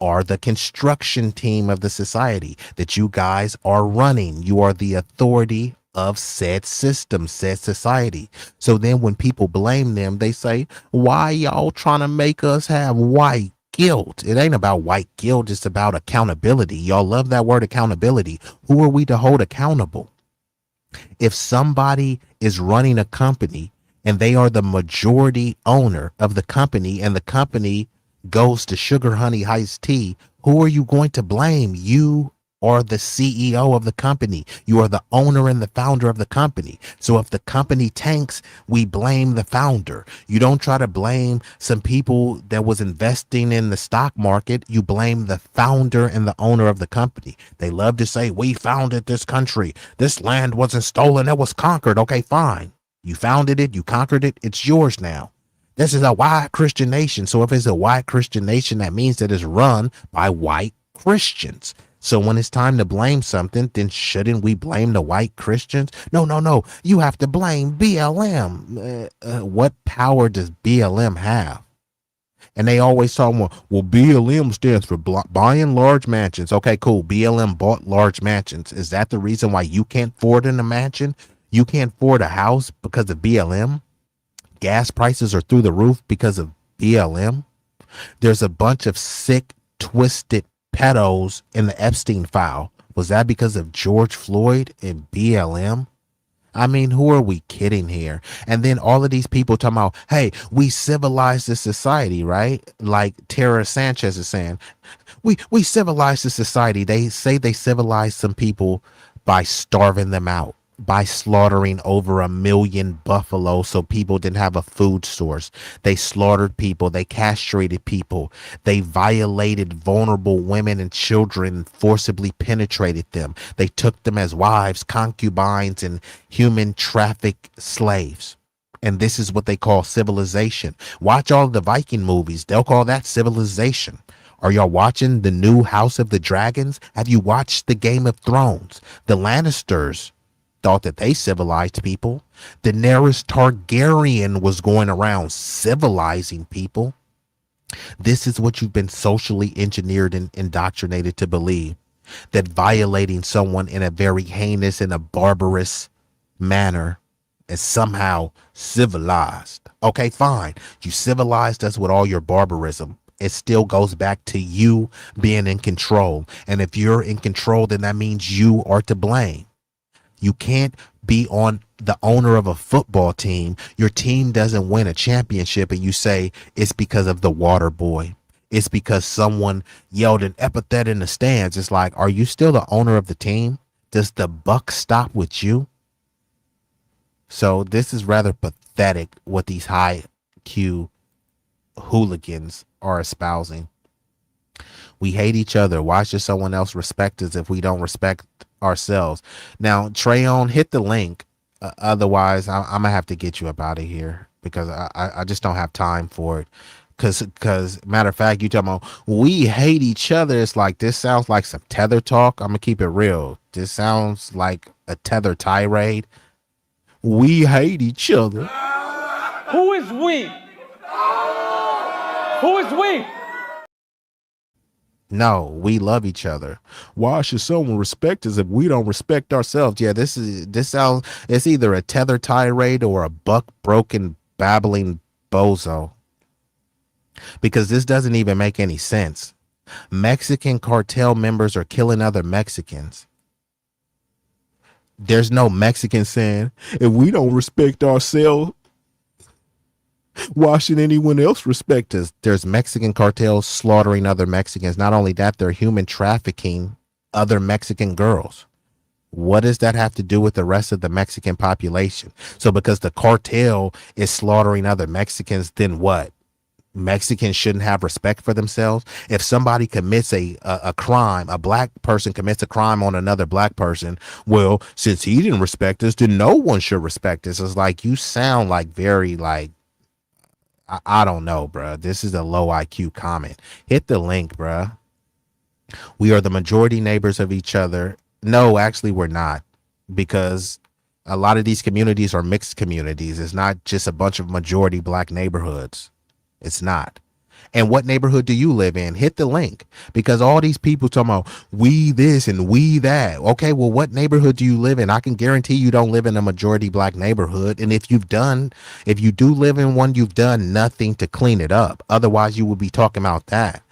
are the construction team of the society, that you guys are running. You are the authority of said system, said society. So then when people blame them, they say, why y'all trying to make us have white guilt? It ain't about white guilt. It's about accountability. Y'all love that word accountability. Who are we to hold accountable? If somebody is running a company and they are the majority owner of the company and the company goes to sugar honey iced tea, who are you going to blame? You are the CEO of the company. You are the owner and the founder of the company. So if the company tanks, we blame the founder. You don't try to blame some people that was investing in the stock market. You blame the founder and the owner of the company. They love to say, we founded this country. This land wasn't stolen. It was conquered. Okay, fine. You founded it. You conquered it. It's yours now. This is a white Christian nation. So if it's a white Christian nation, that means that it's run by white Christians. So when it's time to blame something, then shouldn't we blame the white Christians? No. You have to blame BLM. What power does BLM have? And they always talk about, well, BLM stands for buying large mansions. Okay, cool. BLM bought large mansions. Is that the reason why you can't afford a mansion? You can't afford a house because of BLM? Gas prices are through the roof because of BLM? There's a bunch of sick, twisted pedos in the Epstein file. Was that because of George Floyd and BLM? I mean, who are we kidding here? And then all of these people talking about, hey, we civilized this society, right? Like Tara Sanchez is saying, we civilized the society. They say they civilized some people by starving them out, by slaughtering over 1 million buffalo so people didn't have a food source. They slaughtered people. They castrated people. They violated vulnerable women and children, forcibly penetrated them. They took them as wives, concubines, and human traffic slaves. And this is what they call civilization. Watch all the Viking movies. They'll call that civilization. Are y'all watching the new House of the Dragons? Have you watched the Game of Thrones? The Lannisters thought that they civilized people. Daenerys Targaryen was going around civilizing people. This is what you've been socially engineered and indoctrinated to believe, that violating someone in a very heinous and a barbarous manner is somehow civilized. Okay, fine. You civilized us with all your barbarism. It still goes back to you being in control. And if you're in control, then that means you are to blame. You can't be on the owner of a football team. Your team doesn't win a championship and you say it's because of the water boy. It's because someone yelled an epithet in the stands. It's like, are you still the owner of the team? Does the buck stop with you? So this is rather pathetic what these high Q hooligans are espousing. We hate each other. Why should someone else respect us if we don't respect ourselves? Now, Trayon, hit the link. Otherwise, I'm going to have to get you up out of here because I just don't have time for it. Because matter of fact, you talking about we hate each other. It's like, this sounds like some tether talk. I'm going to keep it real. This sounds like a tether tirade. We hate each other. Who is we? Who is we? No, we love each other. Why should someone respect us if we don't respect ourselves? Yeah, this sounds, it's either a tether tirade or a buck broken babbling bozo, because this doesn't even make any sense. Mexican cartel members are killing other Mexicans. There's no Mexican saying, if we don't respect ourselves, why should anyone else respect us? There's Mexican cartels slaughtering other Mexicans. Not only that, they're human trafficking other Mexican girls. What does that have to do with the rest of the Mexican population? So because the cartel is slaughtering other Mexicans, then what? Mexicans shouldn't have respect for themselves. If somebody commits a crime, a black person commits a crime on another black person, well, since he didn't respect us, then no one should respect us. It's like, you sound like very like, I don't know, bruh. This is a low IQ comment. Hit the link, bruh. We are the majority neighbors of each other. No, actually, we're not, because a lot of these communities are mixed communities. It's not just a bunch of majority black neighborhoods. It's not. And what neighborhood do you live in? Hit the link, because all these people talking about we this and we that. Okay, well, what neighborhood do you live in? I can guarantee you don't live in a majority black neighborhood. And if you do live in one, you've done nothing to clean it up. Otherwise, you would be talking about that.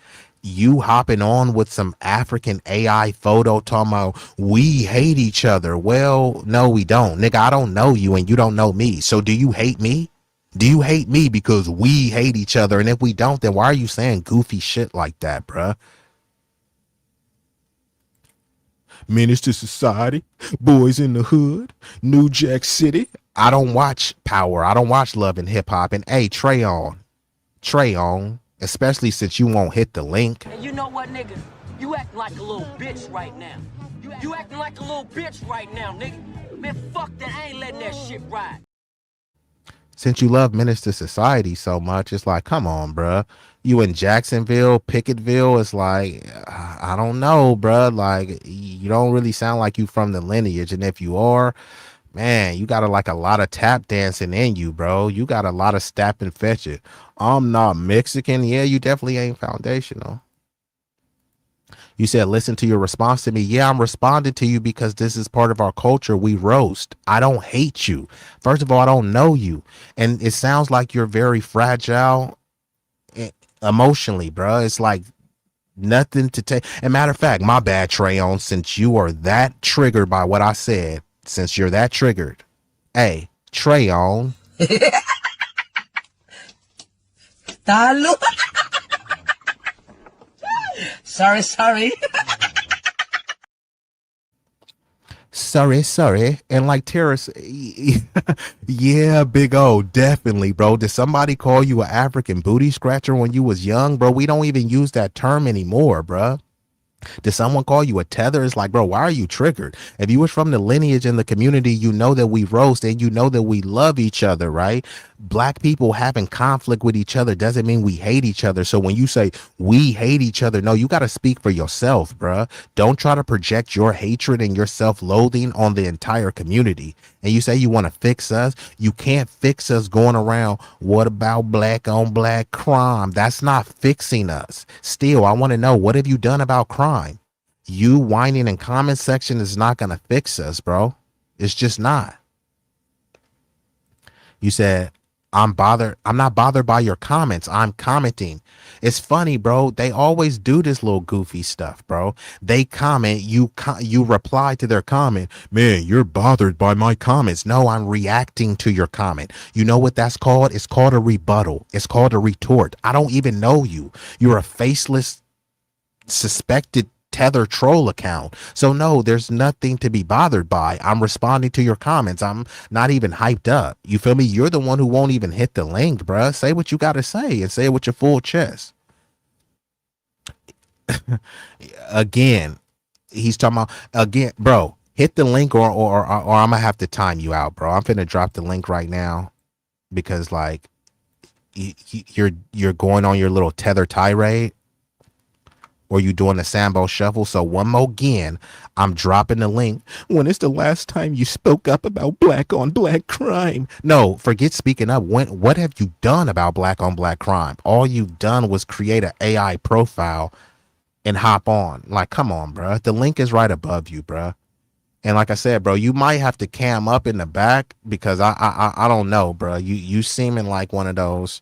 You hopping on with some African AI photo talking about we hate each other. Well, no, we don't. Nigga, I don't know you and you don't know me. So do you hate me? Do you hate me because we hate each other? And if we don't, then why are you saying goofy shit like that, bruh? Menace to Society, Boys in the Hood, New Jack City. I don't watch Power. I don't watch Love and Hip Hop. And hey, Trey on, especially since you won't hit the link. And you know what, nigga? You acting like a little bitch right now. You acting like a little bitch right now, nigga. Man, fuck that. I ain't letting that shit ride. Since you love Menace to Society so much, it's like, come on, bruh. You in Jacksonville, Picketttville, it's like, I don't know, bruh. Like, you don't really sound like you from the lineage. And if you are, man, you got a lot of tap dancing in you, bro. You got a lot of stap and fetch it. I'm not Mexican. Yeah, you definitely ain't foundational. You said, listen to your response to me. Yeah, I'm responding to you because this is part of our culture. We roast. I don't hate you. First of all, I don't know you. And it sounds like you're very fragile emotionally, bro. It's like nothing to take. And matter of fact, my bad, Trayon, since you are that triggered by what I said, since you're that triggered, hey, Trayon. Talo. Sorry. Sorry. And like Terrace, yeah, big O, definitely, bro. Did somebody call you an African booty scratcher when you was young, bro? We don't even use that term anymore, bro. Did someone call you a tether? It's like, bro, why are you triggered? If you was from the lineage in the community, you know that we roast and you know that we love each other, right? Black people having conflict with each other doesn't mean we hate each other. So when you say we hate each other, no, you got to speak for yourself, bruh. Don't try to project your hatred and your self-loathing on the entire community. And you say you want to fix us. You can't fix us going around, what about black on black crime? That's not fixing us. Still, I want to know, what have you done about crime? You whining in comment section is not going to fix us, bro. It's just not. You said, I'm not bothered by your comments. I'm commenting. It's funny, bro. They always do this little goofy stuff, bro. They comment, you reply to their comment. Man, you're bothered by my comments. No, I'm reacting to your comment. You know what that's called? It's called a rebuttal. It's called a retort. I don't even know you. You're a faceless, suspected tether troll account. So no, there's nothing to be bothered by. I'm responding to your comments. I'm not even hyped up. You feel me? You're the one who won't even hit the link, bruh. Say what you got to say and say it with your full chest. Again, he's talking about, again, bro, hit the link or I'm gonna have to time you out, bro. I'm finna drop the link right now because like you're going on your little tether tirade. Or you doing the Sambo shuffle. So one more again, I'm dropping the link. When is the last time you spoke up about black on black crime? No, forget speaking up. What have you done about black on black crime? All you've done was create an AI profile and hop on. Like, come on, bro. The link is right above you, bro. And like I said, bro, you might have to cam up in the back because I don't know, bro. You seeming like one of those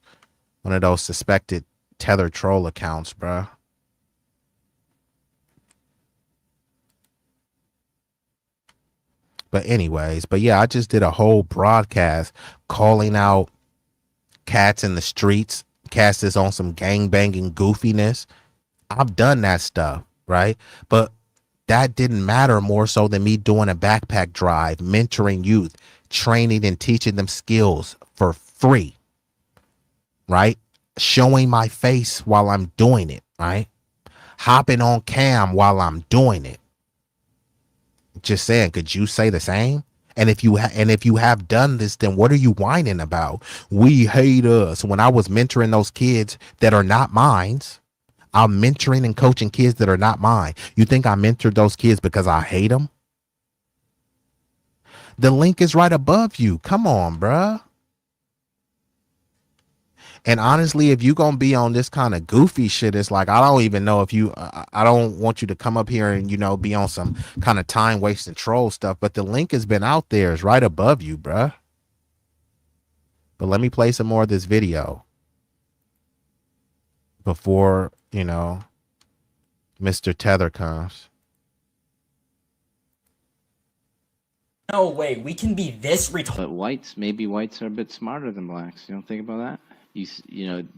suspected Tether troll accounts, bro. But anyways, but yeah, I just did a whole broadcast calling out cats in the streets, cats that's on some gangbanging goofiness. I've done that stuff, right? But that didn't matter more so than me doing a backpack drive, mentoring youth, training and teaching them skills for free, right? Showing my face while I'm doing it, right? Hopping on cam while I'm doing it. Just saying, could you say the same? And if you have done this, then what are you whining about? We hate us. When I was mentoring those kids that are not mine, I'm mentoring and coaching kids that are not mine. You think I mentored those kids because I hate them? The link is right above you. Come on, bruh. And honestly, if you're going to be on this kind of goofy shit, it's like, I don't even know if you, I don't want you to come up here and, be on some kind of time wasting troll stuff. But the link has been out there. It's right above you, bruh. But let me play some more of this video before, Mr. Tether comes. No way, we can be this retarded. But maybe whites are a bit smarter than blacks. You don't think about that?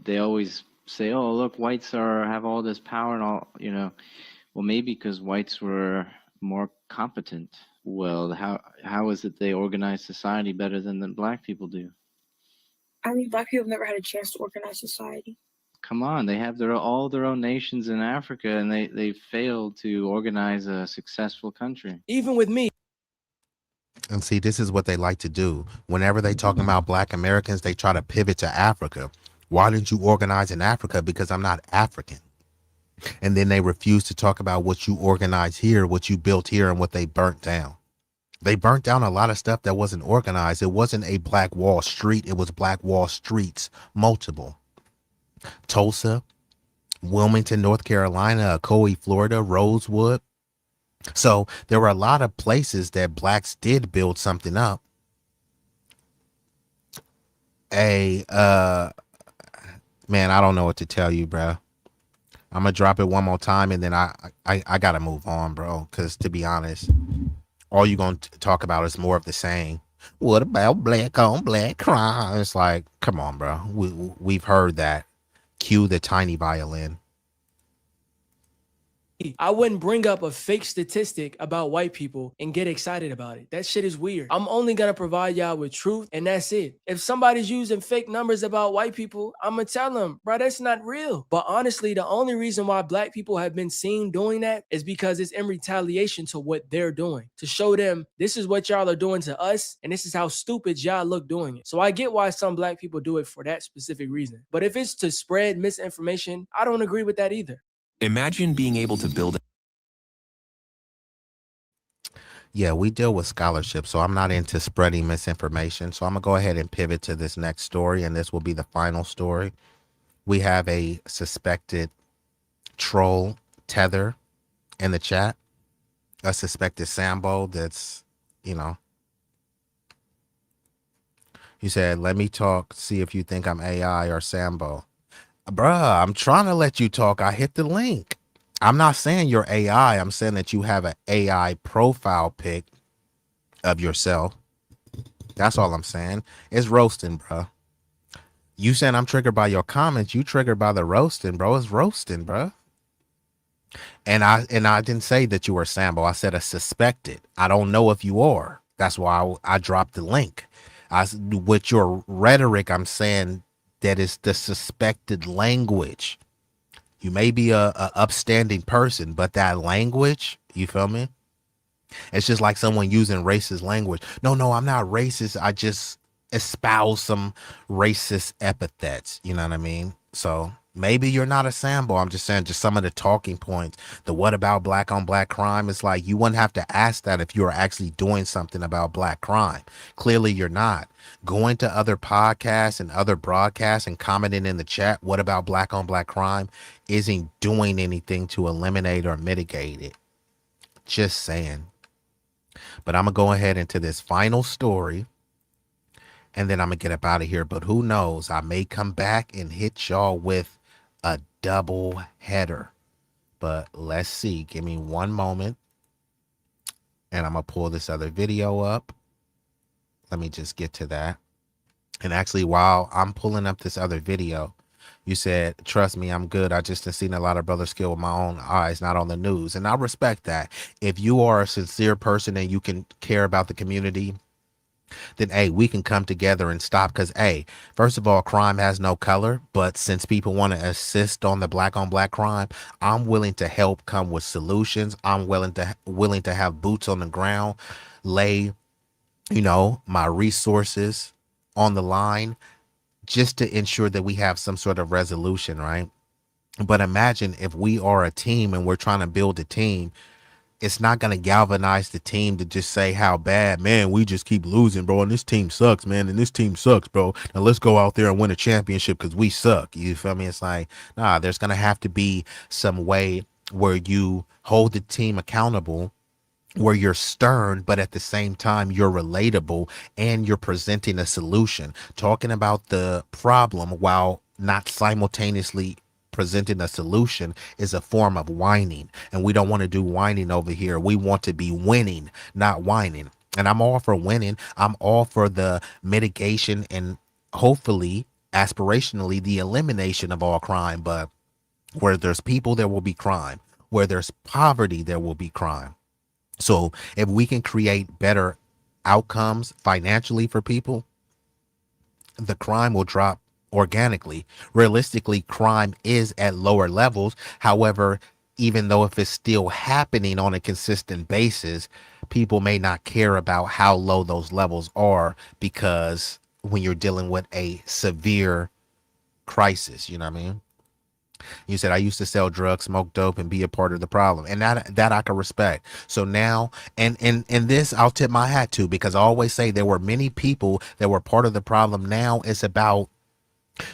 They always say, oh, look, whites have all this power and all, well, maybe because whites were more competent. Well, how is it they organize society better than the black people do? I mean, black people have never had a chance to organize society. Come on, they have all their own nations in Africa, and they failed to organize a successful country. Even with me. And see, this is what they like to do. Whenever they talking about black Americans, they try to pivot to Africa. Why didn't you organize in Africa? Because I'm not African. And then they refuse to talk about what you organized here, what you built here, and what they burnt down. They burnt down a lot of stuff that wasn't organized. It wasn't a Black Wall Street. It was Black Wall Streets, multiple. Tulsa, Wilmington, North Carolina, Ocoee, Florida, Rosewood. So there were a lot of places that blacks did build something up. Man, I don't know what to tell you, bro. I'm gonna drop it one more time and then I gotta move on, bro. Because to be honest, all you gonna talk about is more of the same. What about black on black crime? It's like, come on, bro. We've heard that. Cue the tiny violin. I wouldn't bring up a fake statistic about white people and get excited about it. That shit is weird. I'm only gonna provide y'all with truth, and that's it. If somebody's using fake numbers about white people, I'm gonna tell them, bro, that's not real. But honestly, the only reason why black people have been seen doing that is because it's in retaliation to what they're doing. To show them, this is what y'all are doing to us, and this is how stupid y'all look doing it. So I get why some black people do it for that specific reason. But if it's to spread misinformation, I don't agree with that either. Imagine being able to build. Yeah, we deal with scholarship, so I'm not into spreading misinformation. So I'm going to go ahead and pivot to this next story, and this will be the final story. We have a suspected troll Tether in the chat, a suspected Sambo that's, you said, let me talk, see if you think I'm AI or Sambo. Bruh, I'm trying to let you talk. I hit the link. I'm not saying you're AI. I'm saying that you have an AI profile pic of yourself. That's all I'm saying. It's roasting, bro. You saying I'm triggered by your comments. You triggered by the roasting, bro. It's roasting, bro. And I didn't say that you were Sambo. I said a suspected. I don't know if you are. That's why I dropped the link. With your rhetoric, I'm saying that is the suspected language. You may be a upstanding person, but that language, you feel me? It's just like someone using racist language. No, I'm not racist. I just espouse some racist epithets. You know what I mean? So Maybe you're not a Sambo. I'm just saying, just some of the talking points. The what about black on black crime? It's like you wouldn't have to ask that if you were actually doing something about black crime. Clearly, you're not. Going to other podcasts and other broadcasts and commenting in the chat, what about black on black crime, isn't doing anything to eliminate or mitigate it. Just saying. But I'm going to go ahead into this final story. And then I'm going to get up out of here. But who knows? I may come back and hit y'all with a double header. But let's see. Give me one moment. And I'm going to pull this other video up. Let me just get to that. And actually, while I'm pulling up this other video, you said, trust me, I'm good. I just have seen a lot of brothers kill with my own eyes, not on the news. And I respect that. If you are a sincere person and you can care about the community, then hey, we can come together and stop. Because hey, first of all, crime has no color. But since people want to assist on the black on black crime, I'm willing to help come with solutions. I'm willing to have boots on the ground, lay, my resources on the line just to ensure that we have some sort of resolution, right? But imagine if we are a team and we're trying to build a team. It's not going to galvanize the team to just say how bad, man, we just keep losing, bro. And this team sucks, man. And this team sucks, bro. Now let's go out there and win a championship because we suck. You feel me? It's like, nah, there's going to have to be some way where you hold the team accountable, where you're stern, but at the same time, you're relatable and you're presenting a solution, talking about the problem while not simultaneously presenting a solution is a form of whining. And we don't want to do whining over here. We want to be winning, not whining. And I'm all for winning. I'm all for the mitigation and hopefully, aspirationally, the elimination of all crime. But where there's people, there will be crime. Where there's poverty, there will be crime. So if we can create better outcomes financially for people, the crime will drop organically. Realistically, crime is at lower levels. However, even though if it's still happening on a consistent basis, people may not care about how low those levels are, because when you're dealing with a severe crisis, you know what I mean? You said, I used to sell drugs, smoke dope, and be a part of the problem. And that I can respect. So now, and this I'll tip my hat to, because I always say there were many people that were part of the problem. Now it's about,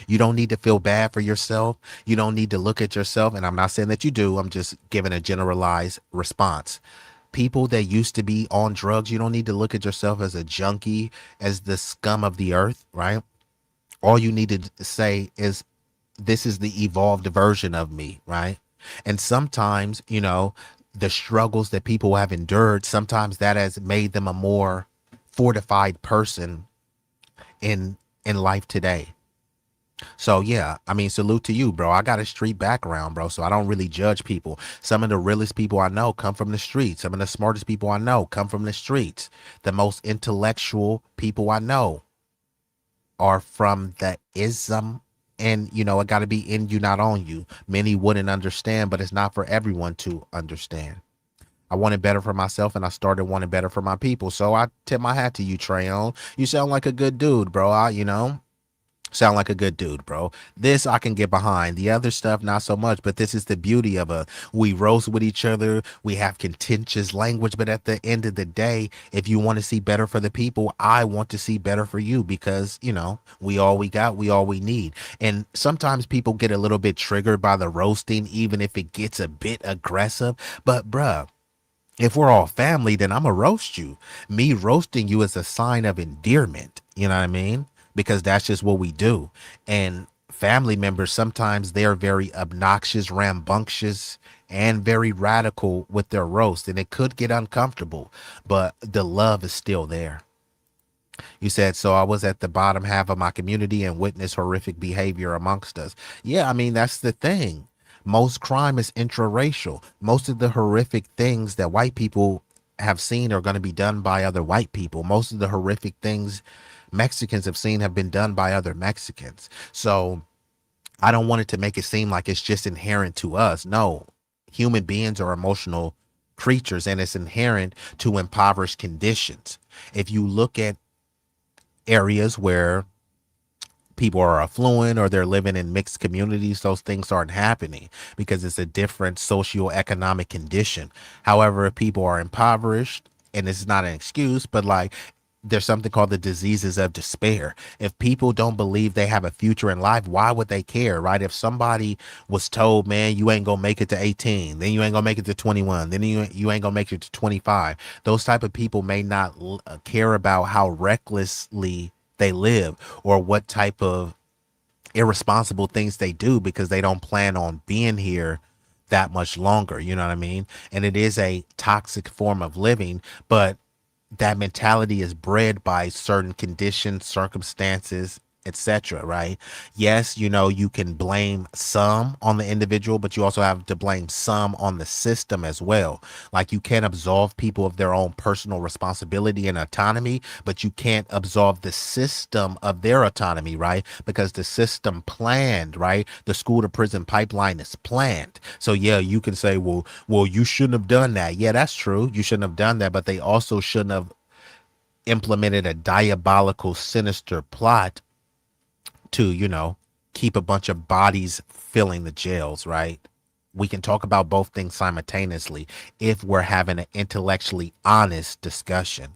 you don't need to feel bad for yourself. You don't need to look at yourself. And I'm not saying that you do. I'm just giving a generalized response. People that used to be on drugs, you don't need to look at yourself as a junkie, as the scum of the earth, right? All you need to say is, this is the evolved version of me, right? And sometimes, the struggles that people have endured, sometimes that has made them a more fortified person in life today. So yeah, I mean, salute to you, bro. I got a street background, bro, so I don't really judge people. Some of the realest people I know come from the streets. Some of the smartest people I know come from the streets. The most intellectual people I know are from the ism. And, it got to be in you, not on you. Many wouldn't understand, but it's not for everyone to understand. I wanted better for myself, and I started wanting better for my people. So I tip my hat to you, Trayon. You sound like a good dude, bro. Sound like a good dude, bro. This I can get behind. The other stuff, not so much. But this is the beauty of we roast with each other. We have contentious language. But at the end of the day, if you want to see better for the people, I want to see better for you, because, we all we got, we all we need. And sometimes people get a little bit triggered by the roasting, even if it gets a bit aggressive. But, bruh, if we're all family, then I'm going to roast you. Me roasting you is a sign of endearment. You know what I mean? Because that's just what we do. And family members, sometimes they're very obnoxious, rambunctious, and very radical with their roast. And it could get uncomfortable, but the love is still there. You said, so I was at the bottom half of my community and witnessed horrific behavior amongst us. Yeah, I mean, that's the thing. Most crime is intraracial. Most of the horrific things that white people have seen are going to be done by other white people. Most of the horrific things Mexicans have seen have been done by other Mexicans. So I don't want it to make it seem like it's just inherent to us. No, human beings are emotional creatures, and it's inherent to impoverished conditions. If you look at areas where people are affluent or they're living in mixed communities, those things aren't happening because it's a different socioeconomic condition. However, if people are impoverished, and it's not an excuse, but like there's something called the diseases of despair. If people don't believe they have a future in life, why would they care, right? If somebody was told, man, you ain't gonna make it to 18, then you ain't gonna make it to 21, then you ain't gonna make it to 25. Those type of people may not care about how recklessly they live or what type of irresponsible things they do because they don't plan on being here that much longer. You know what I mean? And it is a toxic form of living, but that mentality is bred by certain conditions, circumstances, etc. Right? Yes, you know, you can blame some on the individual, but you also have to blame some on the system as well. Like you can't absolve people of their own personal responsibility and autonomy, but you can't absolve the system of their autonomy, right? Because the system planned, right? The school to prison pipeline is planned. So yeah, you can say, well, you shouldn't have done that. Yeah, that's true. You shouldn't have done that, but they also shouldn't have implemented a diabolical, sinister plot to, you know, keep a bunch of bodies filling the jails, right? We can talk about both things simultaneously if we're having an intellectually honest discussion.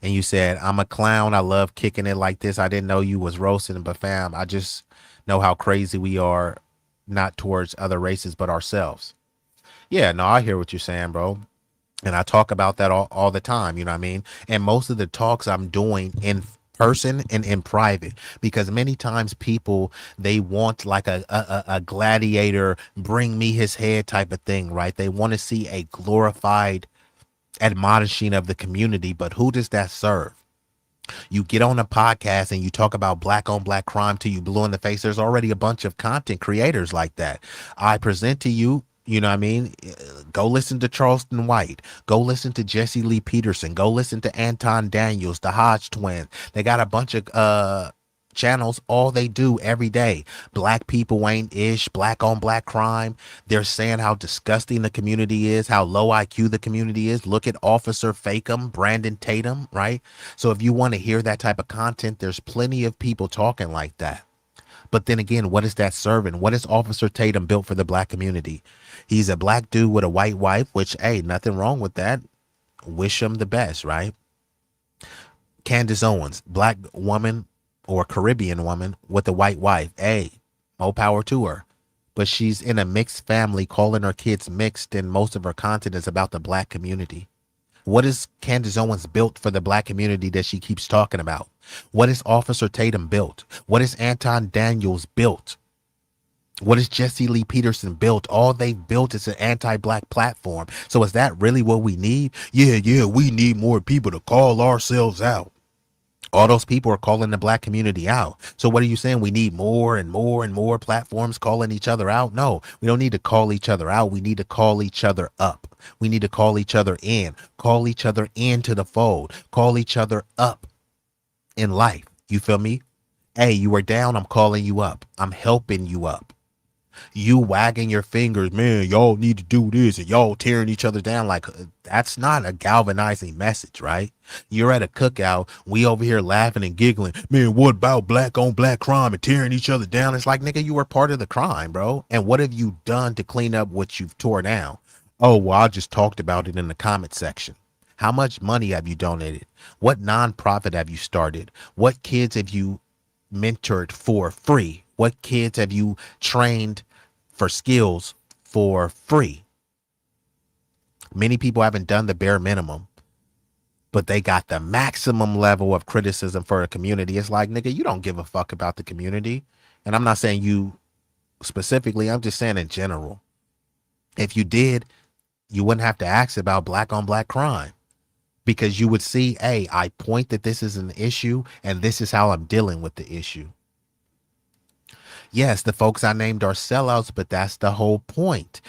And you said, I'm a clown. I love kicking it like this. I didn't know you was roasting, but fam, I just know how crazy we are, not towards other races, but ourselves. Yeah, no, I hear what you're saying, bro. And I talk about that all the time, you know what I mean? And most of the talks I'm doing in person and in private, because many times people, they want like a gladiator, bring me his head type of thing, right? They want to see a glorified admonishing of the community, but who does that serve? You get on a podcast and you talk about black on black crime till you blue in the face. There's already a bunch of content creators like that. I present to you, you know what I mean? Go listen to Charleston White. Go listen to Jesse Lee Peterson. Go listen to Anton Daniels, the Hodge twins. They got a bunch of channels. All they do every day. Black people ain't ish. Black on black crime. They're saying how disgusting the community is, how low IQ the community is. Look at Officer Fakem, Brandon Tatum, right? So if you want to hear that type of content, there's plenty of people talking like that. But then again, what is that serving? What is Officer Tatum built for the black community? He's a black dude with a white wife, which, hey, nothing wrong with that. Wish him the best, right? Candace Owens, black woman or Caribbean woman with a white wife. Hey, more power to her. But she's in a mixed family, calling her kids mixed, and most of her content is about the black community. What is Candace Owens built for the black community that she keeps talking about? What is Officer Tatum built? What is Anton Daniels built? What is Jesse Lee Peterson built? All they built is an anti-black platform. So is that really what we need? Yeah, we need more people to call ourselves out. All those people are calling the black community out. So what are you saying? We need more and more and more platforms calling each other out? No, we don't need to call each other out. We need to call each other up. We need to call each other in, call each other into the fold, call each other up in life. You feel me? Hey, you are down. I'm calling you up. I'm helping you up. You wagging your fingers, man, y'all need to do this, and y'all tearing each other down, like that's not a galvanizing message, right? You're at a cookout, we over here laughing and giggling, man, what about black on black crime and tearing each other down? It's like, nigga, you were part of the crime, bro. And what have you done to clean up what you've tore down? Oh, well, I just talked about it in the comment section. How much money have you donated? What nonprofit have you started? What kids have you mentored for free? What kids have you trained for skills for free? Many people haven't done the bare minimum, but they got the maximum level of criticism for a community. It's like, nigga, you don't give a fuck about the community. And I'm not saying you specifically, I'm just saying in general. If you did, you wouldn't have to ask about black on black crime, because you would see, hey, I point that this is an issue and this is how I'm dealing with the issue. Yes, the folks I named are sellouts, but that's the whole point.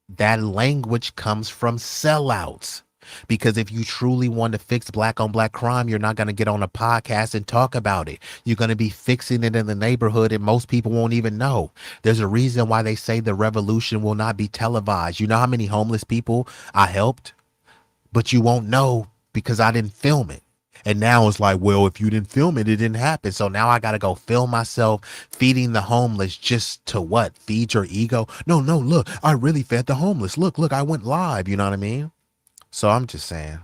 That language comes from sellouts. Because if you truly want to fix black on black crime, you're not going to get on a podcast and talk about it. You're going to be fixing it in the neighborhood and most people won't even know. There's a reason why they say the revolution will not be televised. You know how many homeless people I helped? But you won't know because I didn't film it. And now it's like, well, if you didn't film it, it didn't happen. So now I got to go film myself feeding the homeless just to what? Feed your ego? No, look, I really fed the homeless. Look, I went live. You know what I mean? So I'm just saying.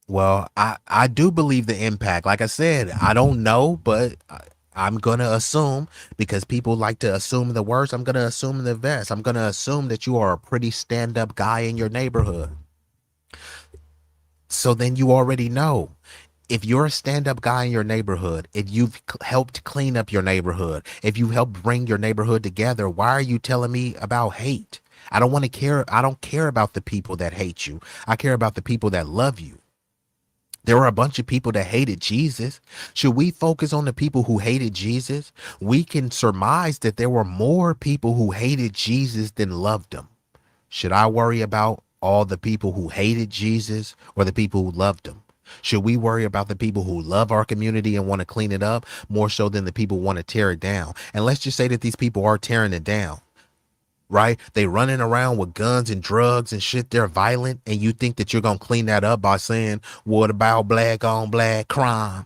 Well, I do believe the impact. Like I said, I don't know, but I'm going to assume, because people like to assume the worst, I'm going to assume the best. I'm going to assume that you are a pretty stand-up guy in your neighborhood. So then you already know. If you're a stand-up guy in your neighborhood, if you've helped clean up your neighborhood, if you helped bring your neighborhood together, why are you telling me about hate? I don't care about the people that hate you. I care about the people that love you. There were a bunch of people that hated Jesus. Should we focus on the people who hated Jesus? We can surmise that there were more people who hated Jesus than loved him. Should I worry about all the people who hated Jesus or the people who loved him? Should we worry about the people who love our community and want to clean it up more so than the people who want to tear it down? And let's just say that these people are tearing it down, right? They running around with guns and drugs and shit. They're violent. And you think that you're going to clean that up by saying, what about black on black crime?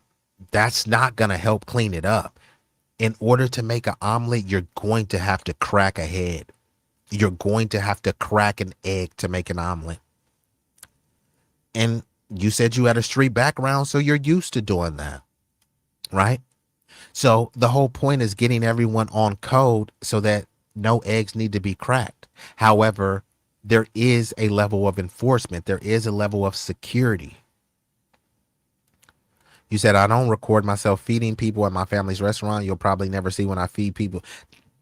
That's not going to help clean it up. In order to make an omelet, you're going to have to crack a head. You're going to have to crack an egg to make an omelet. And you said you had a street background, so you're used to doing that, right? So the whole point is getting everyone on code so that no eggs need to be cracked. However, there is a level of enforcement. There is a level of security. You said, I don't record myself feeding people at my family's restaurant. You'll probably never see when I feed people.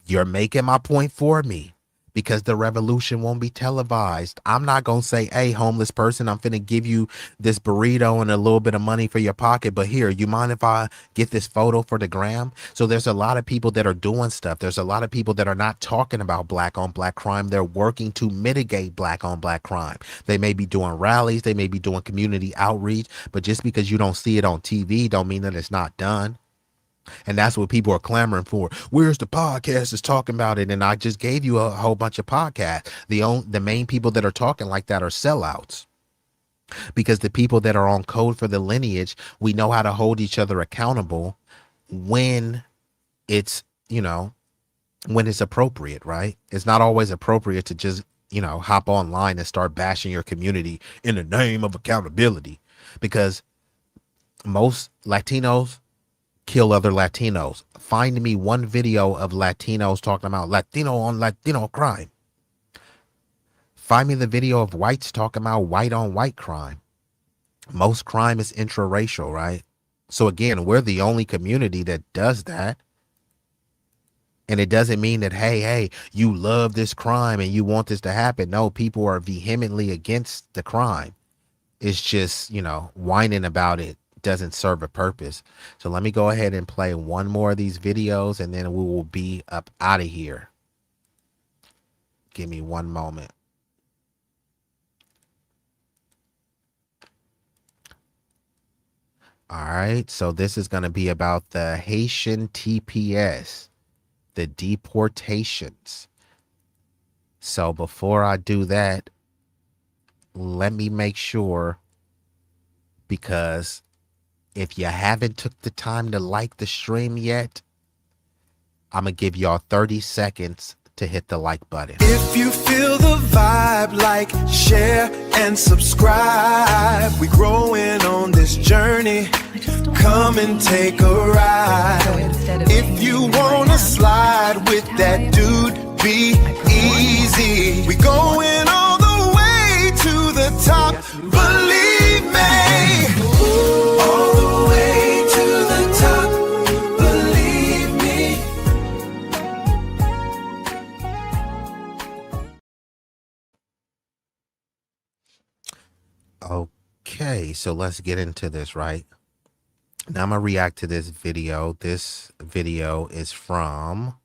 You're making my point for me. Because the revolution won't be televised. I'm not going to say, hey, homeless person, I'm finna give you this burrito and a little bit of money for your pocket. But here, you mind if I get this photo for the gram? So there's a lot of people that are doing stuff. There's a lot of people that are not talking about black on black crime. They're working to mitigate black on black crime. They may be doing rallies. They may be doing community outreach. But just because you don't see it on TV don't mean that it's not done. And that's what people are clamoring for. Where's the podcast is talking about it? And I just gave you a whole bunch of podcasts. The main people that are talking like that are sellouts. Because the people that are on code for the lineage, we know how to hold each other accountable when it's, when it's appropriate, right? It's not always appropriate to just, hop online and start bashing your community in the name of accountability. Because most Latinos kill other Latinos. Find me one video of Latinos talking about Latino on Latino crime. Find me the video of whites talking about white on white crime. Most crime is intraracial, right? So again, we're the only community that does that. And it doesn't mean that, hey, you love this crime and you want this to happen. No, people are vehemently against the crime. It's just, whining about it doesn't serve a purpose. So let me go ahead and play one more of these videos and then we will be up out of here. Give me one moment. All right, so this is going to be about the Haitian TPS, the deportations. So before I do that, let me make sure, because if you haven't took the time to like the stream yet, I'm going to give y'all 30 seconds to hit the like button. If you feel the vibe, like, share, and subscribe. We growing on this journey. Come and take a ride. If you wanna slide with that dude, be easy. We going all the way to the top. Believe me. All the way to the top. Believe me. Okay, so let's get into this, right? Now I'm going to react to this video. This video is from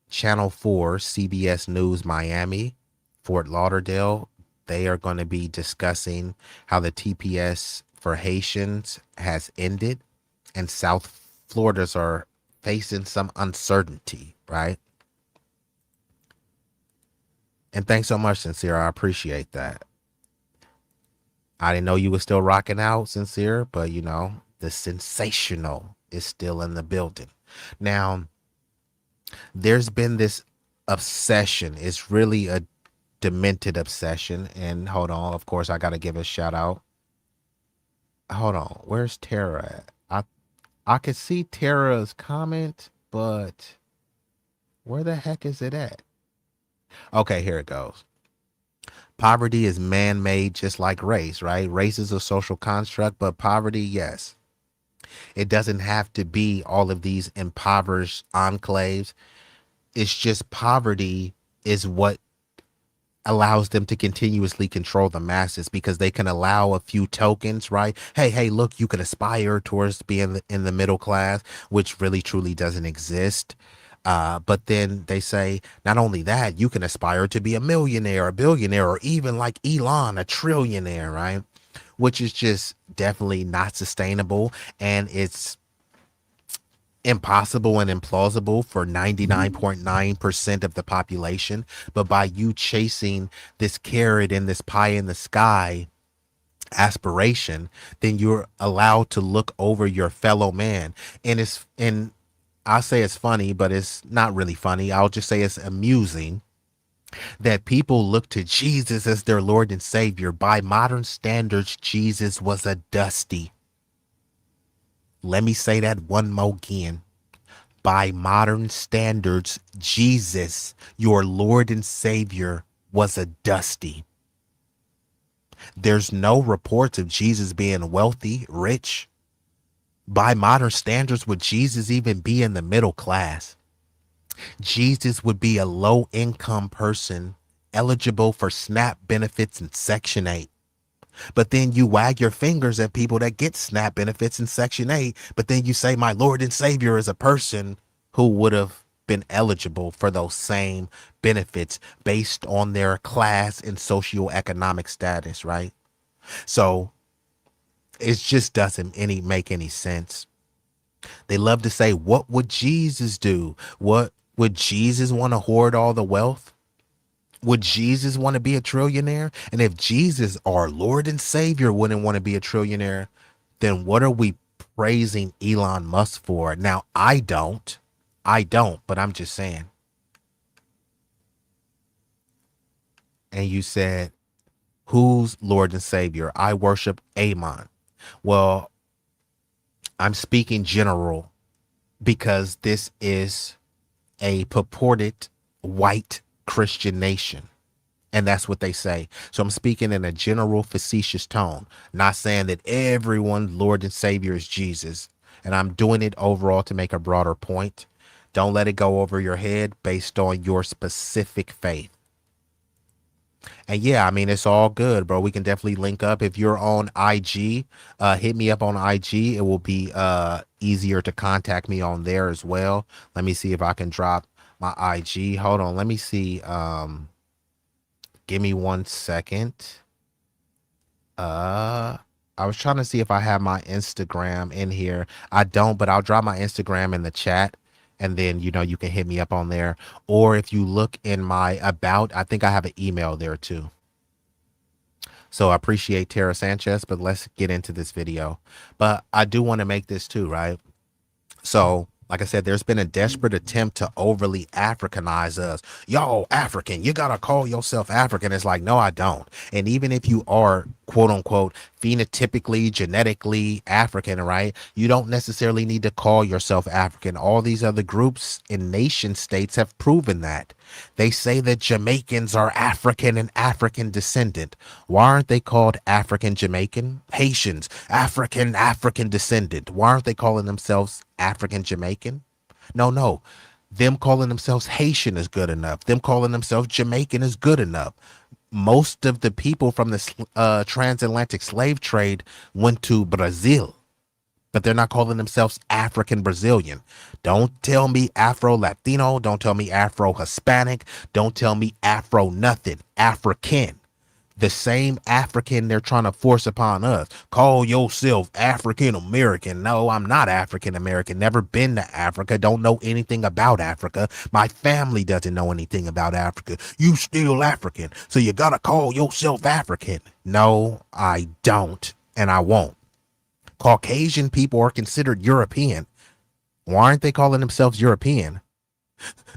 Channel 4, CBS News, Miami, Fort Lauderdale. They are going to be discussing how the TPS for Haitians has ended and South Floridas are facing some uncertainty, right? And thanks so much, Sincere. I appreciate that. I didn't know you were still rocking out, Sincere, but you know, the sensational is still in the building. Now, there's been this obsession. It's really a demented obsession. And hold on, of course, I got to give a shout out. Hold on, where's Tara at? I could see Tara's comment, but where the heck is it at? Okay, here it goes. Poverty is man-made just like race, right? Race is a social construct, but poverty, yes. It doesn't have to be all of these impoverished enclaves. It's just poverty is what allows them to continuously control the masses because they can allow a few tokens, right? Hey, look, you can aspire towards being in the middle class, which really truly doesn't exist. But then they say, not only that, you can aspire to be a millionaire, a billionaire, or even like Elon, a trillionaire, right? Which is just definitely not sustainable. And it's impossible and implausible for 99.9% of the population. But by you chasing this carrot and this pie in the sky aspiration, then you're allowed to look over your fellow man. And I'll say it's funny, but it's not really funny. I'll just say it's amusing that people look to Jesus as their Lord and Savior. By modern standards, Jesus was a dusty. Let me say that one more again. By modern standards, Jesus, your Lord and Savior, was a dusty. There's no reports of Jesus being wealthy, rich. By modern standards, would Jesus even be in the middle class? Jesus would be a low-income person eligible for SNAP benefits in Section 8. But then you wag your fingers at people that get SNAP benefits in Section 8, but then you say my Lord and Savior is a person who would have been eligible for those same benefits based on their class and socioeconomic status, right? So it just doesn't make any sense. They love to say, what would Jesus do? What would Jesus want to hoard all the wealth? Would Jesus want to be a trillionaire? And if Jesus, our Lord and Savior, wouldn't want to be a trillionaire, then what are we praising Elon Musk for? Now, I don't, but I'm just saying. And you said, who's Lord and Savior? I worship Amon. Well, I'm speaking general because this is a purported white Christian nation. And that's what they say. So I'm speaking in a general facetious tone, not saying that everyone's Lord and Savior is Jesus. And I'm doing it overall to make a broader point. Don't let it go over your head based on your specific faith. And yeah, I mean, it's all good, bro. We can definitely link up. If you're on IG, hit me up on IG. It will be easier to contact me on there as well. Let me see if I can drop my IG. Hold on. Let me see. Give me 1 second. I was trying to see if I have my Instagram in here. I don't, but I'll drop my Instagram in the chat. And then, you know, you can hit me up on there. Or if you look in my about, I think I have an email there too. So I appreciate Tara Sanchez, but let's get into this video. But I do want to make this too, right? So, like I said, there's been a desperate attempt to overly Africanize us. Yo, African, you got to call yourself African. It's like, no, I don't. And even if you are, quote unquote, phenotypically, genetically African, right? You don't necessarily need to call yourself African. All these other groups in nation states have proven that. They say that Jamaicans are African and African descendant. Why aren't they called African Jamaican? Haitians, African descendant. Why aren't they calling themselves African Jamaican? No. Them calling themselves Haitian is good enough. Them calling themselves Jamaican is good enough. Most of the people from the transatlantic slave trade went to Brazil, but they're not calling themselves African Brazilian. Don't tell me Afro Latino. Don't tell me Afro Hispanic. Don't tell me Afro nothing. African. The same African they're trying to force upon us. Call yourself African American. No, I'm not African American. Never been to Africa. Don't know anything about Africa. My family doesn't know anything about Africa. You still African, so you gotta call yourself African. No, I don't, and I won't. Caucasian people are considered European. Why aren't they calling themselves European?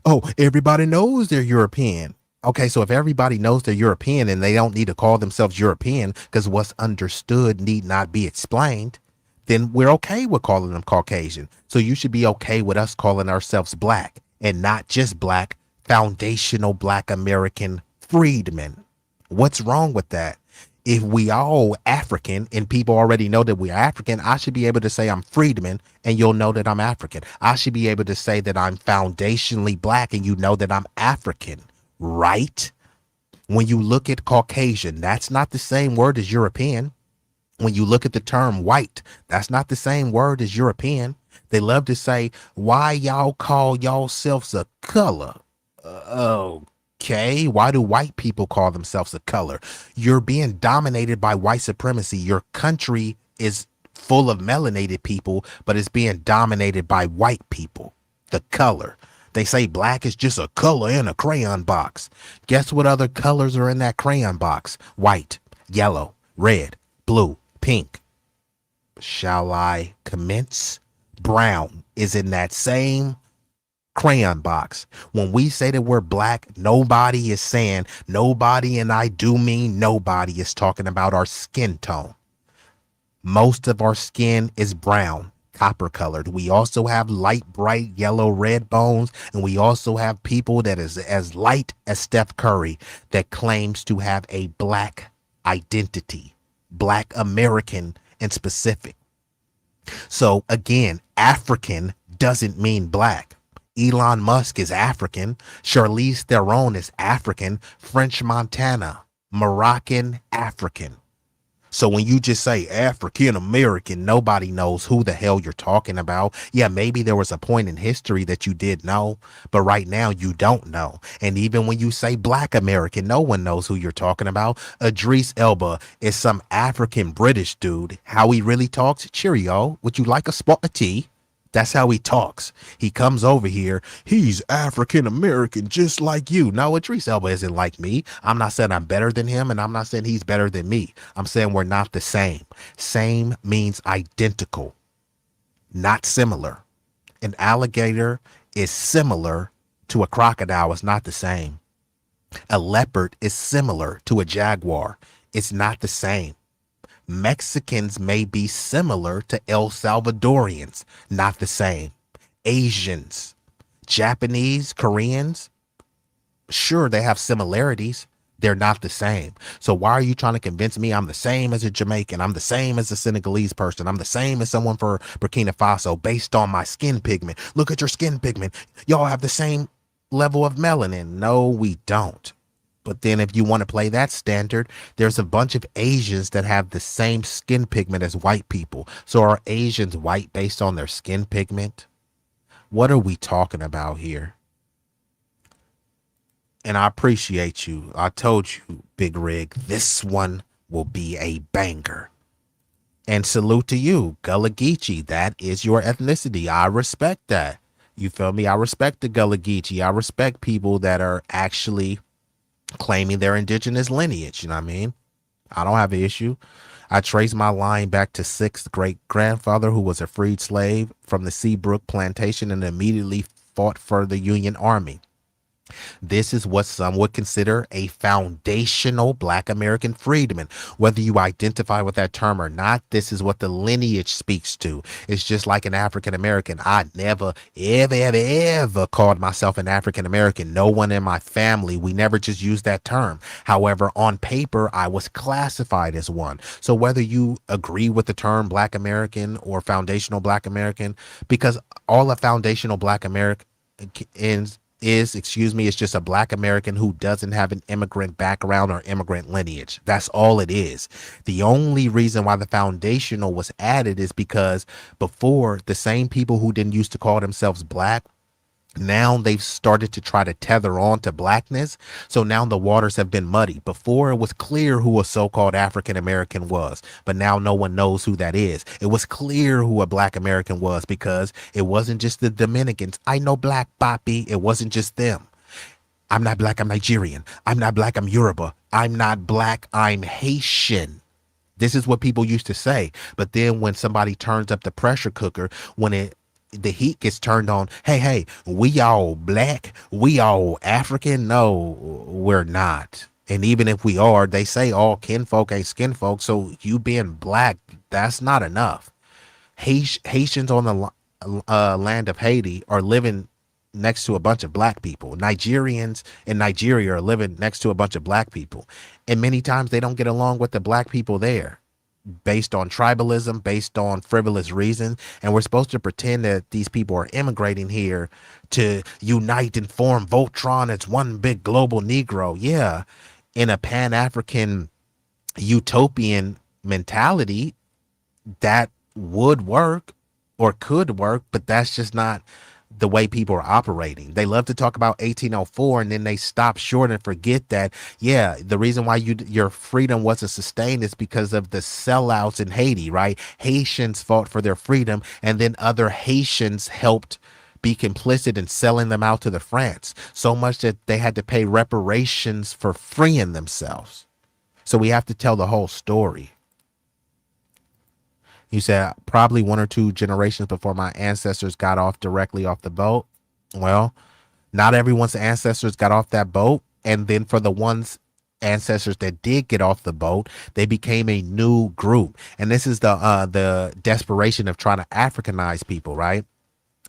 Oh, everybody knows they're European. Okay, so if everybody knows they're European and they don't need to call themselves European because what's understood need not be explained, then we're okay with calling them Caucasian. So you should be okay with us calling ourselves black, and not just black, foundational black American freedmen. What's wrong with that? If we all African and people already know that we're African, I should be able to say I'm freedman and you'll know that I'm African. I should be able to say that I'm foundationally black and you know that I'm African, right? When you look at Caucasian, that's not the same word as European. When you look at the term white, that's not the same word as European. They love to say, why y'all call yourselves a color? Okay, why do white people call themselves a color? You're being dominated by white supremacy. Your country is full of melanated people, but it's being dominated by white people. The color. They say black is just a color in a crayon box. Guess what other colors are in that crayon box? White, yellow, red, blue, pink. Shall I commence? Brown is in that same crayon box. When we say that we're black, nobody is saying nobody, and I do mean nobody is talking about our skin tone. Most of our skin is brown, copper colored. We also have light, bright yellow, red bones, and we also have people that is as light as Steph Curry that claims to have a black identity, black American in specific. So again, African doesn't mean black. Elon Musk is African. Charlize Theron is African. French Montana, Moroccan, African. So when you just say African American, nobody knows who the hell you're talking about. Yeah, maybe there was a point in history that you did know, but right now you don't know. And even when you say Black American, no one knows who you're talking about. Idris Elba is some African British dude. How he really talks? Cheerio. Would you like a spot of tea? That's how he talks. He comes over here. He's African American, just like you. No, Idris Elba isn't like me. I'm not saying I'm better than him, and I'm not saying he's better than me. I'm saying we're not the same. Same means identical, not similar. An alligator is similar to a crocodile. It's not the same. A leopard is similar to a jaguar. It's not the same. Mexicans may be similar to El Salvadorians, not the same. Asians, Japanese, Koreans, sure, they have similarities. They're not the same. So why are you trying to convince me I'm the same as a Jamaican? I'm the same as a Senegalese person. I'm the same as someone for Burkina Faso based on my skin pigment. Look at your skin pigment. Y'all have the same level of melanin. No, we don't. But then if you want to play that standard, there's a bunch of Asians that have the same skin pigment as white people. So are Asians white based on their skin pigment? What are we talking about here? And I appreciate you. I told you, Big Rig, this one will be a banger. And salute to you, Gullah Geechee. That is your ethnicity. I respect that. You feel me? I respect the Gullah Geechee. I respect people that are actually claiming their indigenous lineage. You know what I mean? I don't have an issue. I trace my line back to 6th great grandfather who was a freed slave from the Seabrook plantation and immediately fought for the Union Army. This is what some would consider a foundational Black American freedman. Whether you identify with that term or not, this is what the lineage speaks to. It's just like an African American. I never, ever called myself an African American. No one in my family. We never just used that term. However, on paper, I was classified as one. So whether you agree with the term Black American or foundational Black American, because all a foundational Black American is just a Black American who doesn't have an immigrant background or immigrant lineage. That's all it is. The only reason why the foundational was added is because before, the same people who didn't used to call themselves Black, Now they've started to try to tether on to blackness. So now the waters have been muddy. Before, it was clear who a so-called African American was, but now no one knows who that is. It was clear who a black American was because it wasn't just the Dominicans. I know black, Boppy. It wasn't just them. I'm not black, I'm Nigerian. I'm not black, I'm Yoruba. I'm not black, I'm Haitian. This is what people used to say. But then when somebody turns up the pressure cooker, when the heat gets turned on, hey, we all black, we all African. No, we're not. And even if we are, they say all kinfolk ain't skinfolk. So you being black, that's not enough. Haitians on the land of Haiti are living next to a bunch of black people. Nigerians in Nigeria are living next to a bunch of black people. And many times they don't get along with the black people there based on tribalism, based on frivolous reasons. And we're supposed to pretend that these people are immigrating here to unite and form Voltron as one big global Negro. Yeah, in a Pan-African utopian mentality, that would work or could work, but that's just not the way people are operating. They love to talk about 1804 and then they stop short and forget that, yeah, the reason why your freedom wasn't sustained is because of the sellouts in Haiti, right? Haitians fought for their freedom and then other Haitians helped be complicit in selling them out to the France, so much that they had to pay reparations for freeing themselves. So we have to tell the whole story. You said probably 1 or 2 generations before my ancestors got off directly off the boat. Well, not everyone's ancestors got off that boat. And then for the ones ancestors that did get off the boat, they became a new group. And this is the desperation of trying to Africanize people, right?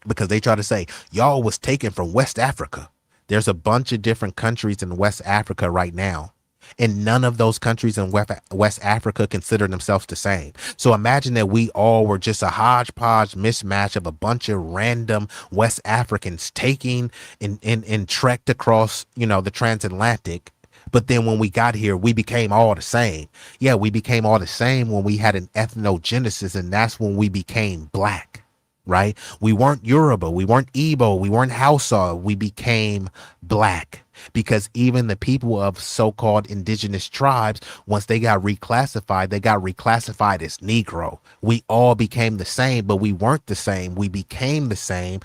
Because they try to say, y'all was taken from West Africa. There's a bunch of different countries in West Africa right now. And none of those countries in West Africa consider themselves the same. So imagine that we all were just a hodgepodge mismatch of a bunch of random West Africans taking and trekked across, the transatlantic. But then when we got here, we became all the same. Yeah, we became all the same when we had an ethnogenesis, and that's when we became black, right? We weren't Yoruba, we weren't Igbo, we weren't Hausa, we became black. Because even the people of so-called indigenous tribes, once they got reclassified as Negro. We all became the same, but we weren't the same. We became the same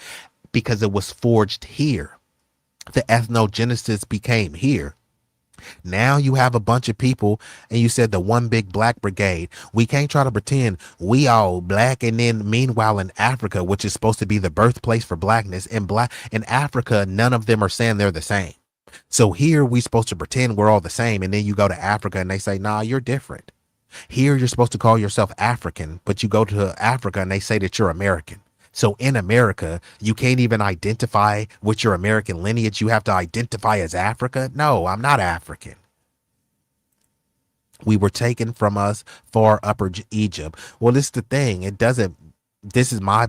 because it was forged here. The ethnogenesis became here. Now you have a bunch of people, and you said the one big black brigade. We can't try to pretend we all black, and then meanwhile in Africa, which is supposed to be the birthplace for blackness, in Africa, none of them are saying they're the same. So here we supposed to pretend we're all the same, and then you go to Africa and they say, nah, you're different. Here you're supposed to call yourself African, but you go to Africa and they say that you're American. So in America, you can't even identify with your American lineage. You have to identify as Africa. No, I'm not African. We were taken from us far upper Egypt. Well, this is the thing. This is my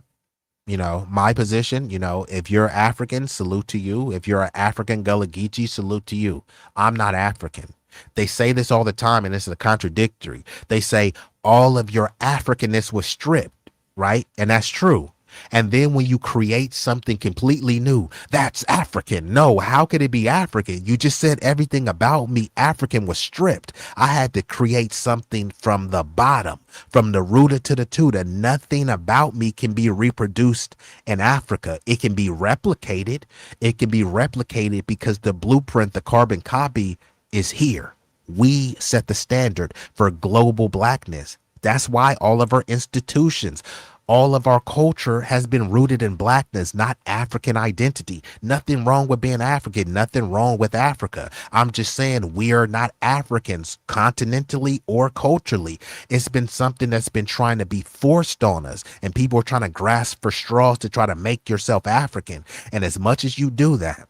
position. If you're African, salute to you. If you're an African Gullah Geechee, salute to you. I'm not African. They say this all the time, and this is a contradictory. They say all of your Africanness was stripped, right? And that's true. And then when you create something completely new, that's African. No, how could it be African? You just said everything about me African was stripped. I had to create something from the bottom, from the rooter to the tutor. Nothing about me can be reproduced in Africa. It can be replicated. It can be replicated because the blueprint, the carbon copy, is here. We set the standard for global blackness. That's why all of our institutions, all of our culture has been rooted in blackness, not African identity. Nothing wrong with being African, nothing wrong with Africa. I'm just saying we are not Africans continentally or culturally. It's been something that's been trying to be forced on us, and people are trying to grasp for straws to try to make yourself African. And as much as you do that,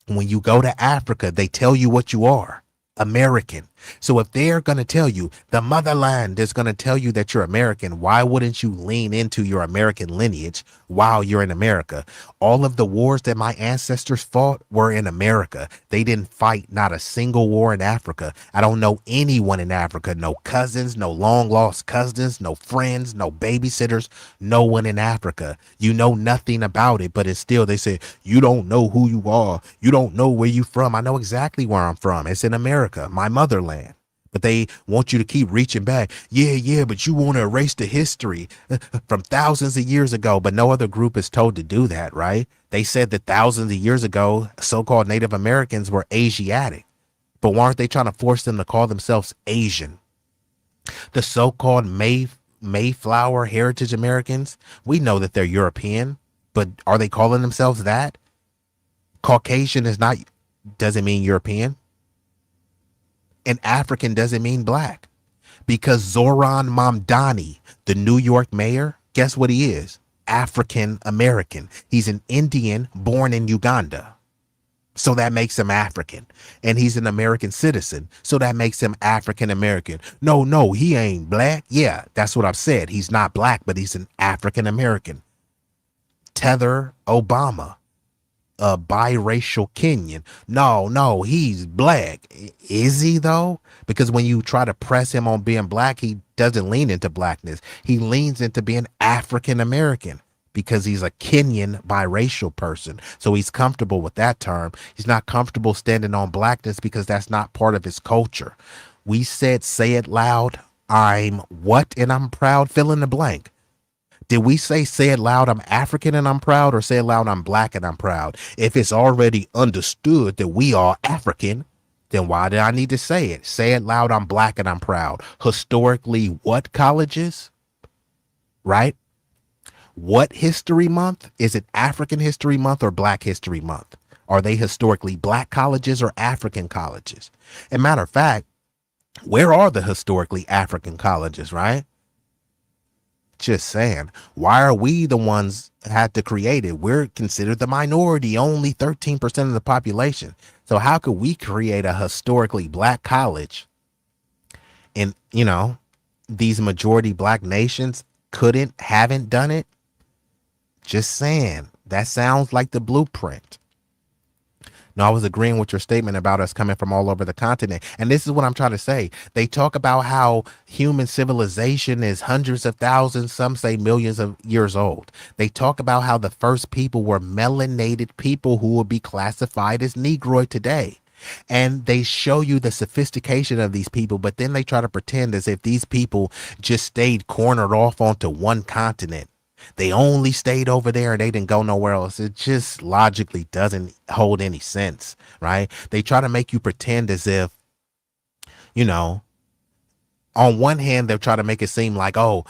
when you go to Africa, they tell you what you are. American. So if they're going to tell you the motherland is going to tell you that you're American, why wouldn't you lean into your American lineage while you're in America? All of the wars that my ancestors fought were in America. They didn't fight not a single war in Africa. I don't know anyone in Africa, no cousins, no long lost cousins, no friends, no babysitters, no one in Africa. You know nothing about it, but it's still, they say, you don't know who you are. You don't know where you from. I know exactly where I'm from. It's in America, my motherland. But they want you to keep reaching back. Yeah, but you want to erase the history from thousands of years ago. But no other group is told to do that, right? They said that thousands of years ago, so-called Native Americans were Asiatic. But why aren't they trying to force them to call themselves Asian? The so-called Mayflower Heritage Americans, we know that they're European, but are they calling themselves that? Caucasian doesn't mean European. And African doesn't mean black, because Zoran Mamdani, the New York mayor, guess what he is? African American. He's an Indian born in Uganda. So that makes him African. And he's an American citizen. So that makes him African American. No, he ain't black. Yeah, that's what I've said. He's not black, but he's an African American. Tether Obama, a biracial Kenyan. No, he's black. Is he though? Because when you try to press him on being black, he doesn't lean into blackness. He leans into being African American because he's a Kenyan biracial person. So he's comfortable with that term. He's not comfortable standing on blackness because that's not part of his culture. We said, say it loud. I'm what? And I'm proud. Fill in the blank. Did we say it loud, I'm African and I'm proud, or say it loud, I'm black and I'm proud? If it's already understood that we are African, then why did I need to say it? Say it loud, I'm black and I'm proud. Historically, what colleges? Right? What history month? Is it African History Month or Black History Month? Are they historically black colleges or African colleges? And matter of fact, where are the historically African colleges, right? Just saying, why are we the ones had to create it? We're considered the minority, only 13% of the population. So how could we create a historically black college? And, these majority black nations haven't done it. Just saying, that sounds like the blueprint. No, I was agreeing with your statement about us coming from all over the continent. And this is what I'm trying to say. They talk about how human civilization is hundreds of thousands, some say millions of years old. They talk about how the first people were melanated people who would be classified as Negroid today. And they show you the sophistication of these people, but then they try to pretend as if these people just stayed cornered off onto one continent. They only stayed over there and they didn't go nowhere else. It just logically doesn't hold any sense, right? They try to make you pretend as if, on one hand, they'll try to make it seem like, oh,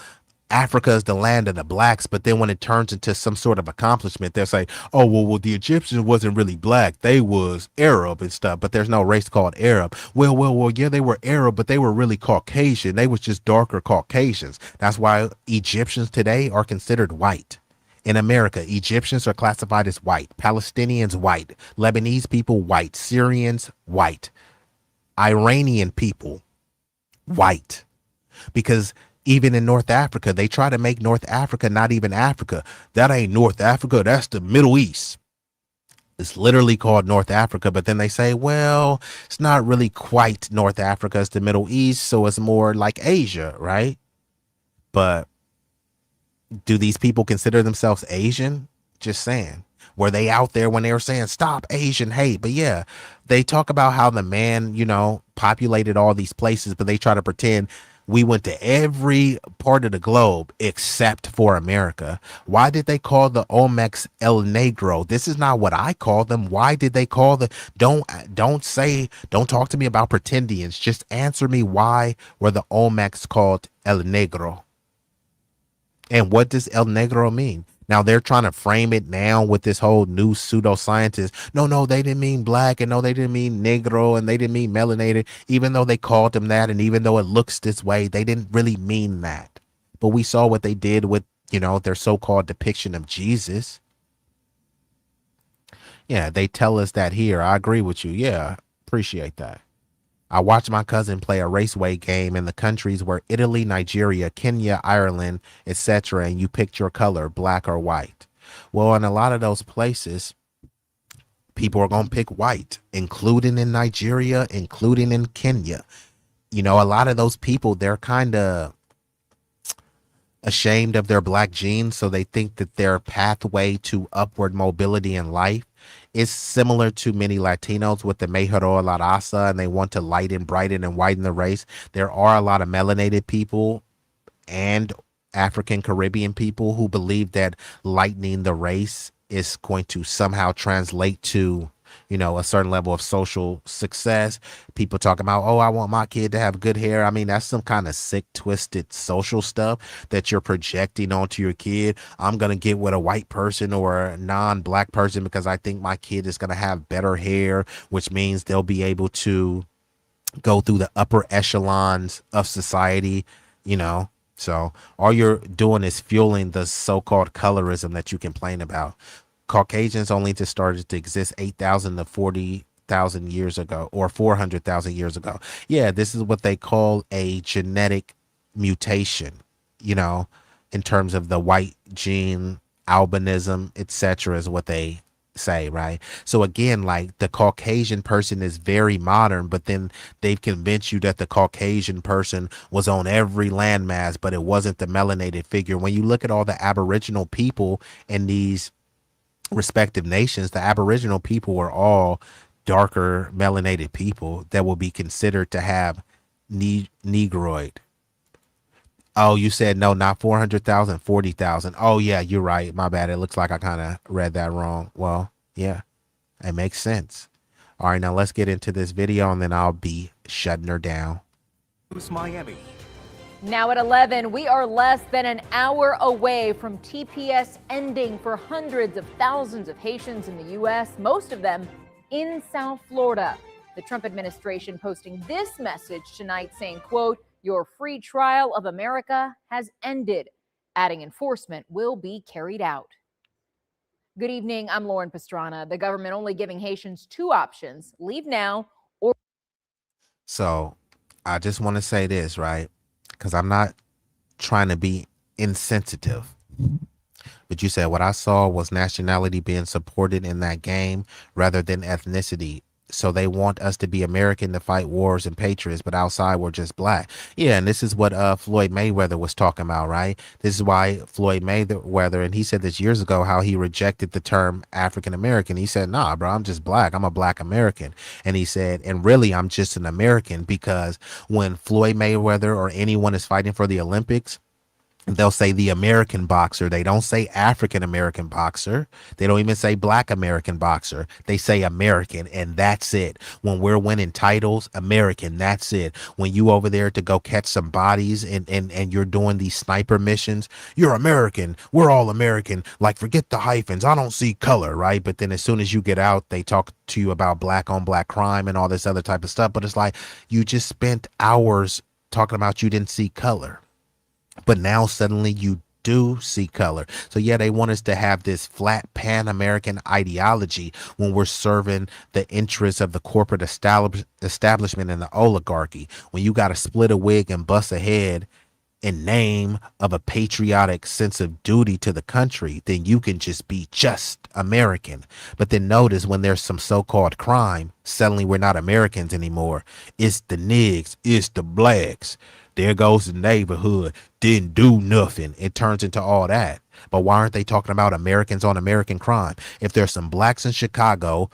Africa is the land of the blacks. But then when it turns into some sort of accomplishment, they'll say, oh, well, the Egyptians wasn't really black. They was Arab and stuff. But there's no race called Arab. Well, yeah, they were Arab, but they were really Caucasian. They was just darker Caucasians. That's why Egyptians today are considered white. In America, Egyptians are classified as white. Palestinians, white. Lebanese people, white. Syrians, white. Iranian people, white. Because even in North Africa, they try to make North Africa not even Africa. That ain't North Africa. That's the Middle East. It's literally called North Africa. But then they say, well, it's not really quite North Africa. It's the Middle East. So it's more like Asia, right? But do these people consider themselves Asian? Just saying. Were they out there when they were saying stop Asian hate? But yeah, they talk about how the man, populated all these places, but they try to pretend we went to every part of the globe except for America. Why did they call the Olmecs El Negro? This is not what I call them. Why did they call don't talk to me about pretendians. Just answer me, why were the Olmecs called El Negro? And what does El Negro mean? Now they're trying to frame it now with this whole new pseudoscientist. No, they didn't mean black, and no, they didn't mean Negro, and they didn't mean melanated, even though they called them that, and even though it looks this way, they didn't really mean that. But we saw what they did with, their so-called depiction of Jesus. Yeah, they tell us that here. I agree with you. Yeah, appreciate that. I watched my cousin play a raceway game in the countries where Italy, Nigeria, Kenya, Ireland, etc., and you picked your color, black or white. Well, in a lot of those places, people are going to pick white, including in Nigeria, including in Kenya. You know, a lot of those people, they're kind of ashamed of their black genes, so they think that their pathway to upward mobility in life is similar to many Latinos with the mejoró la raza, and they want to lighten, brighten, and widen the race. There are a lot of melanated people and African Caribbean people who believe that lightening the race is going to somehow translate to, you know, a certain level of social success. People talking about, oh, I want my kid to have good hair. I mean, that's some kind of sick, twisted social stuff that you're projecting onto your kid. I'm going to get with a white person or a non-black person because I think my kid is going to have better hair, which means they'll be able to go through the upper echelons of society, you know. So all you're doing is fueling the so-called colorism that you complain about. Caucasians only just started to exist 8,000 to 40,000 years ago, or 400,000 years ago. Yeah, this is what they call a genetic mutation, you know, in terms of the white gene, albinism, etc., is what they say, right? So again, like, the Caucasian person is very modern, but then they've convinced you that the Caucasian person was on every landmass, but it wasn't the melanated figure. When you look at all the Aboriginal people in these respective nations, the Aboriginal people were all darker melanated people that will be considered to have negroid. Oh, you said no, not 400,000, 40,000. Oh yeah, you're right. My bad. It looks like I kind of read that wrong. Well, yeah, it makes sense. All right, now let's get into this video and then I'll be shutting her down. Miami. Now at 11, we are less than an hour away from TPS ending for hundreds of thousands of Haitians in the U.S., most of them in South Florida. The Trump administration posting this message tonight saying, quote, "Your free trial of America has ended," adding enforcement will be carried out. Good evening, I'm Lauren Pastrana. The government only giving Haitians two options: leave now or... So I just want to say this, right? Because I'm not trying to be insensitive. But you said what I saw was nationality being supported in that game rather than ethnicity. So they want us to be American to fight wars and patriots, but outside we're just black. Yeah, and this is what Floyd Mayweather was talking about, right? This is why Floyd Mayweather, and he said this years ago, how he rejected the term African American. He said, nah, bro, I'm just black. I'm a black American. And he said, and really, I'm just an American, because when Floyd Mayweather or anyone is fighting for the Olympics, they'll say the American boxer. They don't say African American boxer. They don't even say black American boxer. They say American, and that's it. When we're winning titles, American, that's it. When you over there to go catch some bodies and you're doing these sniper missions, you're American. We're all American. Like, forget the hyphens. I don't see color, right? But then as soon as you get out, they talk to you about black on black crime and all this other type of stuff. But it's like, you just spent hours talking about you didn't see color. But now suddenly you do see color. So yeah, they want us to have this flat Pan-American ideology when we're serving the interests of the corporate establishment and the oligarchy. When you got to split a wig and bust a head in name of a patriotic sense of duty to the country, then you can just be just American. But then notice when there's some so-called crime, suddenly we're not Americans anymore. It's the niggas, it's the blacks. There goes the neighborhood, didn't do nothing. It turns into all that. But why aren't they talking about Americans on American crime? If there's some blacks in Chicago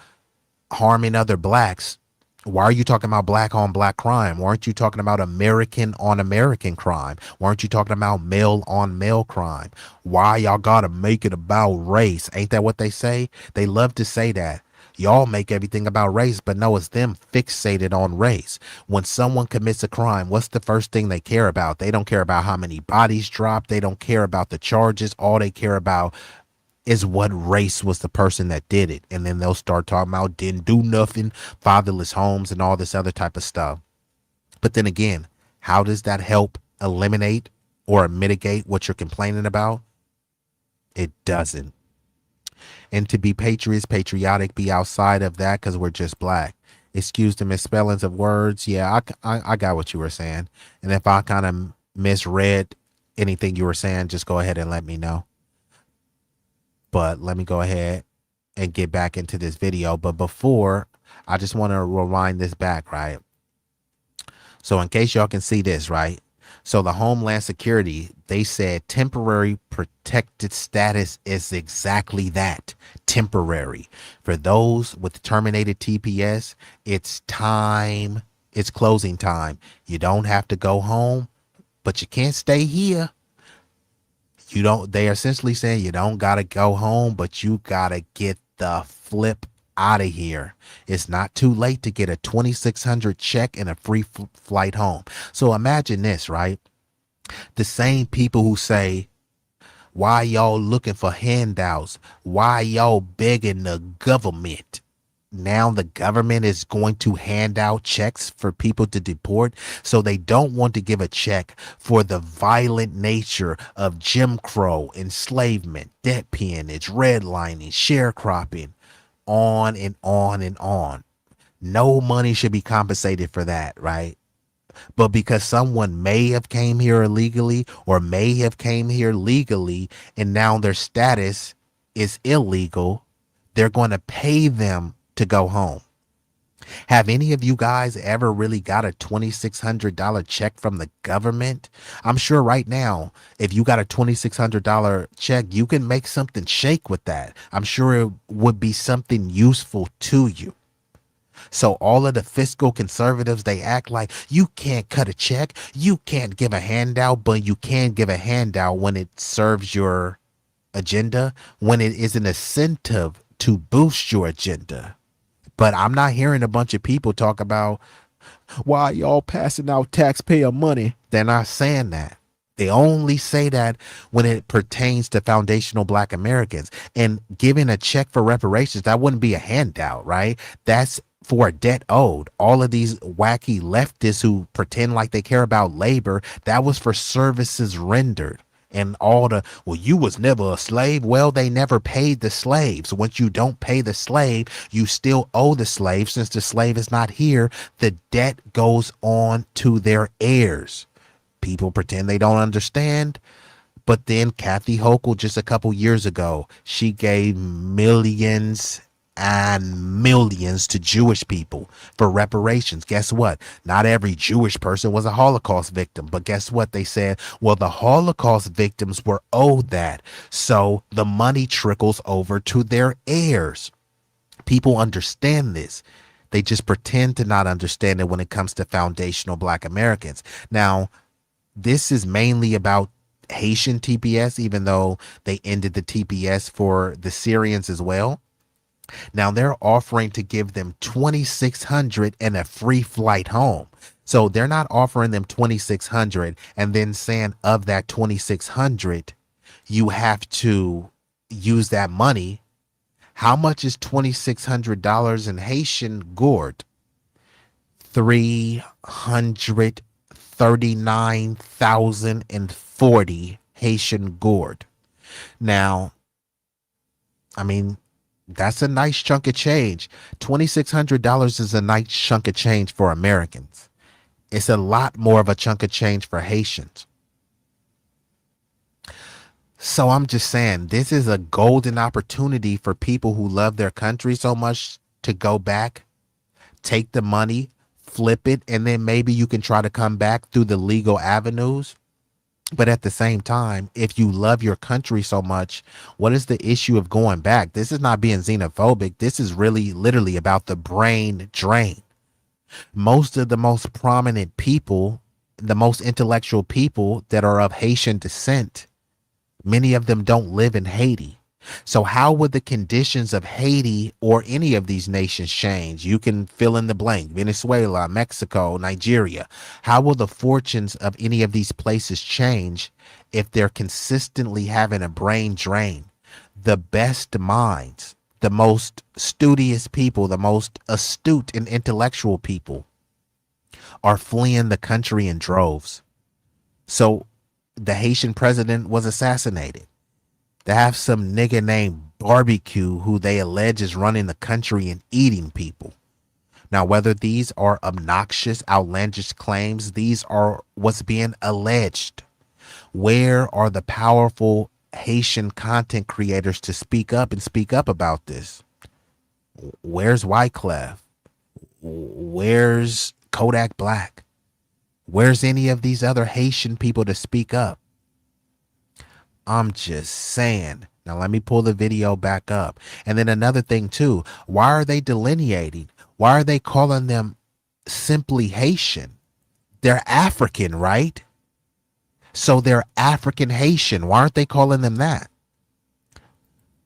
harming other blacks, why are you talking about black on black crime? Why aren't you talking about American on American crime? Why aren't you talking about male on male crime? Why y'all gotta make it about race? Ain't that what they say? They love to say that. Y'all make everything about race, but no, it's them fixated on race. When someone commits a crime, what's the first thing they care about? They don't care about how many bodies dropped. They don't care about the charges. All they care about is what race was the person that did it. And then they'll start talking about didn't do nothing, fatherless homes, and all this other type of stuff. But then again, how does that help eliminate or mitigate what you're complaining about? It doesn't. And to be patriotic, be outside of that because we're just black. Excuse the misspellings of words. Yeah, I got what you were saying. And if I kind of misread anything you were saying, just go ahead and let me know. But let me go ahead and get back into this video. But before, I just want to rewind this back, right? So in case y'all can see this, right? So the Homeland Security, they said temporary protected status is exactly that, temporary. For those with terminated TPS, it's time, it's closing time. You don't have to go home, but you can't stay here. They are essentially saying you don't got to go home, but you got to get the flip out of here. It's not too late to get a $2,600 check and a free flight home. So imagine this, right? The same people who say, why y'all looking for handouts? Why y'all begging the government? Now the government is going to hand out checks for people to deport. So they don't want to give a check for the violent nature of Jim Crow, enslavement, debt peonage, redlining, sharecropping, on and on and on. No money should be compensated for that, right? But because someone may have came here illegally or may have came here legally and now their status is illegal, they're going to pay them to go home. Have any of you guys ever really got a $2,600 check from the government? I'm sure right now, if you got a $2,600 check, you can make something shake with that. I'm sure it would be something useful to you. So all of the fiscal conservatives, they act like you can't cut a check, you can't give a handout, but you can give a handout when it serves your agenda, when it is an incentive to boost your agenda. But I'm not hearing a bunch of people talk about why y'all passing out taxpayer money. They're not saying that. They only say that when it pertains to foundational Black Americans. And giving a check for reparations, that wouldn't be a handout, right? That's for a debt owed. All of these wacky leftists who pretend like they care about labor, that was for services rendered. And all the, well, you was never a slave. Well, they never paid the slaves. Once you don't pay the slave, you still owe the slave. Since the slave is not here, the debt goes on to their heirs. People pretend they don't understand. But then Kathy Hochul, just a couple years ago, she gave millions and millions to Jewish people for reparations. Guess what? Not every Jewish person was a Holocaust victim, but guess what? They said, well, the Holocaust victims were owed that, so the money trickles over to their heirs. People understand this. They just pretend to not understand it when it comes to foundational Black Americans. Now, this is mainly about Haitian TPS, even though they ended the TPS for the Syrians as well. Now they're offering to give them $2,600 and a free flight home. So they're not offering them $2,600 and then saying of that $2,600, you have to use that money. How much is $2,600 in Haitian gourd? 339,040 Haitian gourd. Now, I mean, that's a nice chunk of change. $2,600 is a nice chunk of change for Americans. It's a lot more of a chunk of change for Haitians. So I'm just saying, this is a golden opportunity for people who love their country so much to go back, take the money, flip it, and then maybe you can try to come back through the legal avenues. But at the same time, if you love your country so much, what is the issue of going back? This is not being xenophobic. This is really literally about the brain drain. Most of the most prominent people, the most intellectual people that are of Haitian descent, many of them don't live in Haiti. So how would the conditions of Haiti or any of these nations change? You can fill in the blank. Venezuela, Mexico, Nigeria. How will the fortunes of any of these places change if they're consistently having a brain drain? The best minds, the most studious people, the most astute and intellectual people are fleeing the country in droves. So the Haitian president was assassinated. They have some nigga named Barbecue who they allege is running the country and eating people. Now, whether these are obnoxious, outlandish claims, these are what's being alleged. Where are the powerful Haitian content creators to speak up and speak up about this? Where's Wyclef? Where's Kodak Black? Where's any of these other Haitian people to speak up? I'm just saying. Now let me pull the video back up. And then another thing too, why are they delineating? Why are they calling them simply Haitian? They're African, right? So they're African Haitian. Why aren't they calling them that?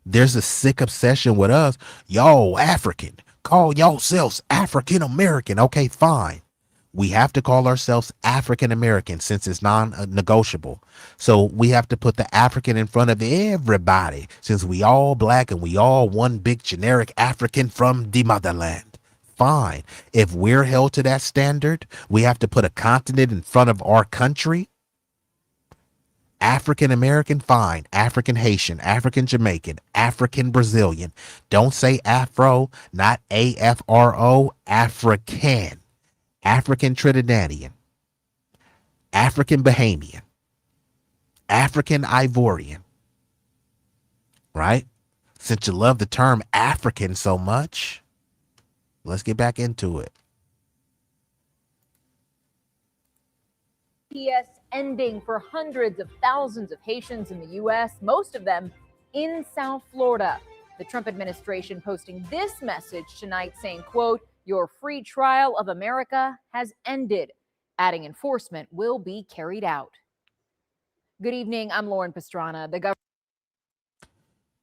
There's a sick obsession with us. Yo, African. Call yourselves African American. Okay, fine. We have to call ourselves African American since it's non-negotiable. So we have to put the African in front of everybody since we all black and we all one big generic African from the motherland. Fine. If we're held to that standard, we have to put a continent in front of our country. African American, fine. African Haitian, African Jamaican, African Brazilian. Don't say Afro, not AFRO, African. African Trinidadian, African Bahamian, African Ivorian, right? Since you love the term African so much, let's get back into it. TPS ending for hundreds of thousands of Haitians in the U.S., most of them in South Florida. The Trump administration posting this message tonight saying, quote, "Your free trial of America has ended," adding enforcement will be carried out. Good evening. I'm Lauren Pastrana. The government.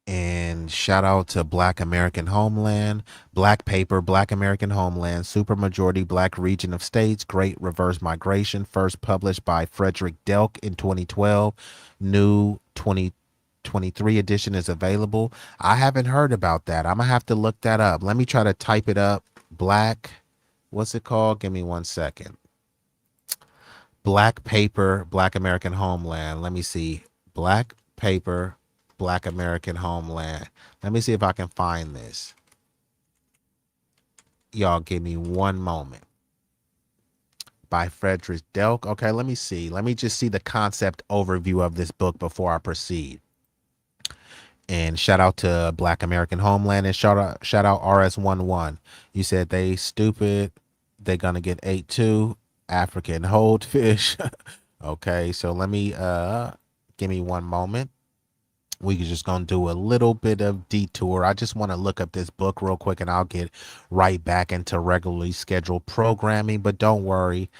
And shout out to Black American Homeland, Black Paper, Black American Homeland, Supermajority Black Region of States, Great Reverse Migration, first published by Frederick Delk in 2012. New 2023 edition is available. I haven't heard about that. I'm going to have to look that up. Let me try to type it up. Black, what's it called? Give me 1 second. Black Paper, Black American Homeland. Let me see. Black Paper, Black American Homeland. Let me see if I can find this. Y'all give me 1 moment. By Frederick Delk. Okay, let me see. Let me just see the concept overview of this book before I proceed. And shout out to Black American Homeland and shout out RS11. You said they stupid. They're gonna get 8-2. African Holdfish. Okay, so let me give me 1 moment. We just gonna do a little bit of detour. I just want to look up this book real quick and I'll get right back into regularly scheduled programming. But don't worry,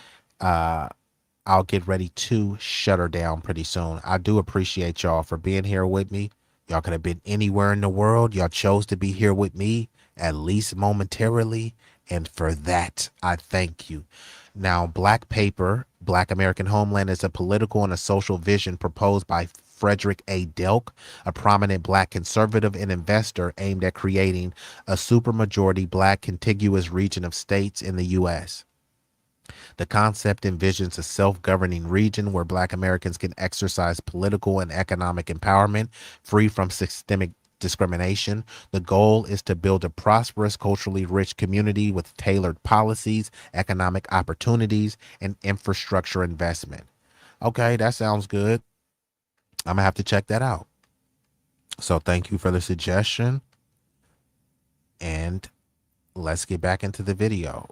I'll get ready to shut her down pretty soon. I do appreciate y'all for being here with me. Y'all could have been anywhere in the world. Y'all chose to be here with me, at least momentarily. And for that, I thank you. Now, Black Paper, Black American Homeland is a political and a social vision proposed by Frederick A. Delk, a prominent Black conservative and investor aimed at creating a supermajority Black contiguous region of states in the U.S. The concept envisions a self-governing region where Black Americans can exercise political and economic empowerment, free from systemic discrimination. The goal is to build a prosperous, culturally rich community with tailored policies, economic opportunities, and infrastructure investment. Okay, that sounds good. I'm gonna have to check that out. So thank you for the suggestion. And let's get back into the video.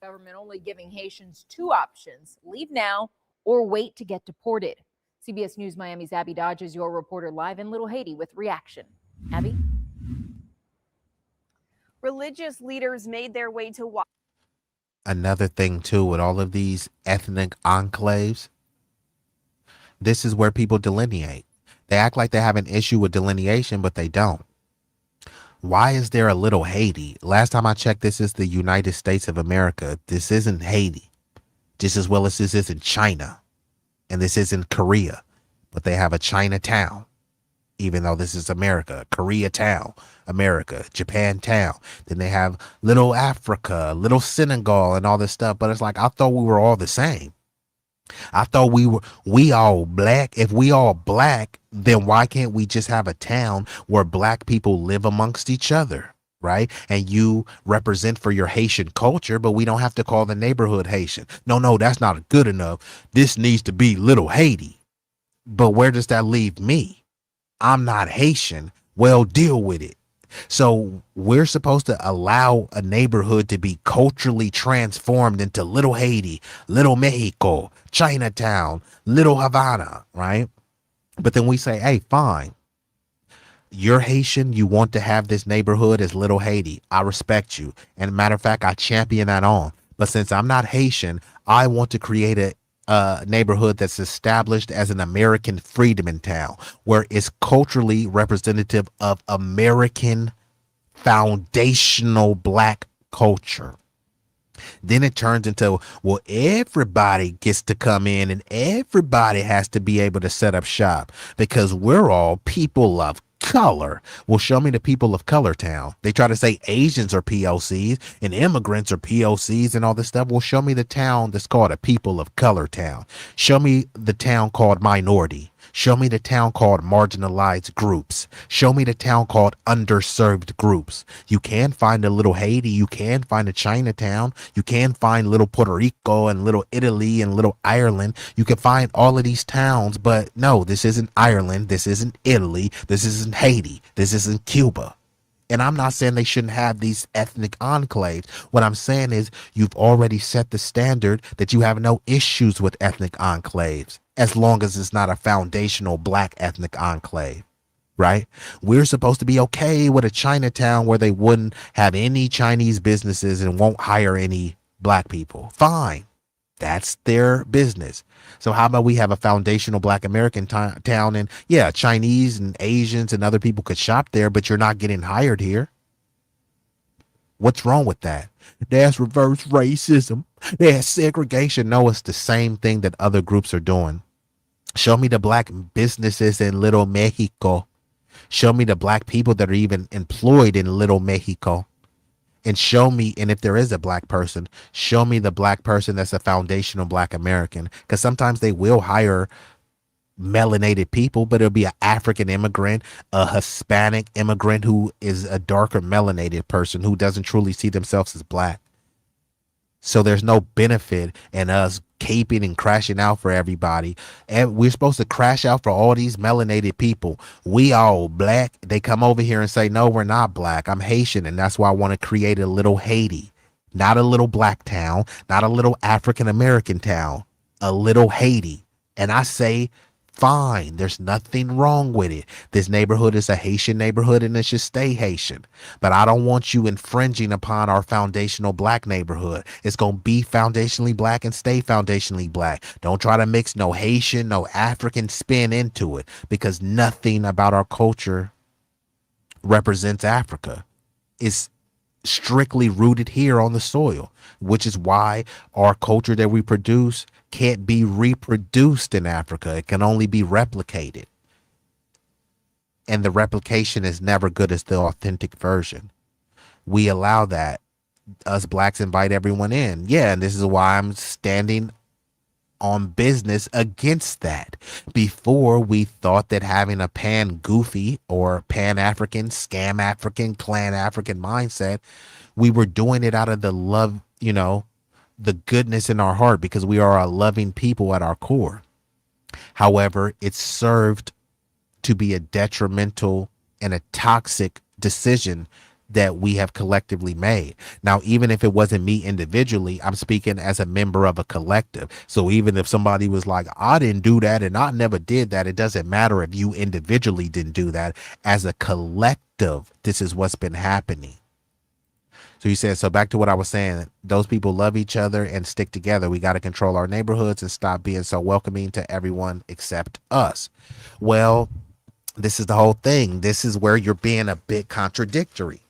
Government only giving Haitians 2 options: leave now or wait to get deported. CBS News Miami's Abby Dodge is your reporter live in Little Haiti with reaction. Abby? Religious leaders made their way to Another thing too with all of these ethnic enclaves, this is where people delineate. They act like they have an issue with delineation, but they don't. Why is there a little Haiti? Last time I checked, this is the United States of America. This isn't Haiti, just as well as this isn't China, and this isn't Korea, but they have a Chinatown, even though this is America. Koreatown, America, Japantown. Then they have little Africa, little Senegal, and all this stuff. But it's like, I thought we were all the same. I thought we all black. If we all black, then why can't we just have a town where black people live amongst each other? right? And you represent for your Haitian culture, but we don't have to call the neighborhood Haitian. No, that's not good enough. This needs to be Little Haiti. But where does that leave me? I'm not Haitian. Well, deal with it. So we're supposed to allow a neighborhood to be culturally transformed into Little Haiti, Little Mexico, Chinatown, Little Havana, right? But then we say, hey, fine. You're Haitian. You want to have this neighborhood as Little Haiti. I respect you. And matter of fact, I champion that on. But since I'm not Haitian, I want to create a neighborhood that's established as an American freedom in town, where it's culturally representative of American foundational black culture. Then it turns into, well, everybody gets to come in and everybody has to be able to set up shop because we're all people of color. Well, show me the people of color town. They try to say Asians are POCs and immigrants are POCs and all this stuff. Well, show me the town that's called a people of color town. Show me the town called minority. Show me the town called marginalized groups. Show me the town called underserved groups. You can find a Little Haiti. You can find a Chinatown. You can find Little Puerto Rico and Little Italy and Little Ireland. You can find all of these towns, but no, this isn't Ireland. This isn't Italy. This isn't Haiti. This isn't Cuba. And I'm not saying they shouldn't have these ethnic enclaves. What I'm saying is you've already set the standard that you have no issues with ethnic enclaves as long as it's not a foundational black ethnic enclave, right? We're supposed to be okay with a Chinatown where they wouldn't have any Chinese businesses and won't hire any black people. Fine. That's their business. So how about we have a foundational black American town and yeah, Chinese and Asians and other people could shop there, but you're not getting hired here. What's wrong with that? That's reverse racism. That's segregation. No, it's the same thing that other groups are doing. Show me the black businesses in Little Mexico. Show me the black people that are even employed in Little Mexico. And show me, and if there is a black person, show me the black person that's a foundational black American. Because sometimes they will hire melanated people, but it'll be an African immigrant, a Hispanic immigrant who is a darker melanated person who doesn't truly see themselves as black. So there's no benefit in us caping and crashing out for everybody. And we're supposed to crash out for all these melanated people. We all black. They come over here and say, no, we're not black. I'm Haitian. And that's why I want to create a Little Haiti, not a little black town, not a little African American town, a Little Haiti. And I say, fine. There's nothing wrong with it. This neighborhood is a Haitian neighborhood and it should stay Haitian. But I don't want you infringing upon our foundational black neighborhood. It's going to be foundationally black and stay foundationally black. Don't try to mix no Haitian, no African spin into it because nothing about our culture represents Africa. It's strictly rooted here on the soil, which is why our culture that we produce can't be reproduced in Africa. It can only be replicated. And the replication is never good as the authentic version. We allow that. Us blacks invite everyone in. Yeah, and this is why I'm standing on business against that. Before, we thought that having a pan-goofy or pan-African, scam African, clan African mindset, we were doing it out of the love, you know, the goodness in our heart because we are a loving people at our core. However, it's served to be a detrimental and a toxic decision that we have collectively made. Now, even if it wasn't me individually, I'm speaking as a member of a collective. So even if somebody was like, I didn't do that and I never did that, it doesn't matter if you individually didn't do that. As a collective, this is what's been happening. So you said, so back to what I was saying, those people love each other and stick together. We got to control our neighborhoods and stop being so welcoming to everyone except us. Well, this is the whole thing. This is where you're being a bit contradictory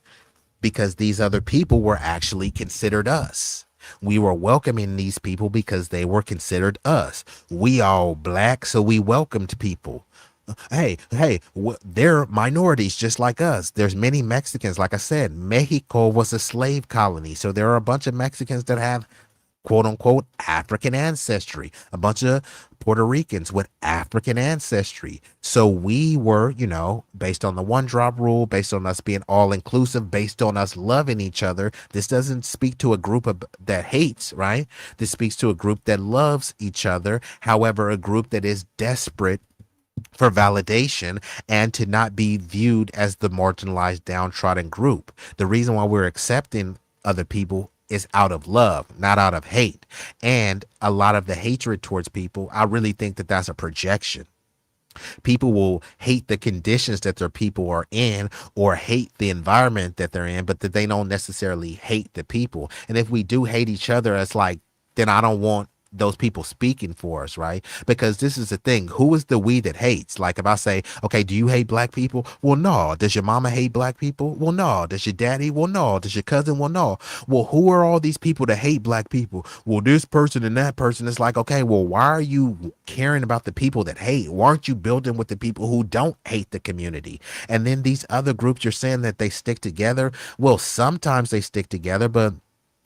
because these other people were actually considered us. We were welcoming these people because they were considered us. We all black, so we welcomed people. Hey, they're minorities just like us. There's many Mexicans. Like I said, Mexico was a slave colony. So there are a bunch of Mexicans that have quote unquote African ancestry, a bunch of Puerto Ricans with African ancestry. So we were, you know, based on the one drop rule, based on us being all inclusive, based on us loving each other. This doesn't speak to a group that hates, right? This speaks to a group that loves each other. However, a group that is desperate for validation and to not be viewed as the marginalized, downtrodden group. The reason why we're accepting other people is out of love, not out of hate. And a lot of the hatred towards people, I really think that that's a projection. People will hate the conditions that their people are in or hate the environment that they're in, but that they don't necessarily hate the people. And if we do hate each other, it's like, then I don't want those people speaking for us, right? Because this is the thing. Who is the we that hates? Like if I say, okay, do you hate black people? Well, no. Does your mama hate black people? Well, no. Does your daddy? Well, no. Does your cousin? Well, no. Well, who are all these people that hate black people? Well, this person and that person. Is like, okay, well, why are you caring about the people that hate? Why aren't you building with the people who don't hate the community? And then these other groups, you're saying that they stick together. Well, sometimes they stick together, but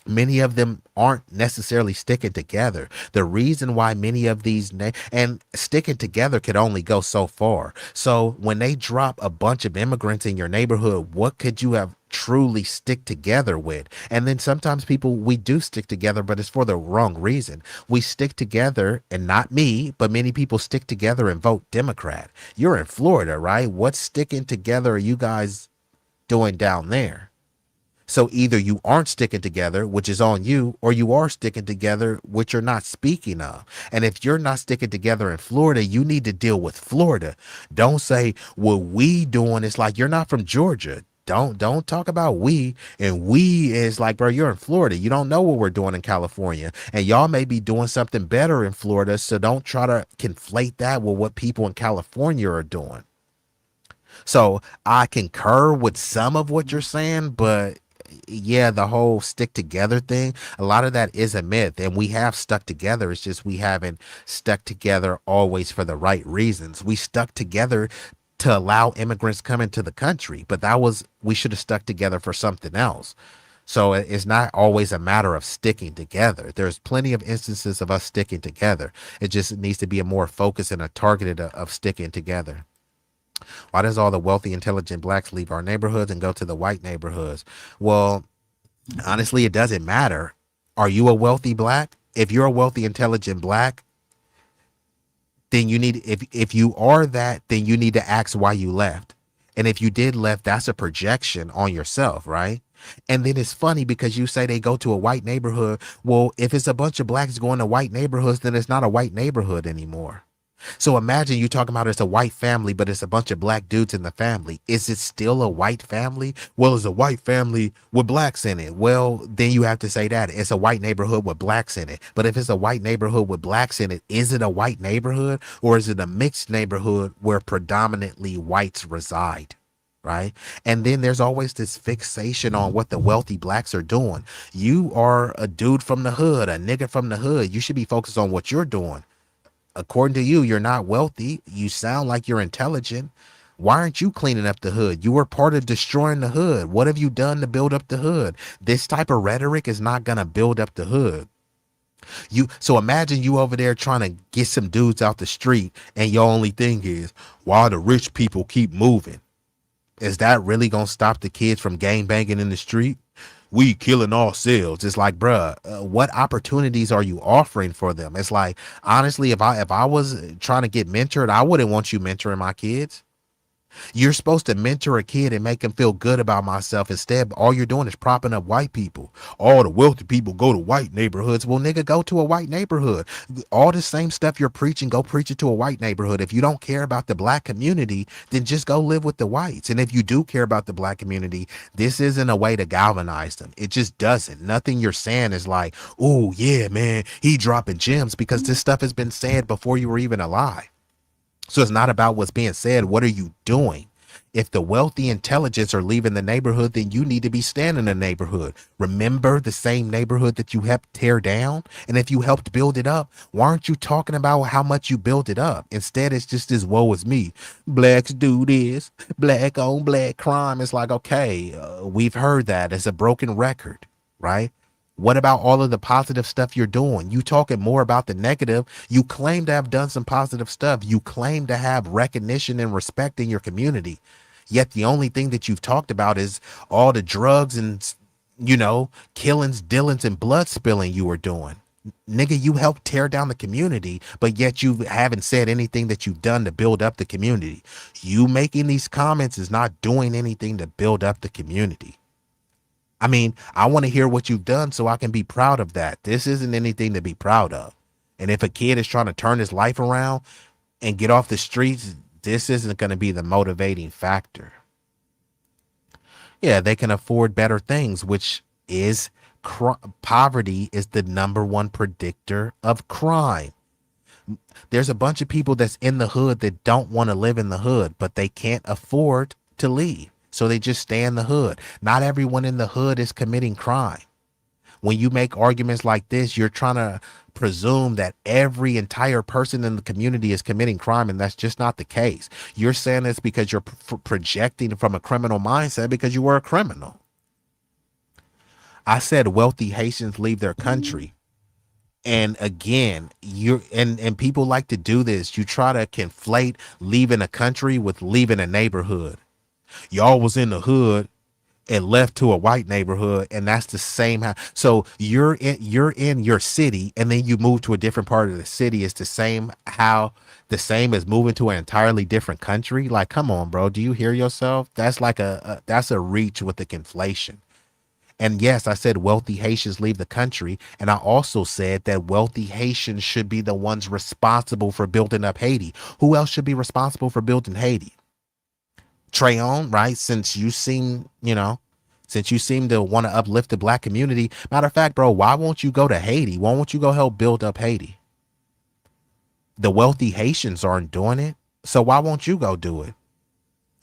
many of them aren't necessarily sticking together. The reason why many of these and sticking together could only go so far. So when they drop a bunch of immigrants in your neighborhood, what could you have truly stick together with? And then sometimes people, we do stick together, but it's for the wrong reason. We stick together, and not me, but many people stick together and vote Democrat. You're in Florida, right? What sticking together are you guys doing down there? So either you aren't sticking together, which is on you, or you are sticking together, which you're not speaking of. And if you're not sticking together in Florida, you need to deal with Florida. Don't say, what we doing is like, you're not from Georgia. Don't talk about we. And we is like, bro, you're in Florida. You don't know what we're doing in California. And y'all may be doing something better in Florida. So don't try to conflate that with what people in California are doing. So I concur with some of what you're saying, but yeah, the whole stick together thing, a lot of that is a myth, and we have stuck together. It's just we haven't stuck together always for the right reasons. We stuck together to allow immigrants come into the country, but we should have stuck together for something else. So it's not always a matter of sticking together. There's plenty of instances of us sticking together. It just needs to be a more focused and a targeted of sticking together. Why does all the wealthy, intelligent blacks leave our neighborhoods and go to the white neighborhoods? Well, honestly, it doesn't matter. Are you a wealthy black? If you're a wealthy, intelligent black, then you need, if you are that, then you need to ask why you left. And if you did left, that's a projection on yourself, right? And then it's funny because you say they go to a white neighborhood. Well, if it's a bunch of blacks going to white neighborhoods, then it's not a white neighborhood anymore. So imagine you talking about it's a white family, but it's a bunch of black dudes in the family. Is it still a white family? Well, it's a white family with blacks in it. Well, then you have to say that it's a white neighborhood with blacks in it. But if it's a white neighborhood with blacks in it, is it a white neighborhood, or is it a mixed neighborhood where predominantly whites reside? Right. And then there's always this fixation on what the wealthy blacks are doing. You are a dude from the hood, a nigga from the hood. You should be focused on what you're doing. According to you, you're not wealthy. You sound like you're intelligent. Why aren't you cleaning up the hood? You were part of destroying the hood. What have you done to build up the hood? This type of rhetoric is not going to build up the hood. So imagine you over there trying to get some dudes out the street, and your only thing is, why the rich people keep moving? Is that really going to stop the kids from gang banging in the street? We killing ourselves. It's like, bruh, what opportunities are you offering for them? It's like, honestly, if I was trying to get mentored, I wouldn't want you mentoring my kids. You're supposed to mentor a kid and make him feel good about myself. Instead, all you're doing is propping up white people. All the wealthy people go to white neighborhoods. Well, nigga, go to a white neighborhood. All the same stuff you're preaching, go preach it to a white neighborhood. If you don't care about the black community, then just go live with the whites. And if you do care about the black community, this isn't a way to galvanize them. It just doesn't. Nothing you're saying is like, oh yeah, man, he dropping gems, because this stuff has been said before you were even alive. So it's not about what's being said. What are you doing? If the wealthy intelligence are leaving the neighborhood, then you need to be staying in the neighborhood. Remember the same neighborhood that you helped tear down? And if you helped build it up, why aren't you talking about how much you built it up? Instead, it's just this woe is me. Blacks do this, black on black crime. It's like, okay, we've heard that. It's a broken record, right? What about all of the positive stuff you're doing? You talking more about the negative. You claim to have done some positive stuff. You claim to have recognition and respect in your community. Yet the only thing that you've talked about is all the drugs and, killings, dealings, and blood spilling you were doing. Nigga, you helped tear down the community, but yet you haven't said anything that you've done to build up the community. You making these comments is not doing anything to build up the community. I mean, I want to hear what you've done so I can be proud of that. This isn't anything to be proud of. And if a kid is trying to turn his life around and get off the streets, this isn't going to be the motivating factor. Yeah, they can afford better things, which is poverty is the number one predictor of crime. There's a bunch of people that's in the hood that don't want to live in the hood, but they can't afford to leave. So they just stay in the hood. Not everyone in the hood is committing crime. When you make arguments like this, you're trying to presume that every entire person in the community is committing crime, and that's just not the case. You're saying this because you're projecting from a criminal mindset because you were a criminal. I said wealthy Haitians leave their country. And again, and people like to do this. You try to conflate leaving a country with leaving a neighborhood. Y'all was in the hood and left to a white neighborhood, and that's the same. So you're in your city, and then you move to a different part of the city. It's the same as moving to an entirely different country. Like, come on, bro. Do you hear yourself? That's like that's a reach with the conflation. And yes, I said wealthy Haitians leave the country. And I also said that wealthy Haitians should be the ones responsible for building up Haiti. Who else should be responsible for building Haiti? Trayon, right? Since you seem to want to uplift the black community. Matter of fact, bro, why won't you go to Haiti? Why won't you go help build up Haiti? The wealthy Haitians aren't doing it. So why won't you go do it?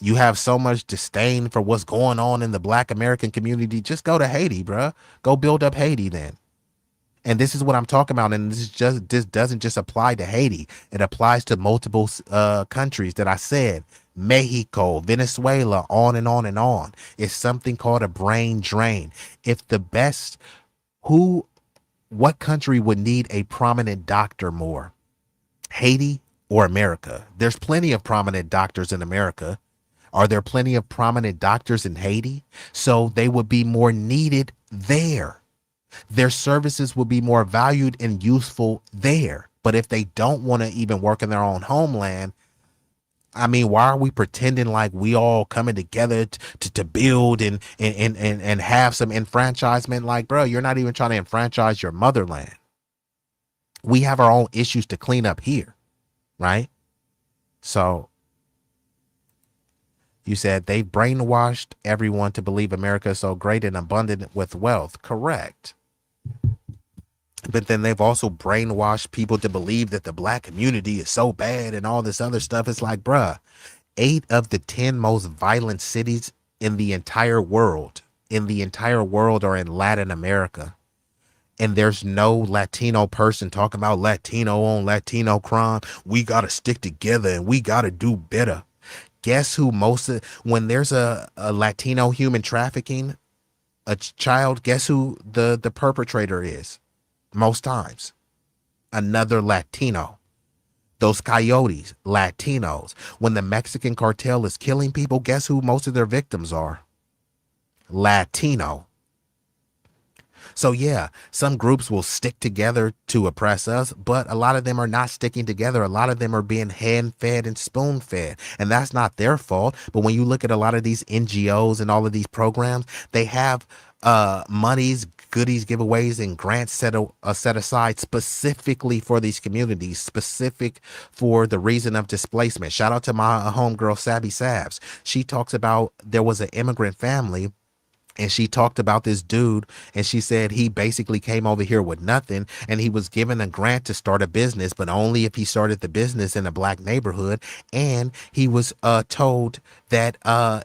You have so much disdain for what's going on in the black American community. Just go to Haiti, bro. Go build up Haiti then. And this is what I'm talking about. And this doesn't just apply to Haiti. It applies to multiple countries that I said. Mexico, Venezuela, on and on and on. It's something called a brain drain. If what country would need a prominent doctor more? Haiti or America? There's plenty of prominent doctors in America. Are there plenty of prominent doctors in Haiti? So they would be more needed there. Their services would be more valued and useful there. But if they don't want to even work in their own homeland, I mean, why are we pretending like we all coming together to build and have some enfranchisement? Like, bro, you're not even trying to enfranchise your motherland. We have our own issues to clean up here, right? So you said they've brainwashed everyone to believe America is so great and abundant with wealth. Correct. But then they've also brainwashed people to believe that the black community is so bad and all this other stuff. It's like, bruh, 8 of the 10 most violent cities in the entire world are in Latin America. And there's no Latino person talking about Latino on Latino crime. We got to stick together and we got to do better. Guess who when there's a Latino human trafficking, a child, guess who the perpetrator is? Most times, another Latino. Those coyotes, Latinos. When the Mexican cartel is killing people, guess who most of their victims are? Latino. So yeah, some groups will stick together to oppress us, but a lot of them are not sticking together. A lot of them are being hand-fed and spoon-fed, and that's not their fault. But when you look at a lot of these NGOs and all of these programs, they have monies, goodies, giveaways, and grants set aside specifically for these communities, specific for the reason of displacement. Shout out to my homegirl, Sabby Sabs. She talks about there was an immigrant family, and she talked about this dude, and she said he basically came over here with nothing, and he was given a grant to start a business, but only if he started the business in a black neighborhood. And he was told that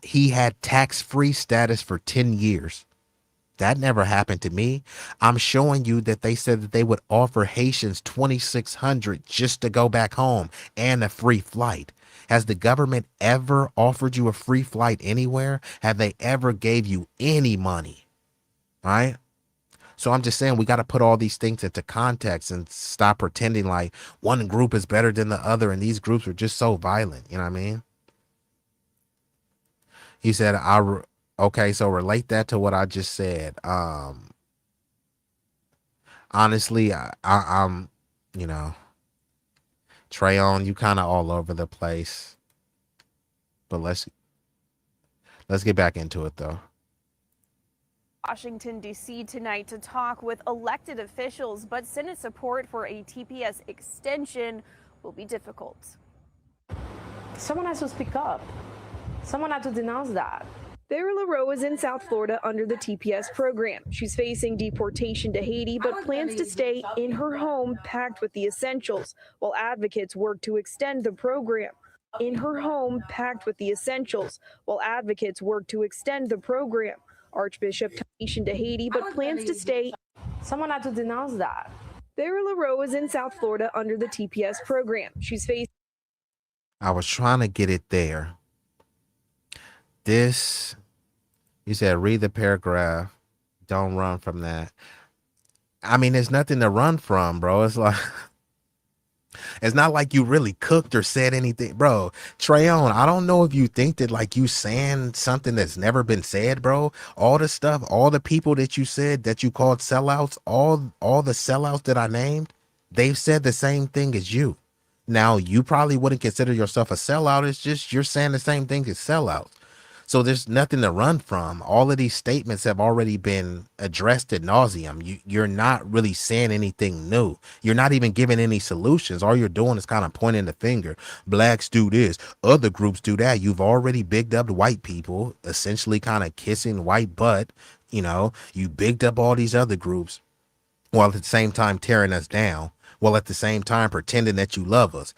he had tax-free status for 10 years. That never happened to me. I'm showing you that they said that they would offer Haitians $2,600 just to go back home and a free flight. Has the government ever offered you a free flight anywhere? Have they ever gave you any money? Right? So I'm just saying we got to put all these things into context and stop pretending like one group is better than the other, and these groups are just so violent. You know what I mean? He said, okay, so relate that to what I just said. Honestly, I'm, you know, Trayon, you kind of all over the place, but let's get back into it though. Washington, D.C. tonight to talk with elected officials, but Senate support for a TPS extension will be difficult. Someone has to speak up. Someone has to denounce that. Vera LaRoe is in South Florida under the TPS program. She's facing deportation to Haiti, but plans to stay in her home packed with the essentials while advocates work to extend the program. In her home packed with the essentials while advocates work to extend the program. Archbishop Haitian to Haiti, but plans to stay. Someone had to denounce that. Vera LaRoe is in South Florida under the TPS program. She's facing. I was trying to get it there. This, you said, read the paragraph. Don't run from that. I mean, there's nothing to run from, bro. It's like, it's not like you really cooked or said anything, bro. Trayon, I don't know if you think that like you saying something that's never been said, bro. All the stuff, all the people that you said that you called sellouts, all the sellouts that I named, they've said the same thing as you. Now, you probably wouldn't consider yourself a sellout. It's just you're saying the same thing as sellouts. So there's nothing to run from. All of these statements have already been addressed ad nauseum. You're not really saying anything new. You're not even giving any solutions. All you're doing is kind of pointing the finger. Blacks do this, other groups do that. You've already bigged up white people, essentially kind of kissing white butt. You know, you bigged up all these other groups while at the same time tearing us down, while at the same time pretending that you love us.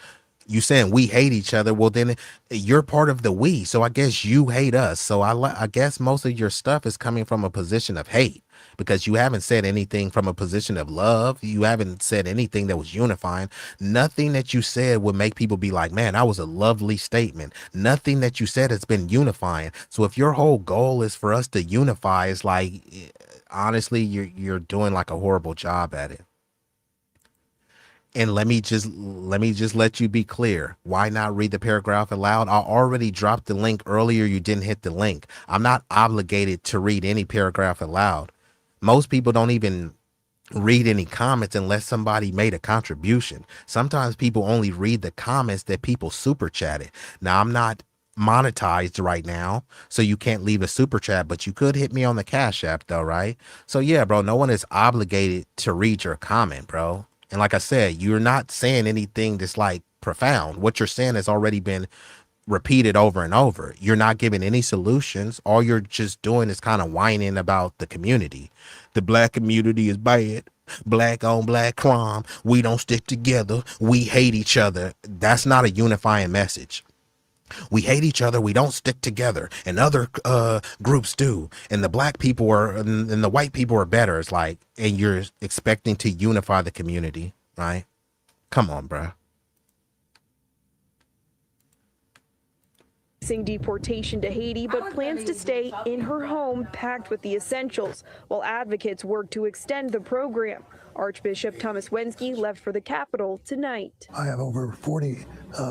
You saying we hate each other, well then you're part of the we, so I guess you hate us. So I guess most of your stuff is coming from a position of hate, because you haven't said anything from a position of love. You haven't said anything that was unifying. Nothing that you said would make people be like, man, that was a lovely statement. Nothing that you said has been unifying. So if your whole goal is for us to unify, it's like, honestly, you're doing like a horrible job at it. And let me just let you be clear. Why not read the paragraph aloud? I already dropped the link earlier. You didn't hit the link. I'm not obligated to read any paragraph aloud. Most people don't even read any comments unless somebody made a contribution. Sometimes people only read the comments that people super chatted. Now, I'm not monetized right now, so you can't leave a super chat, but you could hit me on the Cash App though, right? So yeah, bro, no one is obligated to read your comment, bro. And like I said, you're not saying anything that's like profound. What you're saying has already been repeated over and over. You're not giving any solutions. All you're just doing is kind of whining about the community. The black community is bad. Black on black crime. We don't stick together. We hate each other. That's not a unifying message. We hate each other. We don't stick together, and other groups do. And the black people and the white people are better. It's like, and you're expecting to unify the community, right? Come on, bro. Deportation to Haiti, but plans to stay in her home packed with the essentials while advocates work to extend the program. Archbishop Thomas Wensky left for the capital tonight. I have over 40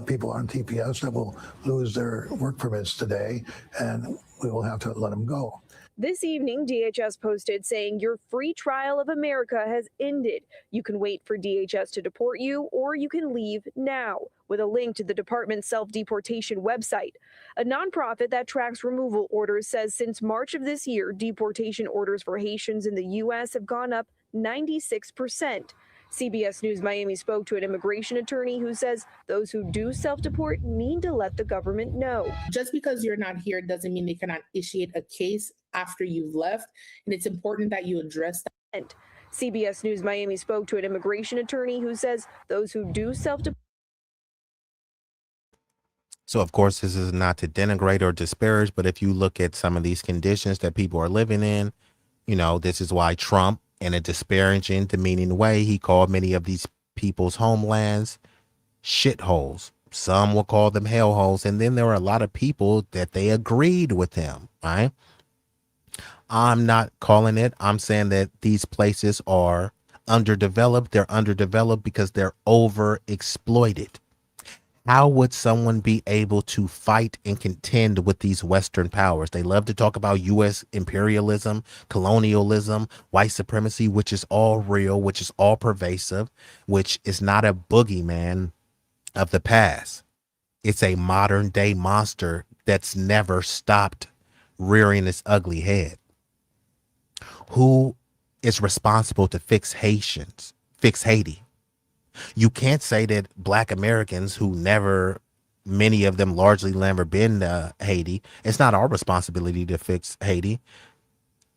people on TPS that will lose their work permits today, and we will have to let them go. This evening, DHS posted saying your free trial of America has ended. You can wait for DHS to deport you, or you can leave now, with a link to the department's self-deportation website. A nonprofit that tracks removal orders says since March of this year, deportation orders for Haitians in the U.S. have gone up 96%. CBS News Miami spoke to an immigration attorney who says those who do self-deport need to let the government know. Just because you're not here doesn't mean they cannot initiate a case after you've left, and it's important that you address that. CBS News Miami spoke to an immigration attorney who says those who do self-deport. So, of course, this is not to denigrate or disparage, but if you look at some of these conditions that people are living in, you know, this is why Trump, in a disparaging, demeaning way, he called many of these people's homelands shitholes. Some will call them hellholes. And then there were a lot of people that they agreed with him, right? I'm not calling it. I'm saying that these places are underdeveloped. They're underdeveloped because they're overexploited. How would someone be able to fight and contend with these Western powers? They love to talk about U.S. imperialism, colonialism, white supremacy, which is all real, which is all pervasive, which is not a boogeyman of the past. It's a modern day monster that's never stopped rearing its ugly head. Who is responsible to fix Haiti? You can't say that Black Americans who many of them largely never been to Haiti, it's not our responsibility to fix Haiti.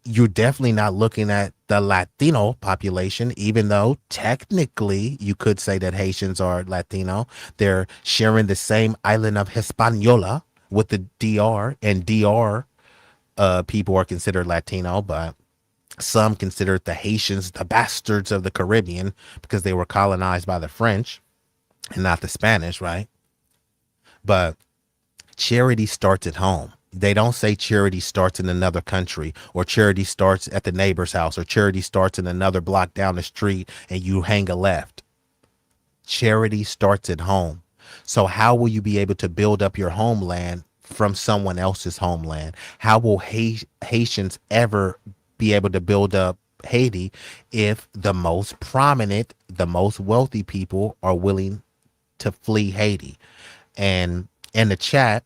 You're definitely not looking at the Latino population, even though technically you could say that Haitians are Latino. They're sharing the same island of Hispaniola with the DR, and DR people are considered Latino, but some consider the Haitians the bastards of the Caribbean because they were colonized by the French and not the Spanish, right? But charity starts at home. They don't say charity starts in another country, or charity starts at the neighbor's house, or charity starts in another block down the street and you hang a left. Charity starts at home. So how will you be able to build up your homeland from someone else's homeland? How will Haitians ever be able to build up Haiti if the most prominent, the most wealthy people are willing to flee Haiti? And in the chat,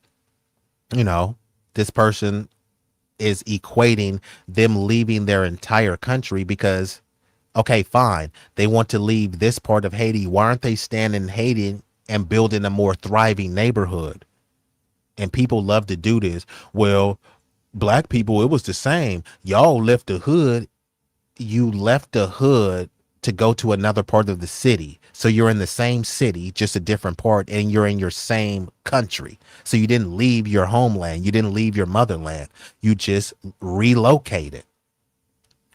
this person is equating them leaving their entire country because, okay, fine, they want to leave this part of Haiti. Why aren't they staying in Haiti and building a more thriving neighborhood? And people love to do this. Well, Black people, it was the same. Y'all left the hood. You left the hood to go to another part of the city. So you're in the same city, just a different part, and you're in your same country. So you didn't leave your homeland. You didn't leave your motherland. You just relocated,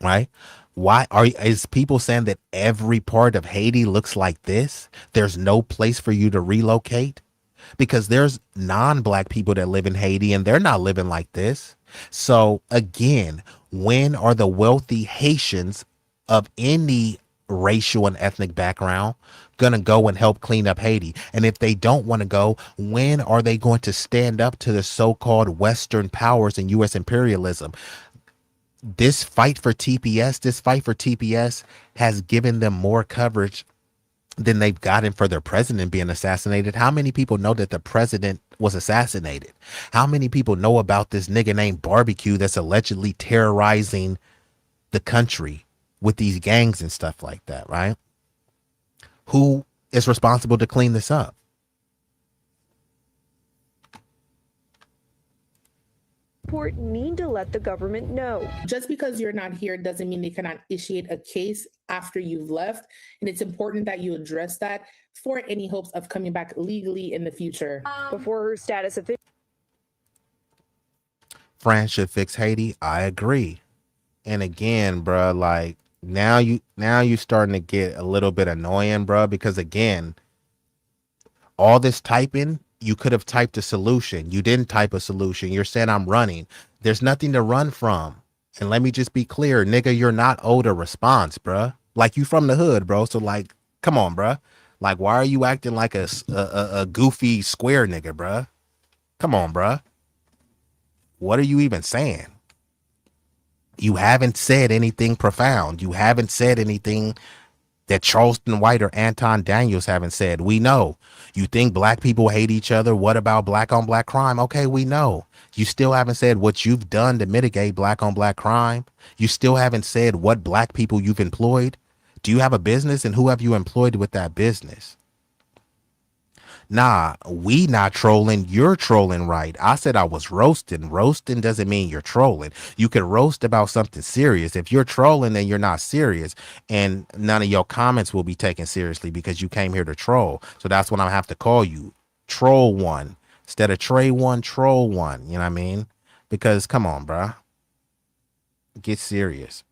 right? Is people saying that every part of Haiti looks like this? There's no place for you to relocate? Because there's non-Black people that live in Haiti and they're not living like this. So again, when are the wealthy Haitians of any racial and ethnic background going to go and help clean up Haiti? And if they don't want to go, when are they going to stand up to the so-called Western powers and U.S. imperialism? This fight for TPS has given them more coverage than they've gotten for their president being assassinated. How many people know that the president was assassinated? How many people know about this nigga named Barbecue that's allegedly terrorizing the country with these gangs and stuff like that, right? Who is responsible to clean this up? Need to let the government know. Just because you're not here doesn't mean they cannot initiate a case after you've left. And it's important that you address that for any hopes of coming back legally in the future. Before her status official. France should fix Haiti. I agree. And again, bro, like now you starting to get a little bit annoying, bro, because again, all this typing, you could have typed a solution. You didn't type a solution. You're saying I'm running. There's nothing to run from. And let me just be clear, nigga, you're not owed a response, bruh. Like, you from the hood, bro. So like, come on, bruh. Like, why are you acting like a goofy square nigga, bruh? Come on, bruh. What are you even saying? You haven't said anything profound. You haven't said anything that Charleston White or Anton Daniels haven't said. We know. You think Black people hate each other. What about Black on Black crime? Okay, we know. You still haven't said what you've done to mitigate Black on Black crime. You still haven't said what Black people you've employed. Do you have a business, and who have you employed with that business? Nah, we not trolling. You're trolling, right? I said I was roasting. Roasting doesn't mean you're trolling. You can roast about something serious. If you're trolling, then you're not serious. And none of your comments will be taken seriously because you came here to troll. So that's what I have to call you. Troll one. Instead of Trey one, troll one. You know what I mean? Because come on, bruh. Get serious.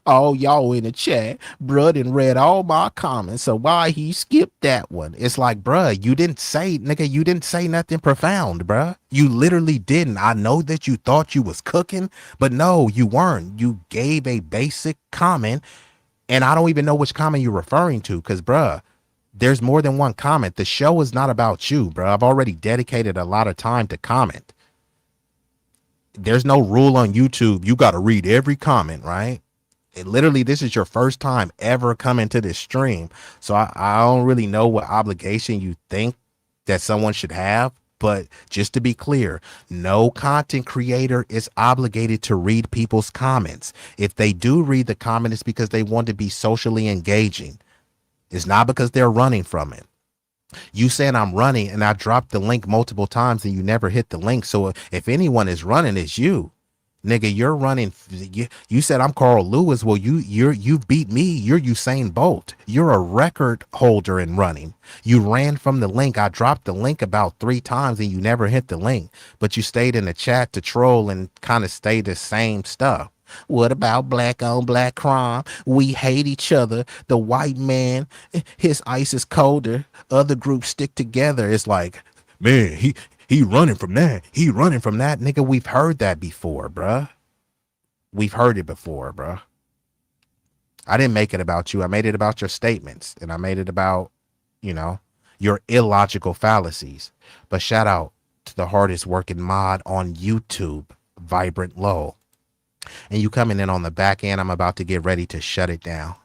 All y'all in the chat, bruh done read all my comments, so why he skipped that one? It's like, bruh, you didn't say, nigga, you didn't say nothing profound, bruh. You literally didn't. I know that you thought you was cooking, but no, you weren't. You gave a basic comment, and I don't even know which comment you're referring to, because, bruh, there's more than one comment. The show is not about you, bruh. I've already dedicated a lot of time to comment. There's no rule on YouTube. You got to read every comment, right? Literally, this is your first time ever coming to this stream, so I don't really know what obligation you think that someone should have, but just to be clear, no content creator is obligated to read people's comments. If they do read the comment, it's because they want to be socially engaging. It's not because they're running from it. You saying I'm running, and I dropped the link multiple times and you never hit the link, so if anyone is running, it's you. Nigga, you're running. You said I'm Carl Lewis. Well, you beat me. You're Usain Bolt. You're a record holder in running. You ran from the link. I dropped the link about 3 times and you never hit the link, but you stayed in the chat to troll and kind of stay the same stuff. What about black on black crime? We hate each other. The white man, his ice is colder. Other groups stick together. It's like, man, he running from that. He running from that. Nigga, we've heard that before, bruh. We've heard it before, bruh. I didn't make it about you. I made it about your statements. And I made it about, you know, your illogical fallacies. But shout out to the hardest working mod on YouTube, Vibrant Low. And you coming in on the back end, I'm about to get ready to shut it down.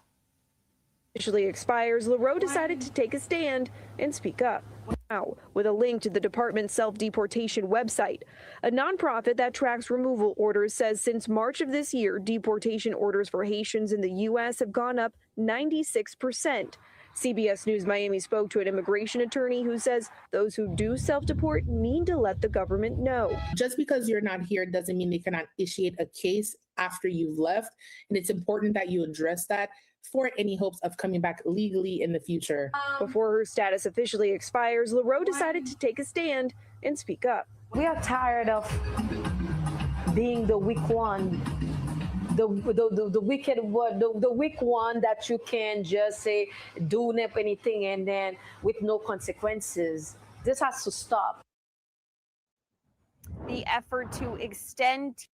Officially expires, LaRoe decided to take a stand and speak up. Now, with a link to the department's self-deportation website, a nonprofit that tracks removal orders says since March of this year, deportation orders for Haitians in the U.S. have gone up 96%. CBS News Miami spoke to an immigration attorney who says those who do self-deport need to let the government know. Just because you're not here doesn't mean they cannot initiate a case after you've left. And it's important that you address that for any hopes of coming back legally in the future. Before her status officially expires, LaRoe decided to take a stand and speak up. We are tired of being the weak one, the wicked one, the weak one that you can just say, do anything and then with no consequences. This has to stop. The effort to extend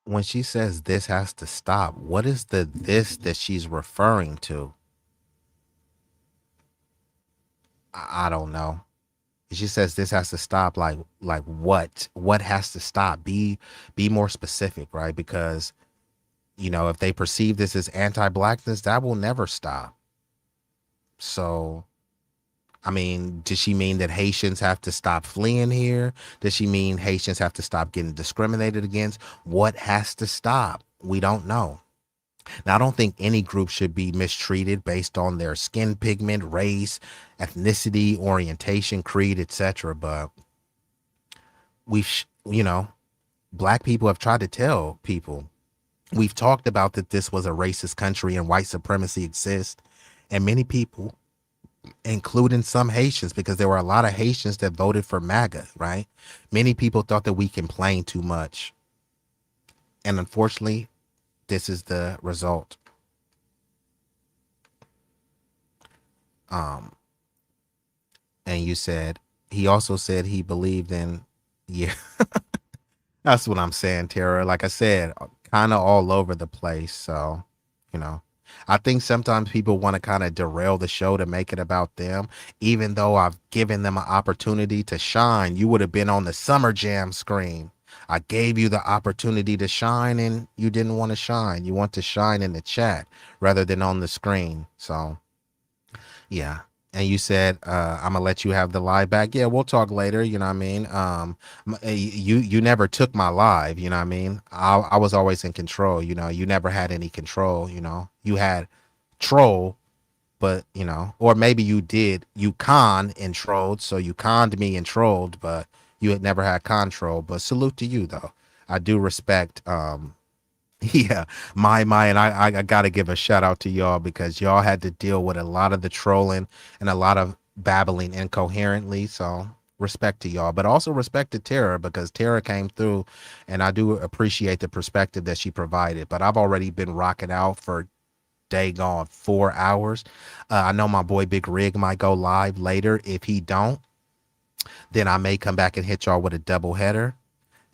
When she says this has to stop, what is the this that she's referring to? I don't know. She says this has to stop, like what has to stop? Be more specific, right? Because, you know, if they perceive this as anti-blackness, that will never stop. So, I mean, does she mean that Haitians have to stop fleeing here? Does she mean Haitians have to stop getting discriminated against? What has to stop? We don't know. Now, I don't think any group should be mistreated based on their skin pigment, race, ethnicity, orientation, creed, etc. But you know, black people have tried to tell people. We've talked about that this was a racist country and white supremacy exists. And many people, including some Haitians, because there were a lot of Haitians that voted for MAGA, right? Many people thought that we complained too much. And unfortunately, this is the result. And you said, he also said he believed in, yeah, that's what I'm saying, Tara. Like I said, kind of all over the place. So, you know, I think sometimes people want to kind of derail the show to make it about them, even though I've given them an opportunity to shine. You would have been on the Summer Jam screen. I gave you the opportunity to shine and you didn't want to shine. You want to shine in the chat rather than on the screen. So, yeah. And you said, I'm gonna let you have the live back. Yeah, we'll talk later. You know what I mean? You never took my live. You know what I mean? I was always in control. You know, you never had any control. You know, you had troll, but you know, or maybe you did. You con and trolled, so you conned me and trolled, but you had never had control. But salute to you, though. I do respect. Yeah, my and I gotta give a shout out to y'all because y'all had to deal with a lot of the trolling and a lot of babbling incoherently. So respect to y'all, but also respect to Tara, because Tara came through, and I do appreciate the perspective that she provided. But I've already been rocking out for day gone 4 hours. I know my boy Big Rig might go live later. If he don't, then I may come back and hit y'all with a double header.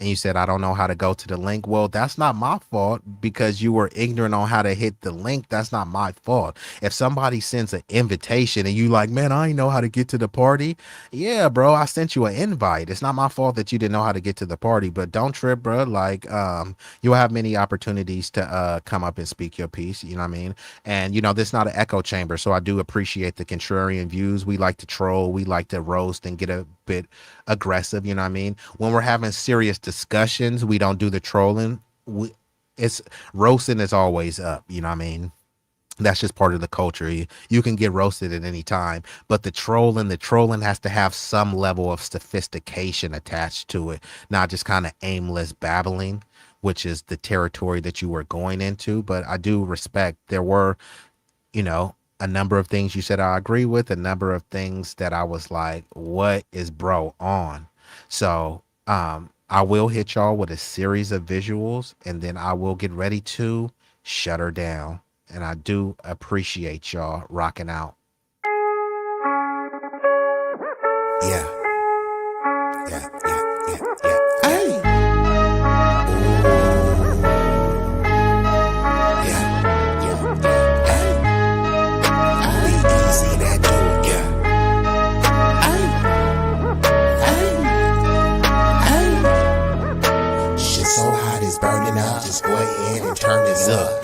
And you said, I don't know how to go to the link. Well, that's not my fault because you were ignorant on how to hit the link. That's not my fault. If somebody sends an invitation and you like, man, I ain't know how to get to the party. Yeah, bro, I sent you an invite. It's not my fault that you didn't know how to get to the party, but don't trip, bro. Like, you'll have many opportunities to come up and speak your piece. You know what I mean? And, you know, this is not an echo chamber. So I do appreciate the contrarian views. We like to troll. We like to roast and get a bit aggressive. You know what I mean? When we're having serious discussions, we don't do the trolling. It's roasting is always up. You know what I mean? That's just part of the culture. You can get roasted at any time, but the trolling has to have some level of sophistication attached to it, not just kind of aimless babbling, which is the territory that you were going into. But I do respect there were, you know, a number of things you said I agree with, a number of things that I was like, what is bro on? So I will hit y'all with a series of visuals, and then I will get ready to shut her down. And I do appreciate y'all rocking out. Yeah. Hey. B-Eazy Dat Dude, shit so hot it's burning up. Just go ahead and turn this up.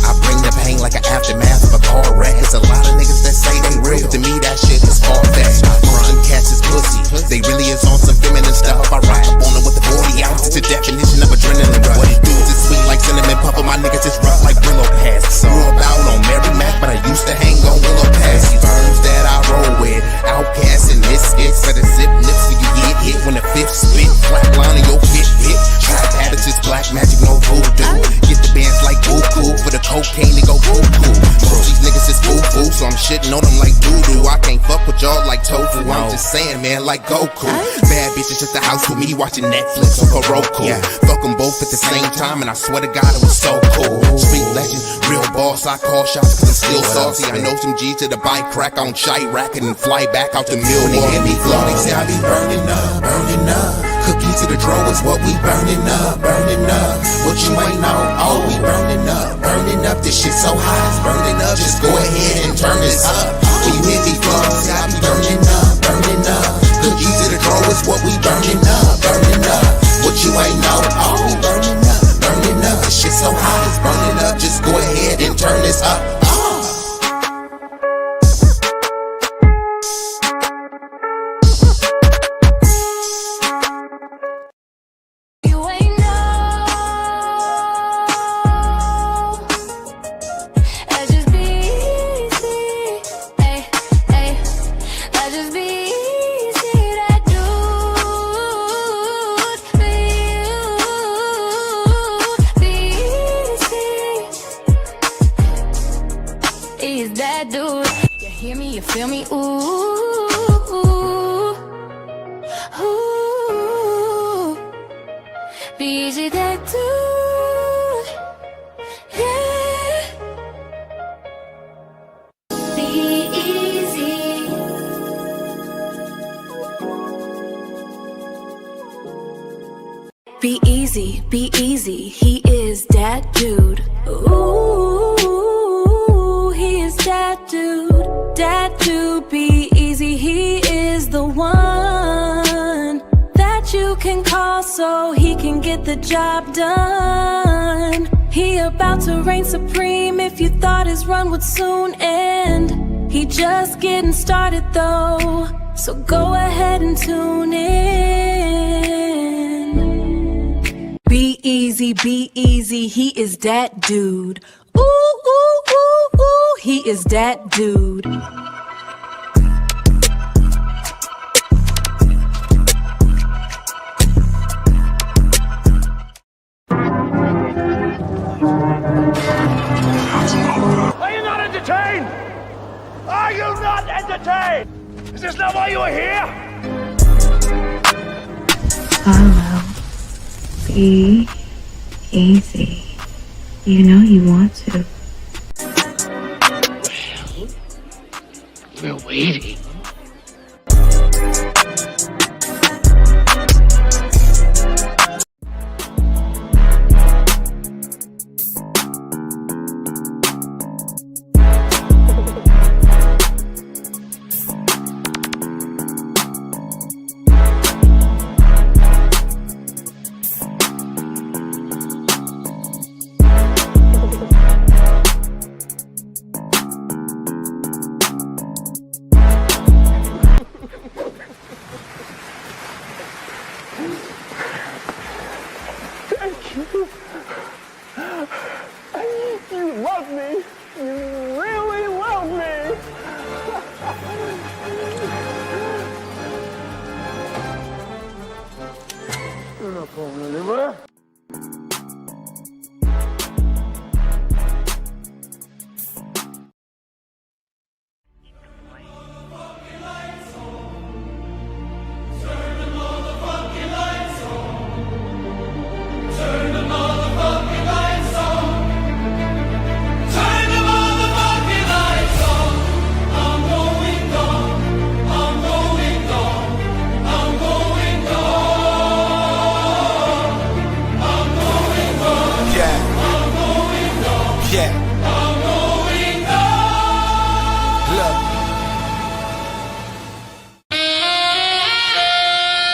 I bring the pain like an aftermath of a car wreck. It's a lot of niggas that say they real, but to me that shit is far-fetched. Them cats is pussy. They really is on some feminine stuff. I rock up on them with the 40 ounce. It's the definition of adrenaline rush. What it do is sweet like cinnamon puffer. My niggas just rough like Willow Pass. Grew about on Mary Mac, but I used to hang on Willow Pass. These firms that I roll with, outcasts and misfits. Better zip lips so you get hit when the fifth spit. Flatline on your Fitbit. Trap habits is black magic, no voodoo. Get the bands like boo-boo. For the cocaine they go cuckoo. Most these niggas is foo-foo, so I'm shitting on them like doo-doo. I can't fuck with y'all like tofu. I'm just saying, man, like Goku. Bad bitches at the house with me watching Netflix or Roku. Fuck them both at the same time, and I swear to God it was so cool. Street legend, real boss, I call shots cause I'm still saucy. I know some G's to the bike crack on Chirac and then fly back out to Millwall. When they hear me flow, they say I be burning up, burning up. Cookie to the draw is what we burning up, burning up. What you ain't know, oh, we burning up, burning up. This shit so hot, it's burning up. Just go ahead and turn this up. When you hear me flow, say I be burning up, burning up. Cookie to the draw is what we burning up, burning up. What you ain't know, oh, we burning up, burning up. This shit so hot, it's burning up. Just go ahead and turn this up. That dude, you hear me, you feel me, ooh, ooh, B-Eazy Dat Dude, yeah, B-Eazy. B-Eazy, B-Eazy, he is that dude, ooh. That dude, B-Eazy, he is the one that you can call so he can get the job done. He about to reign supreme if you thought his run would soon end. He just getting started though, so go ahead and tune in. B-Eazy, B-Eazy, he is that dude. Ooh, ooh, ooh, ooh, he is that dude. Are you not entertained? Are you not entertained? Is this not why you are here? Follow. Be easy. You know you want to. We're waiting. You love me. You really love me. You're not going to